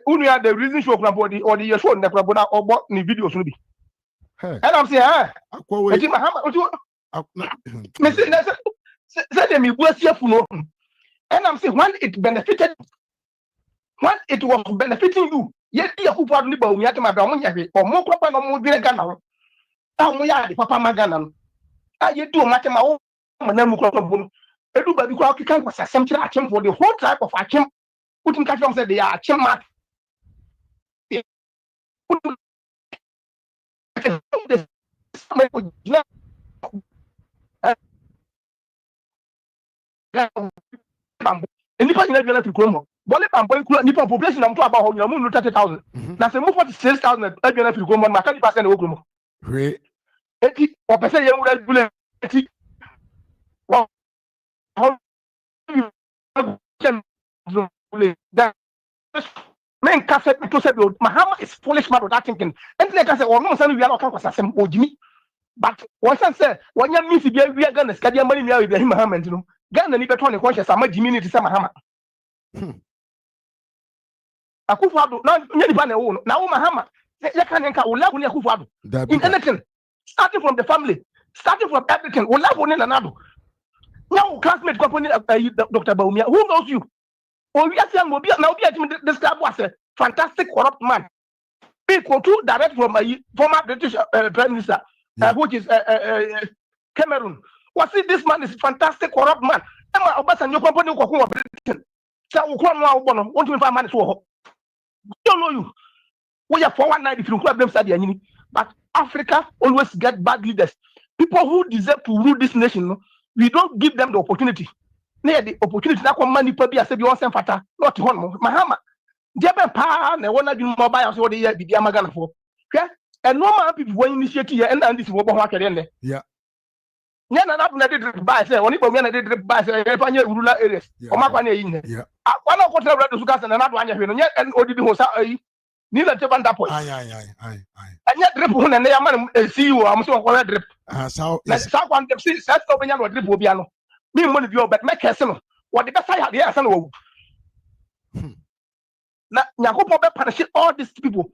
unia the reason show or the show na problem or what ni videos no be. And I'm saying Mahama me say me go see funo. And I'm saying when it benefited, when it was benefiting you, yet you who probably ba umi atema ba omunya hwe or mo papa no mo dire Ghana no. Ta mo ya de papa magana no. You do matema o na mu kro kro edu ba bi kwa kikan kwa sasem kira akem for the whole type of akem. Putin catch them say they are akem mat. And if I never to Chrome, Bolly Pampo, Nippon population, I'm talking about your moon 30,000. Now, say move for 6,000, I get to Chrome, my 30% of Oklahoma. Great. 80 or percent, you would have bullet. Well, how can that men cassette to say, Mahama is foolish man without thinking. And like I said, well, no, son, we are not coming to or Jimmy. But once I said, when you miss, we are going to study money with Mahama, you know. Ghana ni beto ne conscious ama Jimmy ni tisa Mahama. Akufo-Addo na nyani ba na wo no. Na wo Mahama. Ya kan nka wo love ni Akufo-Addo. In anything, starting from the family, starting from everything, wo love ni Nana-Addo. Now classmate company Dr. Baumia, who knows you? Oh, we are saying now we are describe as a fantastic corrupt man. People too direct from a former British Prime Minister, which is Cameroon. Was it this man is fantastic corrupt man? Emma Obasanjo company ko Britain. Say wo kro no obo want to find man so. Don't know you. We are 419 if you club them study anything. But Africa always get bad leaders. People who deserve to rule this nation, we don't give them the opportunity. Near the opportunity that come money per be as if you want some fata, not to home. Mahama. Jebe pa na wanna do mobile so the year be Amagana for. Okay? And normal people when initiate here and this is what yeah. Nyana na na did buy say oni bo nyana did buy say panye rural areas o makwa na yin yeah akwa na ko tell brother suka say na do anya hwe no nye odidi ho sa ayi ni la teba nda point ai anya drip ho na ya man CEO am so ko drip so na sa kwa ndem si sa to benya no drip obi ano me mo ni bi o bet make kese no what the best ya asa no wo na nyakopo be punish all these people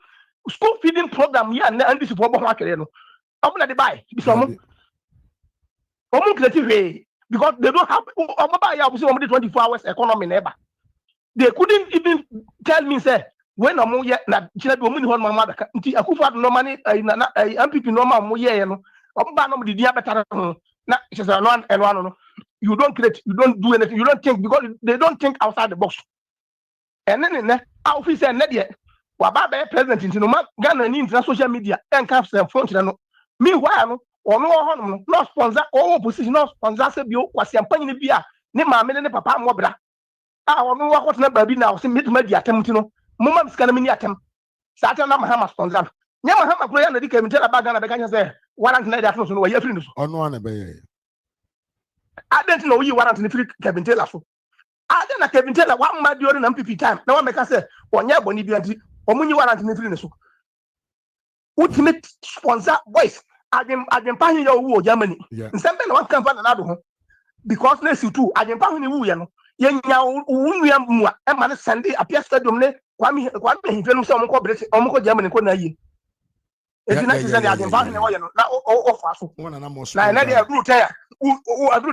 school feeding program here and this for bo ho akere no am na dey buy bi so mo because they don't have 24 hours economy neighbor. They couldn't even tell me say when I'm here na chile be omuni hon mama da nti Akufo-Addo no money na MPP no ma mo here no omba no di dia better na it's no you don't create, you don't do anything, you don't think because they don't think outside the box. And then officer na there wa ba president no ma Ghana ni international social media and cap some front no meanwhile no or no sponsor or opposition no sponsor say bio kwasi ampanyi ni bia ne maame ne papa mmɔbra ɔno wakɔtena baabi na ɔsɛ metuma di atam nti no moma sika na meni atam saa atam na Mahama sponsor no nyɛ Mahama koro yɛ na di kabintela ba Ghana bɛka nyɛ sɛ warrant na de ato so no wɔyɛ firi no so ɔno ana bɛyɛ adɛn na oyi warrant ne firi kabintela so adɛn na kabintela wa mma di ori na MPP time na wɔmɛka sɛ ɔnyɛ bɔne bi anti ɔmo nyi warrant ne firi ne so ultimate sponsor boys adwempa hin yɛ owu wɔ Germany nsɛm bɛ na wɔn kan fa na nado ho because na si tu adwempa hin wu yɛ no yɛnya wunua mu a ɛma ne Sunday apia stadium ne kwame himfe no sɛ ɔmo kɔ British ɔmo kɔ Germany kɔ na yie eti na sɛ adwempa hin wɔ yɛ no na ɔfa so na na de aduru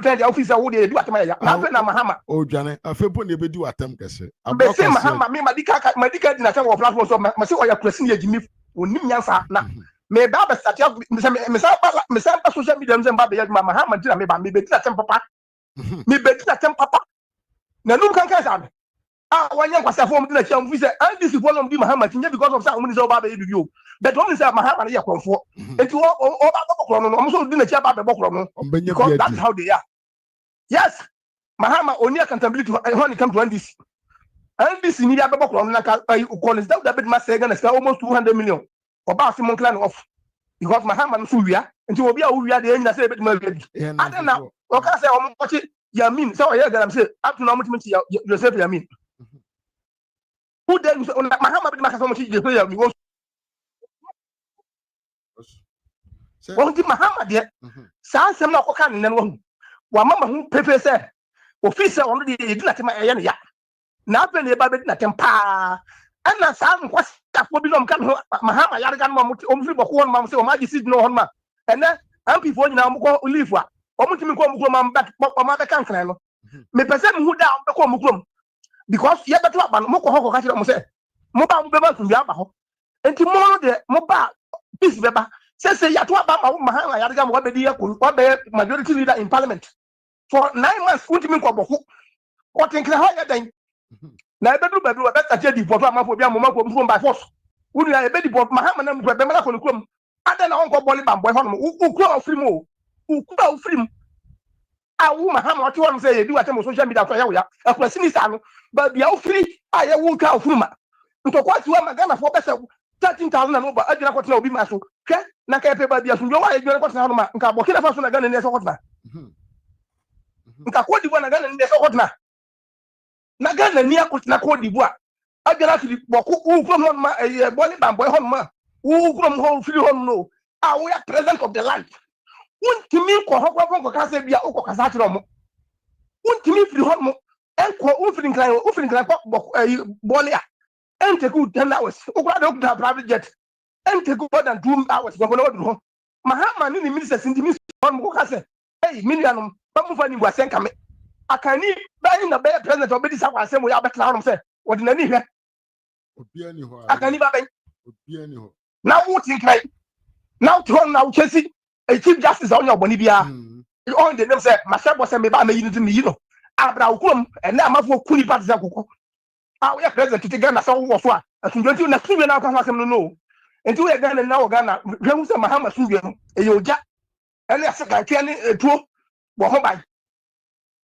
tɛn de officer wo de edu atem ya na afɛ na Mahama o dwane afɛ po ne be du atem kɛse be se Mahama me madika di na sɛ wɔ platform so ma se ɔya kurasi ne yɛgimi onim nyansa na me ba ba start me sa social media me ba be ya Mahama dina me ba me be dina tem papa me be dina tem papa na num kan sa me wanya kwasa fo me dina chia mfi sɛ and this problem di Mahama tinye because of say omuni sɛ oba be do you but omuni sɛ Mahama na yɛ konfo enti oba bokoro no omso dina chia ba be bokoro no because that's how they are yes Mahama only accountability when it comes to NDC ni dia be bokoro no na ka college that bit ma say Ghana almost 200 million oba si mon clan off because Mahama no so wia enti obi a wo wia de nyina say bit ma wia bi adena o ka say omo kochi Yamin so oye Ghana say up to now mutimenti Joseph Yamin who then Mahama bit ma ka so mutimenti Joseph Yamin wọ́n ti Mahama deɛ saa nsɛm na ɔkɔka ne nan wɔn wɔn ama ho pepe sɛ ofisi a wɔn de yɛdi na tema ɛyɛ ne ya na afɛ ne ba bɛdi na tem paa ɛna saa nkwasafo bi na ɔmo ka ne ho Mahama yare ka no ma ɔmo firi bɔkɔ wɔn ma sɛ ɔmo agye seed no wɔn ma ɛnɛ MPF nyinaa ɔmo kɔ leave a ɔmo ti mi kɔ ɔmo kurom ɔmo abɛka nkran no mepɛ sɛ mi hu da ɔmo bɛkɔ ɔmo kurom because yɛ bɛto aba no mo kɔ hɔ kɔ ka kyerɛ ɔmo sɛ mo ba mo bɛba nsumbi aba hɔ nti mo no deɛ mo ba peace bɛba say ya to aba Mahama ya ga mo be di yakun wa be majority leader in parliament for 9 months ultimi ko boko o tin kra ha ya dan na be du ba bi wa be start di photo amafo bi amoma ko by force unu ya be di photo Mahama na mo be mala ko krom ada na onko boli bambo e hono u kura ofrim o u kura ofrim awu Mahama o ti won say ye di wa tem social media to ya wo ya akura sinisa no ba bia ofri aye wo ka ofruma ntokwa ti wa magana fo be se 13,000 na ba adina ko tena obi ma so hwe na ka pe ba bia so nwa adina ko tena no ma nka bokina fa so na Ghana ne so ko tena nka ko dibo na Ghana ne so ko tena na Ghana ni akotena ko dibo a adina fili boko u from hon ma boli bamboy hon ma u from hon fili hon no we are president of the land untimi ko hokwa ko ka se bia o ko kasa kire mo untimi fili hon mo enko u fili nkran ko boli a and take 10 hours. Okra private jet. And take more than 2 hours. Mahama ni minister sinti minister mo ka say, hey, million ba mo fani gwa senka me. Akani ba ni na be president obedi sa kwa asem ya betla hono say, odi na ni hwe. Obi ani ho. Akani ba ben. Obi ani ho. Now what think right? Now to now chesi a chief justice on your boni bia. On the name say, Masabo say me ba me yinu me yino. Abra ukurom and na amafo kuni party za kokko. We are president to Ghana so wo so a asunjoti na sunwe na akwa asem no enti we Ghana na wo Ghana hwemu se Mahama sunwe no e yoja ele asaka twa ne etuo wo ho ban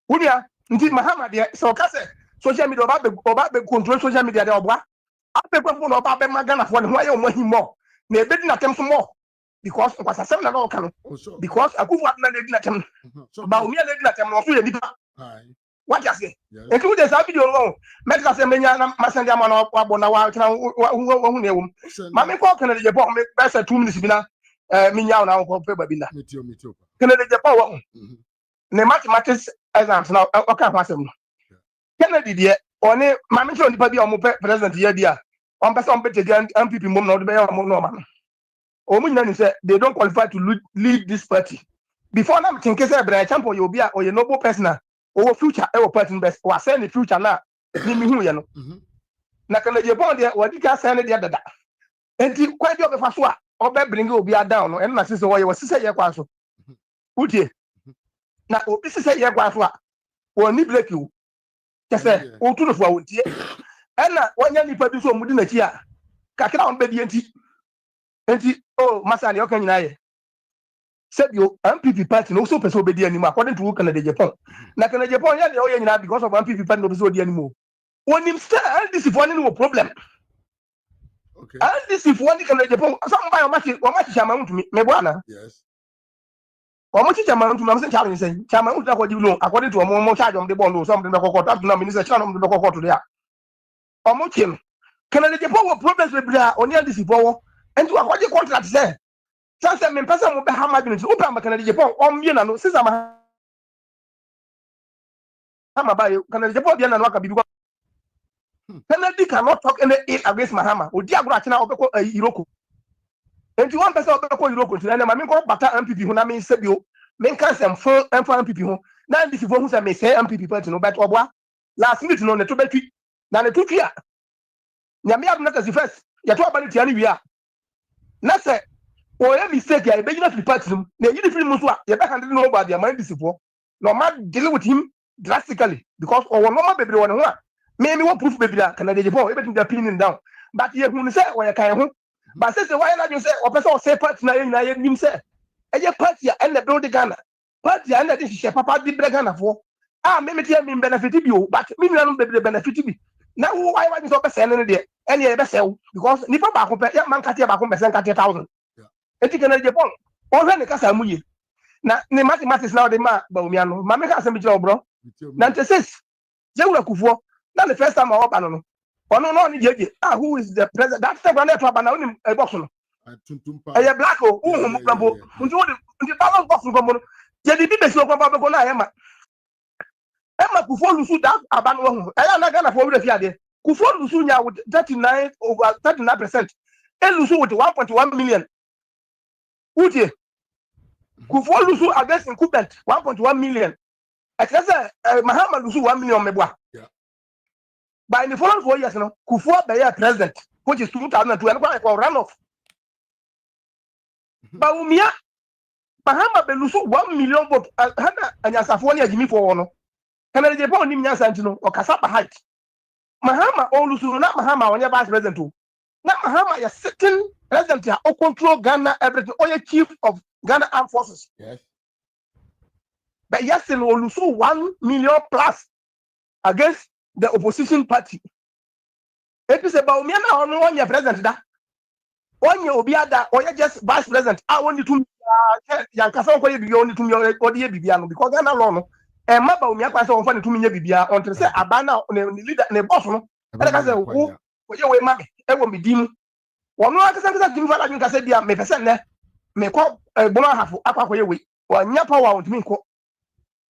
wunia nti Mahama de so ka se social media oba be control social media de obwa apekwa no oba be ma Ghana fo ne ho aye o mahimo na ebedi na tem so mo because kwasa asem na no ka no because akufu na de na tem ba o mi na de na tem no so ye nipa what you say? If you just have video long, make us a mania, Massandia man or Bona, who knew him. Mammy Cock and the Japan make best 2 minutes. Minya now for Pebabina. Canada Japan. The mathematics exams now. Okay, Massam. Kennedy, dear, only Mammy John the Pabi or President Yadia. On person better again, MPP Mom, not the Bay of Norman. Omun said they don't qualify to lead this party. Before I'm thinking, but I champion you'll be or your noble person. Our future, our person best. Was saying the future now. Ni mihu ya no. Na kana je bon dia wadi ka say ne dia dada. Enti kwa dia obefa so a obe bring obi down no. En na sise wo ye wasise ye kwa so. Utie. Na obi sise ye kwa so a wo ni break you. Kese o tu no fo a wontie. En na wanya nipa bi so mudi na chi a. Kakra on be di enti. Enti oh masani o kan nyina ye. said you MPP party no so person obedi anymore according to Canada Japan. Na Canada Japan ya dey nyina because of MPP party no person obedi anymore. When him say this for no problem. Okay. This if one Canada Japan somebody o match chairman to me bwana. Yes. O match chairman to me am say chairman say chairman to go give loan according to omo charge on the bond something na kokot up to na minister chairman to kokot to there. O match him Canada Japan wo problems we bra oni this if wo and to akwaje contract say Sanse me pesa mo be ha margin so open Canada Japan omye na no since ama ba yo Canada Japan bia na no aka bibi Kennedy cannot talk any ill against Mahama odi agora chena obeko Iroko enti one person obeko Iroko nti na ma me ko bata MPP ho na me sebio me kan sem fo MPP ho na this fo hu say me say MPP party no bet obwa last minute no ne to betwi na ne to twia nya me abna kasi first ya to abani tia ni wia na say or mistake ya be gina party no na you free muso a you be handle no bad ya man disifo no man deal with him drastically because or normal baby won ho a me want proof baby that Canada Japan everything they pinning down but you who say why can ho but say why not you say or person say party na you him say e party and the build Ghana party and the share papa di Ghana for me tell me benefit bi o but me no baby benefit bi na why you so person no there and you be sell because nipa ba ko pe ya man katia ba ko be 1,000 eti Canada Japan o hwe ne kasa mu ye na ne mathematics na o de ma ba omi ano ma me ka asem jira bro 96 jewura kufuo na the first time I open no ono no ni jeje who is the president that time na to abana oni box no e black o hu mbo nti balance box ko mo je di be si o ko ba ko na ma kufuo lusu that abana wo hu e na Ghana for we fi ade kufuo lusu nya with 39% e lusu with 1.1 million Utie, Kufuor lusu against incumbent 1.1 million. Except Mahama lusu 1 million mebwa. Yeah. But in the following 4 years, no, Kufuor be president, which is 2002, and for runoff. But Umia, Mahama be lusu 1 million vote. Hana anyasafoni Jimmy for one. Canada Japan ni mnyasa ntino or Kasapa height. Mahama o lusu na Mahama onye vice president too. Na Mahama ya sitting president here, who control Ghana everything, or a chief of Ghana Armed Forces. Yes. But yes, in Olusu 1 million plus against the opposition party. It is about me now on 1 year president that 1 year obiada or just vice president. I want you to Yankasa ko ye only to me or the Bibiano because Ghana law no. And my ba umia kwasa on fa ne to me bibia until say abana ne leader ne boss no. E ka say wo ye we ma e wo me dim. Wono akasa dim fa la nka say bia me pese ne me ko bono hafo akwa ye we. Wa nya power on me ko.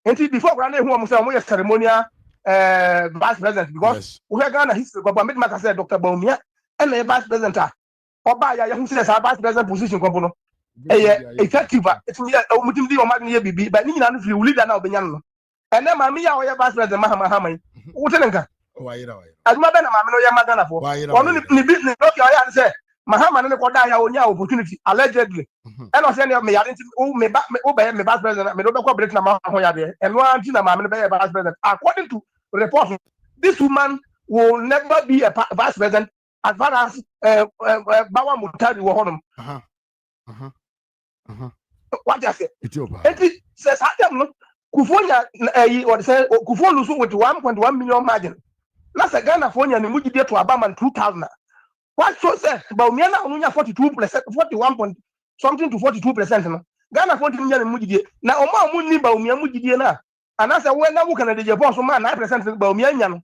Until before we na hu am say mo ceremonial vice president because we Ghana history but me make say Dr. Baumia and the vice president oba ya hu say vice president position ko no effective it me mutim di o ma ne bibi but ni nyina no free leader na obenya no and then mama ya o ya vice president mahama wo te nka wayira aduma be na mama no ya magana fo ono ni business no ki o ya say mahama ne ko da ya onya opportunity allegedly and o say me ya o me vice president me do be ko break na ma ho ya de and no anti na mama ne be vice president according to report this woman will never be a vice president as far as Bawa Mutari wo honum what you say it says Adam no Kufonya or say Kufuor lusu with 1.1 million margin na say Ghana for nya ne mugide to Abaman 2000 what so say Baumia na onunya 42% 41 point something to 42% no Ghana for nya ne mugide na omo amunni Baumia mugide na anasa we na wuka na de Japan so ma 9% Baumia nya no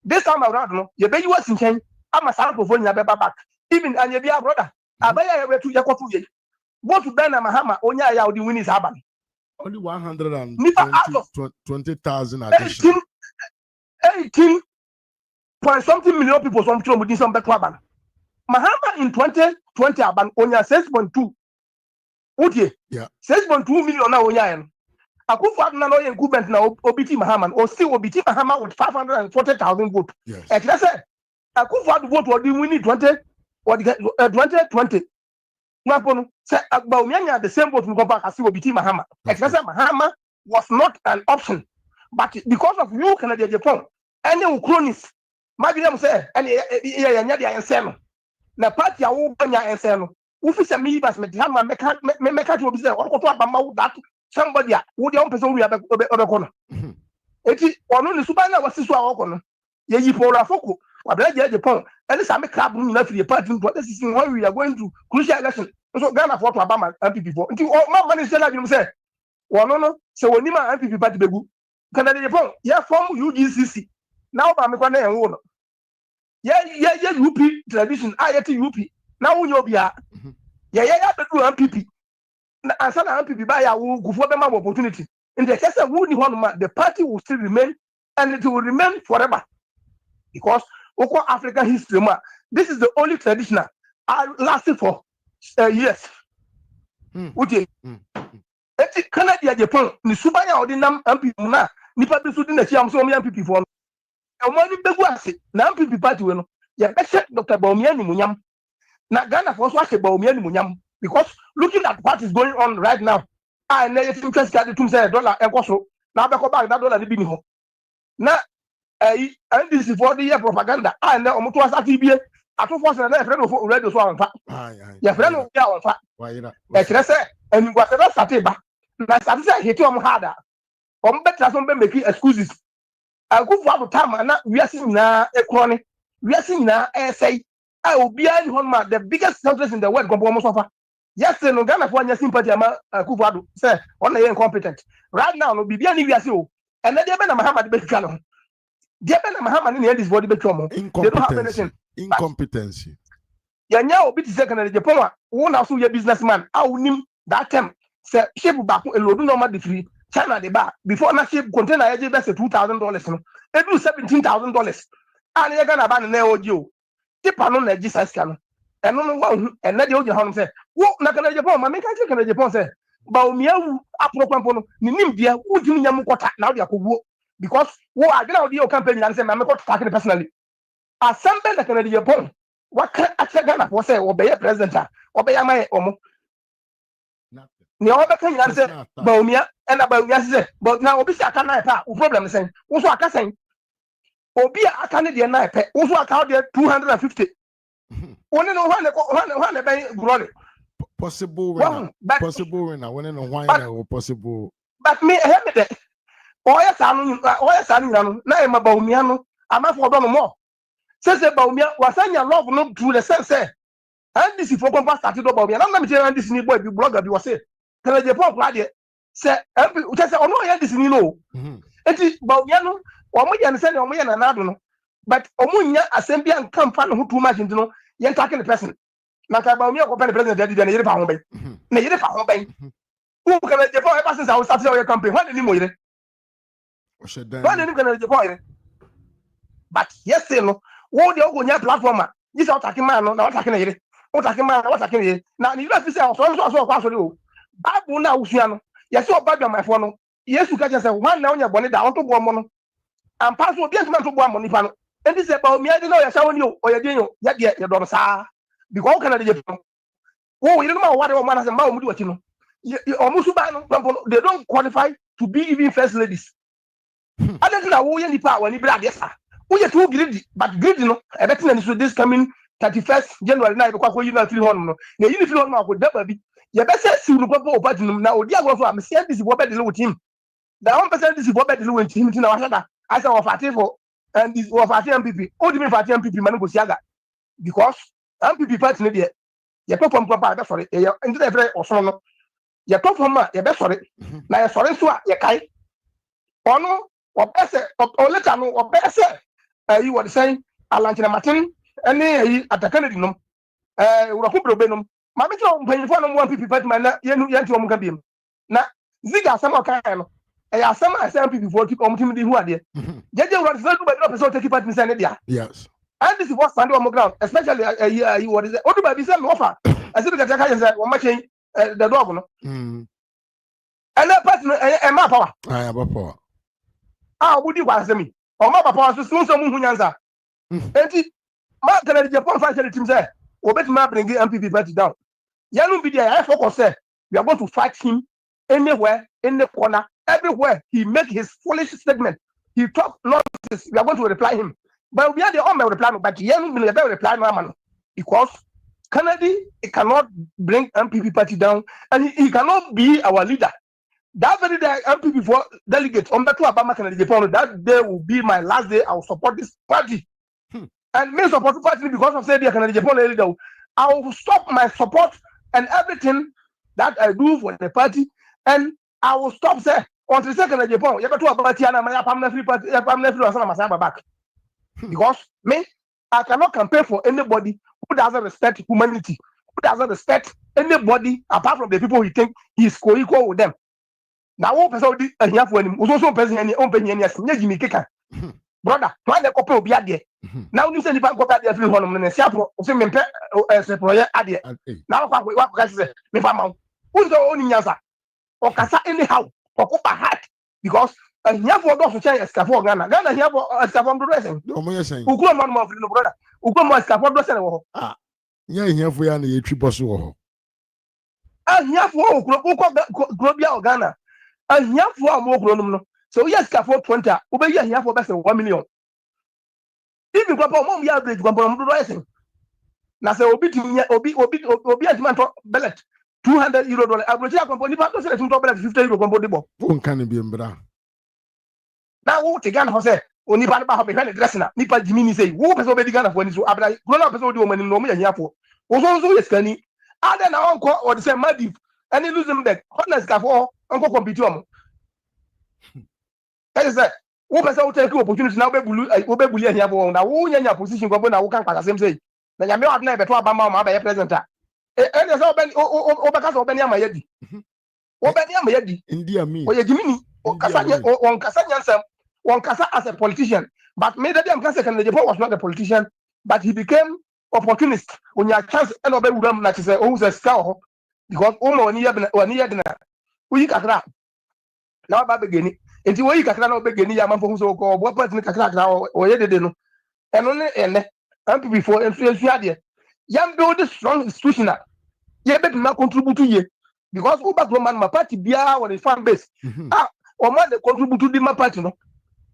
this time around no ye be you was in chen ama sa Kufonya be back even anya bia brother abaya we tu yakotu ye what to Bena Mahama onya ya odi win is haban only 120,000 addition 18 point something million people some children within some Bekwaban. Mahama in 2020 aban onya 6.2 Utie yeah 6.2 million na onya en Akufo na no incumbent na obiti Mahama or still obiti Mahama with 540,000 votes. Yes. And I said Akufo vote or the winning 2020 Mapono say Baumia the same vote go back as obiti Mahama. And I said Mahama was not an option but because of you Canada Japan any cronies maybe them say any nya dia enseno na party a wo banya enseno Ufi se me bas me hama me to obi say okoto abama that somebody wo de on person wi obekọ no. Eti ono ni suba na wasi so awoko no. Ye yi polo afoko. Wabla je Japan. Any same crab no na free party to this is when we are going to crucial election. So Ghana for to abama MPP for. Nti o man say na bi say wono no se woni ma MPP party begu. Canada Japan ya form UGCC. Now ba me kwa na enwo no. Ye UP tradition ayete UP. Now wo nyobia. Ye bedu MPP. Na ansa na MPP ba ya wo gufo be ma opportunity. In the case of the party will still remain and it will remain forever. Because over African history, this is the only traditional lasting for years. Okay. Canada, Japan, ni subaya ordinam MPP na nipa bisu di na chi am so me MPP for. E mo ni begu ase na MPP party we no. Ya be Dr. Baumia ni munyam. Na Ghana for so ase Baumia ni munyam because looking at what is going on right now. And if interest card to say dollar and so now back back that dollar be ho na and this is for the year propaganda and na omo to asa tibie ato force na friend of radio so amfa ya friend of ya amfa e kire say and go say start ba na start say hit omo harder omo better so be make excuses agu for time na we are seeing na economy we are seeing na say obi an hon ma the biggest countries in the world go omo suffer. Yes, no Ghana for any sympathy ama Akufo-Addo say on na incompetent. Right now no bibia ni wiase o. And na dey be na Mahama dey twa no. Dey be na Mahama ni this body be twa mo. They don't have anything. Incompetency. Yanya obi ti say Canada Japan wa wo na so ye businessman a wonim that time say ship back elodu normal dey free China dey ba before na ship container ye be say $2,000 no. E do $17,000. And ye Ghana ba na oji o. Tipa no na Jesus ka no. And no and na dey oji ha no say wo na Canada Japan ma make I Canada Japan say ba o miawu apropampo no ni nim dia wo dinu nyam kwota na wo akogwo because wo agena wo dey campaign na say ma me kwota take personally assemble na Canada Japan what can Ghana for say wo be president wo be mai omo ni o be kan yan say ba o mia and ba o mia say but na obi say aka na pa wo problem say wo so aka say obi aka ne dey na pa wo so aka dey 250 one no one be glory possible win possible win when no why possible but me hear me there oya sanu na e ma baumia no ama for do no more say baumia wasanya love no through the sense say and this for come start do baumia na me tell this ni boy bi blogger bi was say can je pop la de say u say ono ya this ni no enti baumia no o mo ya ne say o mo ya na nado no but o mo nya asem bia nkan fa no ho too much ntino yen take the person na ka baumia ko pen president dey na yire fa ho ben na yire fa ho ben who can je pop ever since I was starting your campaign when ni mo yire when ni can je pop yire but yes no wo dey go nya platform this out take man no na what take na yire what take man what take na yire na ni you say so kwa so o babu na usua no yes o badwa my phone no yesu ka say one na onya bone da on to bo mo no am pass obi entuma to bo mo nipa no enti say ba o mi ade no ya shawo ni o ya den yo ya de ya do sa because can dey je wo yire no ma ware o ma na say ma o mu di wati no o mu su ba no they don't qualify to be even first ladies adentu na wo ye nipa wani bra de sa wo ye too greedy but greedy no e betina ni so this coming 31st January na e kwa ko yina free hon no na yini free hon no ko daba bi ye be say si no popo party no na odi agro so am say this wo be de with him that 1% this wo be de with him na wa sada I say of party for and this of party MPP odi me party MPP man go siaga because MPP party no de ye perform proper be sorry e ndi dey free oso no ye perform ma ye be sorry na ye sorry so a ye kai ono obese o later no obese you were saying alanchina martin ene atakane di nom wura ko brobe nom ma me tro mpanyifo no mo MPP party man na yenu yenti omo ka biem na ziga asama kan no asama asama MPP for keep omo timi di hu ade jeje wura say do ba no person take party say ne dia yes and this is what stand on ground especially you what is it odu ba bi say me offer I say the ka say wo ma chen the dog no and party no ma power power wudi kwa asemi o ma papa so so mu hunyanza enti ma Canada Japan financial team say obetima bring MPP party down yanu bi there I focus say we are going to fight him anywhere in the corner everywhere he make his foolish statement he talk nonsense we are going to reply him but we are the only reply but yanu bi reply no man because Kennedy cannot bring MPP party down, and he cannot be our leader. That very day, MPP for delegates on better Obama Kennedy Japan, that day will be my last day. I will support this party. And me support the party because of say the Kennedy Japan leader. I will stop my support and everything that I do for the party, and I will stop say on the second Japan. You better party and my family party, family free and back. Because me, I cannot campaign for anybody who doesn't respect humanity, who doesn't respect anybody apart from the people he think he's co-equal with them. Now, one person here for him, also person any open any Jimmy Kika. Brother, why the couple be there? Now you say the bank copy there 300 and Siapo, say me employer adie. Now what can say? Me fama. Who's the only answer? Or kasa anyhow, or copa hat because here for those who change escape Ghana. Ghana here for escape from dressing. No more saying. Who come on no brother? Who come on escape from dressing? Ah, yeah, here for you and the trip or so. Ah, here for Globia Ghana. And here for more grown. So yes, for 20, over here for best 1 million. Even Papa Mom Yard Gumpon dressing. Now say obi at man bellet $200. I will say company partner say $50 company bo. Who can be embra? Now who take Ghana for say only part about be dressing na nipa Jimmy say who person be Ghana for ni so abra grown up person do money no me here for. So yes can ni. Other na uncle or the same Madif and lose them that honest ka for uncle compete am. That is that. Who person will take opportunity now be bully here for na who nya position go na who can pass same say. Na nya me wa na be to abama ma be presenter. E dey say obeka so obeni amayedi. Obeni amayedi. India me. Oye Jimmy on kasa nyansam. One kasa as a politician, but maybe I'm Kasa Japan was not a politician, but he became opportunist. When you have chance, and obey Udam, like say, oh, the scout, because one year, we can now by beginning. And the way you can now begin, Yaman for so called what person can now or yet they know. And only and before influence idea. Young build a strong institutional. Yeah, but not contribute to you because Uber Roman, my party, Bia, or the fan base. Ah, or man, they contribute to my party, no.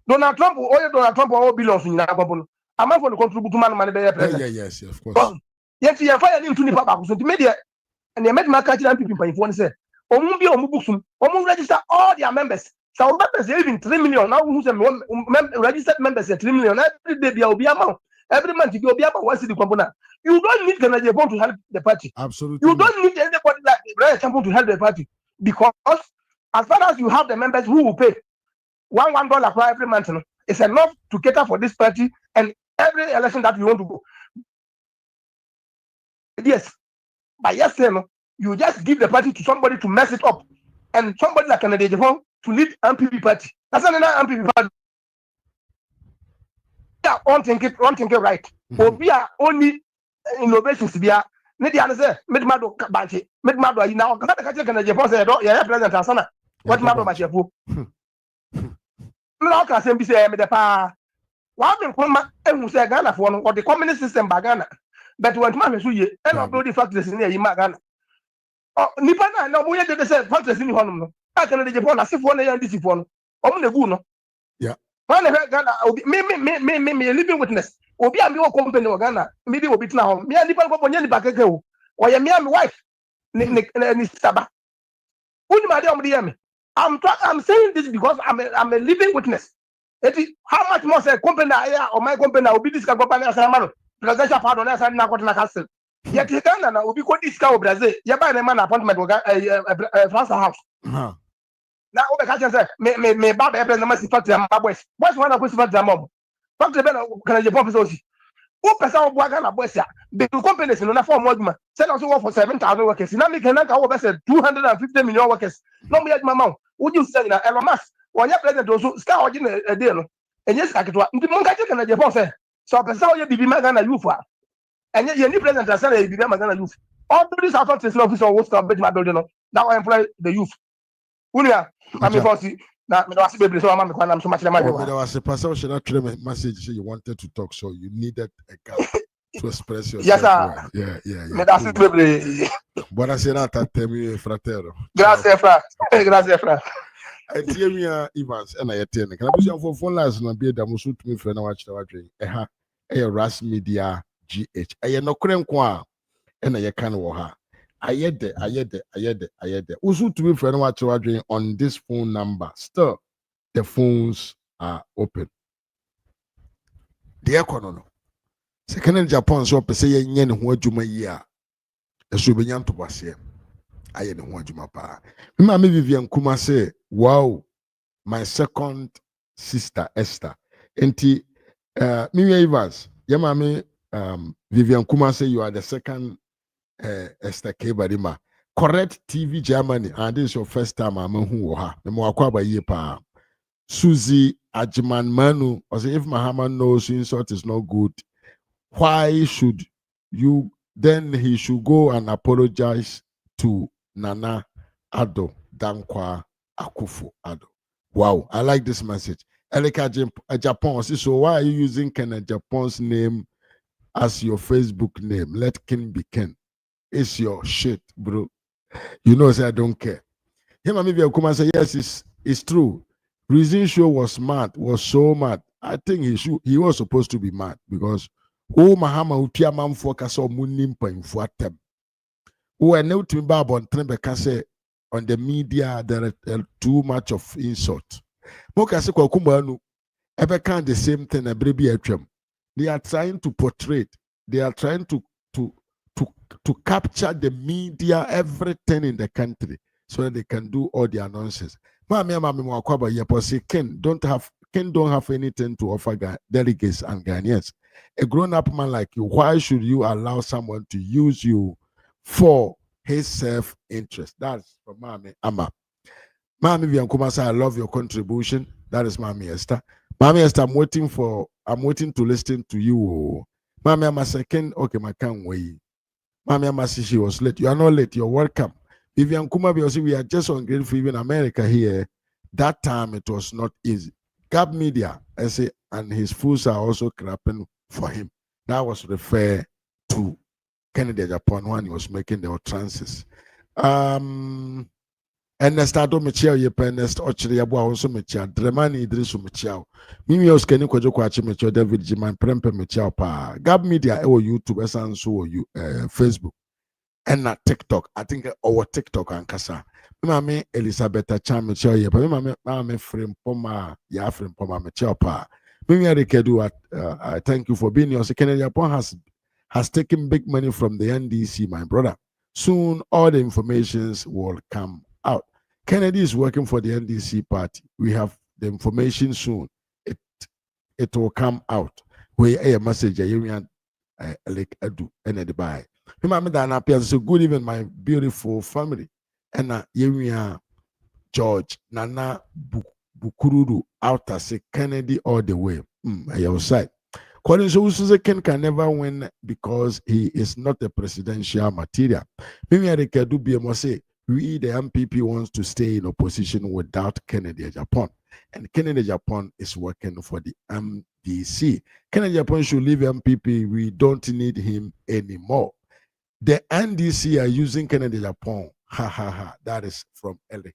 Donald Trump all belongs in that company. I'm not going to contribute to money by president. Yes, of course. Yet you find into the papa to media and they met my country and people in one say, Omubi Omubusum, Omu register all their members. So members even 3 million now who's registered members 3 million every day be amount. Every month you be about 1 city component. You don't need Ghana Japan to help the party. Absolutely. You don't need anybody like Ghana Japan to help the party because as far as you have the members who will pay $1 for every month, it's enough to cater for this party and every election that you want to go. Yes, but yes, you just give the party to somebody to mess it up, and somebody like Kennedy Japan to lead MPP party. That's another MPP party. We are on thinking right. But we are only innovations. We are. Maybe I say, Medmado Banchi, Medmado. You now Kennedy Japan say, "Yeah, President Asana, what matter about your no can say say me the pa wa me nkoma ehun say Ghana for no or the communist system ba Ghana but when man so ye e no build the factories in here ma Ghana oh nipa na no mo ye de say factories ni honum no aka no de Japan asefo na yan disifo no o mo na gu no yeah man na Ghana me living witness obi am your company o Ghana me bi obi tna ho me nipa ko bonye nipa keke o ye me am wife ni saba uni ma de o de me I'm saying this because I'm a living witness. How much more say company or my company will be this company as a man presidential pardon as na kwatna castle. Yet he can na obi ko discount Brazil. You buy the man appointment France house. Now obi ka say me ba be president ma factory am boys. Boys one na ko factory am. Factory be na can Japan person osi. Who person wo bua na boys ya. The companies no na form aduma. Say also work for 7,000 workers. Now me can na ka wo be say 250 million workers. No me aduma ma. Would you say that Elon Musk when you president also scar origin a deal and yes I get what the monka can Japan say so person you be Magana youth and yet you president as say be Magana youth all these authorities officer will stop bet my building now employ the youth unia I mean for see now me was be so am so much the money there was a person should not tell me message say you wanted to talk so you needed a gap to express yourself. Yes sir. Yeah. Me that's it. Buonasera temi fratero. Grazie fra. Etiemia Evans and I attend. Can I be for phone lines na be da musu tumi frɛ na wa kyerɛ wa dwen. Ɛha ɛyɛ Ras Media GH. Ɛyɛ no kren kwa. ɛna yɛka no wɔ ha ayɛ dɛ woso tumi frɛ no wakyerɛ wadwene on this phone number still the phones are open deɛ ɛkɔ no sɛ Kennedy Japan so ɔpɛ sɛ yɛnyɛ ne ho adwuma yi a ɛso bɛnya ntoboaseɛ ayɛ ne ho adwuma paa me maame Vivian Kuma sɛ wow my second sister Esther enti Miriam Evans your maame Vivian Kuma say you are the second Esther Kebadima correct TV Germany and this is your first time I'm who ha the mo akwa ye pa Susie Ajman Manu or say if Muhammad knows insult is not good why should you then he should go and apologize to Nana Ado Dankwa Akufo Ado. Wow, I like this message. Elika Japan, so why are you using Ken Japan's name as your Facebook name? Let Ken be Ken. It's your shit, bro. You know, say I don't care. Him and me come and say yes, it's true. Reason show was so mad. I think he was supposed to be mad because Mahama utia man for kasa munimpa in fuatem. I know to me on Trembeka on the media there are too much of insult. Moka se kwa kumbanu ebe can the same thing a baby atwam. They are trying to portray, they are trying to capture the media, everything in the country, so that they can do all their nonsense. Ken don't have anything to offer delegates and Ghanaians. A grown-up man like you, why should you allow someone to use you for his self-interest? That's from Mami Ama. Mami Viankuma say, I love your contribution. That is Mami Esther. Mami Esther, I'm waiting to listen to you. Mami Ama second, okay, I can't wait. Mami Ama said she was late. You are not late, you're welcome. Vivian Kuma, we are just on grade for even America here. That time it was not easy. Gab Media, I say, and his fools are also crapping for him. That was referred to Kennedy Japan when he was making the utterances. Ernest Ado Michel, Ernest Ochiriabu, also Michel, Dremani Idrisu Michel, Mimi Oskeni Kwachi Michel, David Jiman, Prempe Michel, Pa, Gab Media, or YouTube, Esanso, Facebook, and not TikTok. I think our TikTok and Kasa. Mami Elizabeth Chan Michel, Mami Frame Poma, Ya Frame Poma Michel, Pa. Mimi Adekedu, I thank you for being here. Kennedy Japan has taken big money from the NDC, my brother. Soon, all the informations will come out. Kennedy is working for the NDC party. We have the information soon. It will come out. We a message like Edu and the buy. Remember that appears so good even my beautiful family. And George Nana Bukururu out as a Kennedy all the way. Outside. According to Susan Ken can never win because he is not a presidential material. Maybe I can do BMO we the MPP wants to stay in opposition without Kennedy Japan. And Kennedy Japan is working for the MDC. Kennedy Japan should leave MPP. We don't need him anymore. The NDC are using Kennedy Japan. Ha ha ha. That is from Elek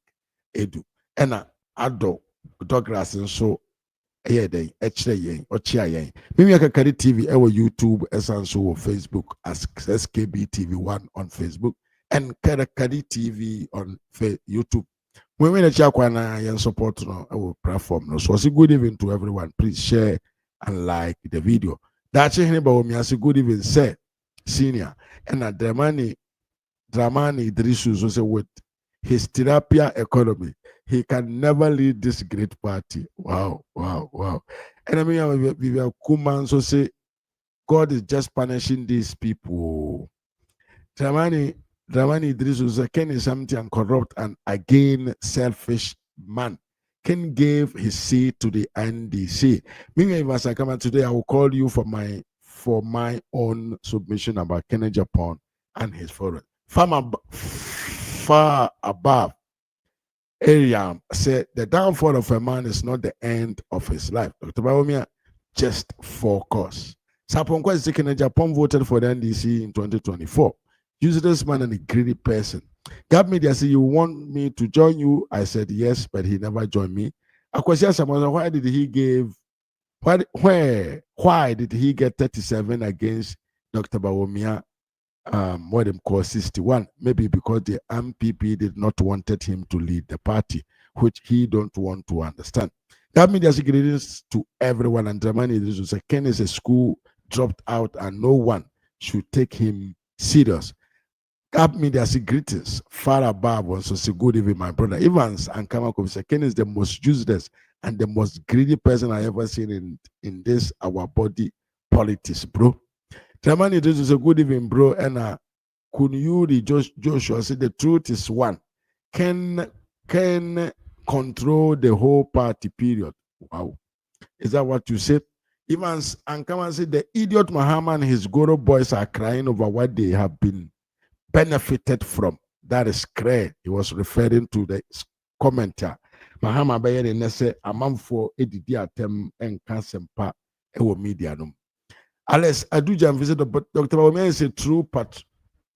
Edu. And Ado Douglas and so day Mimi Akakari TV our YouTube Esanso Facebook as SKB TV1 on Facebook and Karakari TV on YouTube. When we and support our platform. So good evening to everyone. Please share and like the video. That's about me as a good evening, say senior and Dramani Idrisu so say with his therapia economy. He can never lead this great party. Wow. And I mean, we are Kuman so say, God is just punishing these people. Dramani Idrisu Ken is something and corrupt and again selfish man. Ken gave his seat to the NDC. Meanwhile, as I come out today, I will call you for my own submission about Kennedy Japan and his foreign. Far above. Ariam said the downfall of a man is not the end of his life. Dr. Bawumia, just focus. Saponkwa is taking Japan voted for the NDC in 2024. Useless man and a greedy person. Gab Media said, you want me to join you? I said yes, but he never joined me. Akwasi Samosa, why did he get 37 against Dr. Bawumia what them call 61, maybe because the MPP did not wanted him to lead the party, which he don't want to understand. That means there's greetings to everyone, and Dramani is Ken is a school dropped out and no one should take him serious. That means there's greetings far above also say good evening, my brother. Evans and Kamakov say Ken is the most useless and the most greedy person I ever seen in this our body politics, bro. Dramani, this is a good evening, bro. And could you Joshua say the truth is one? Can control the whole party, period. Wow. Is that what you said? Evans and Kama said the idiot Mahama and his Goro boys are crying over what they have been benefited from. That is clear. He was referring to the commenter. Mahama Bayer and say a man for edidi atem and kansempa ewo media num. Alex Adujan visited Dr. Bawumia is a true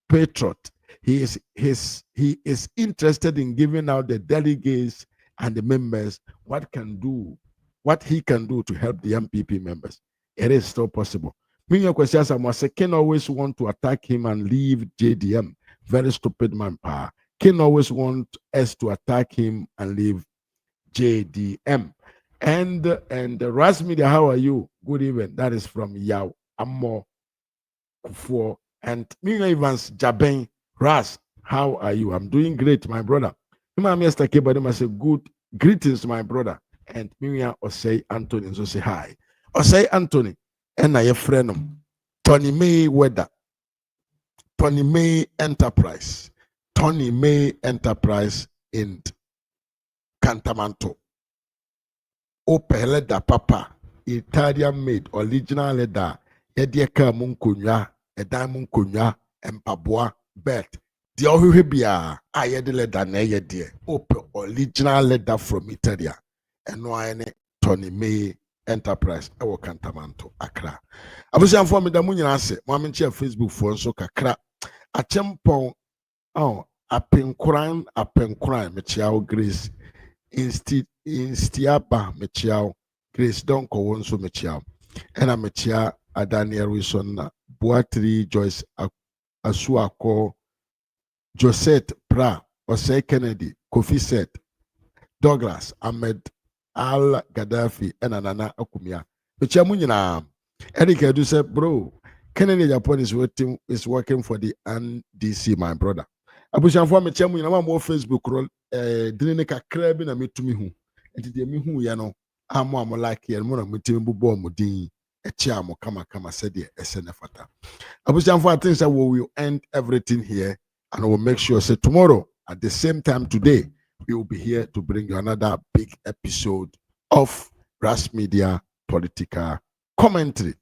patriot. He is interested in giving out the delegates and the members what he can do to help the MPP members. It is still possible. Many questions I Ken always want to attack him and leave JDM. Very stupid man power. Ken always want us to attack him and leave JDM. And Ras Media, how are you? Good evening. That is from Yao Amo Kufo. And Miriam Evans Jaben Ras, how are you? I'm doing great, my brother. I say good greetings, my brother. And Miriam Osei Anthony so say hi. Osei Anthony, and I friend him. Tony May Weather, Tony May Enterprise in Cantamanto. Ope leather papa, Italian made, original leather, Ediaka Munkunya, a diamond kunya, and Pabua bet. The Ohibia, I had the leather near dear. Ope original leather from Italy. And no any Tony May Enterprise, our Cantamanto, Accra. I was informed with the Munyase, Mamma Chia Facebook for so Kakra. A champon, a pen crime, Mechiao Grace, Instiaba, Mechiao, Grace Donko, one so Mechiao, and a Mechia, a Daniel Wilson, Boatri, Joyce, Asuako, Josette Pra, Osei Kennedy, Kofi Set, Douglas, Ahmed, Al Gaddafi, and Anana Akumia. But Chamunina, Eric Edu said, bro, Kennedy Japan is working for the NDC, my brother. Abushan for me, Chamunina, more Facebook roll, didn't make a crab in a meet to me who, and did me who, yano, I'm more like here, more of me, Timbu Bomudi, a chamo, kama, said the SNFata. Abushan for things that we will end everything here, and I will make sure, say tomorrow, at the same time today, we will be here to bring you another big episode of Ras Media Political Commentary.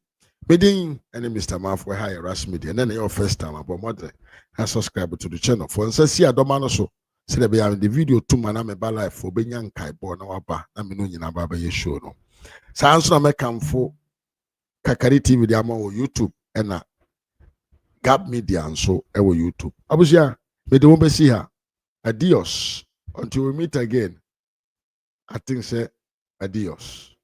Meeting and Mr. Manf we hire Ras Media, and then your first time about mother and subscribe to the channel. For instance, see a domano so say the video to man am ba life for benyan kai bo na waba na me no nyina ba ba ye show no. Sans na make am for Kakari TV the ama YouTube and na Gap Media and so e YouTube. Abusia me de won be see her. Adios. Until we meet again, I think say adios.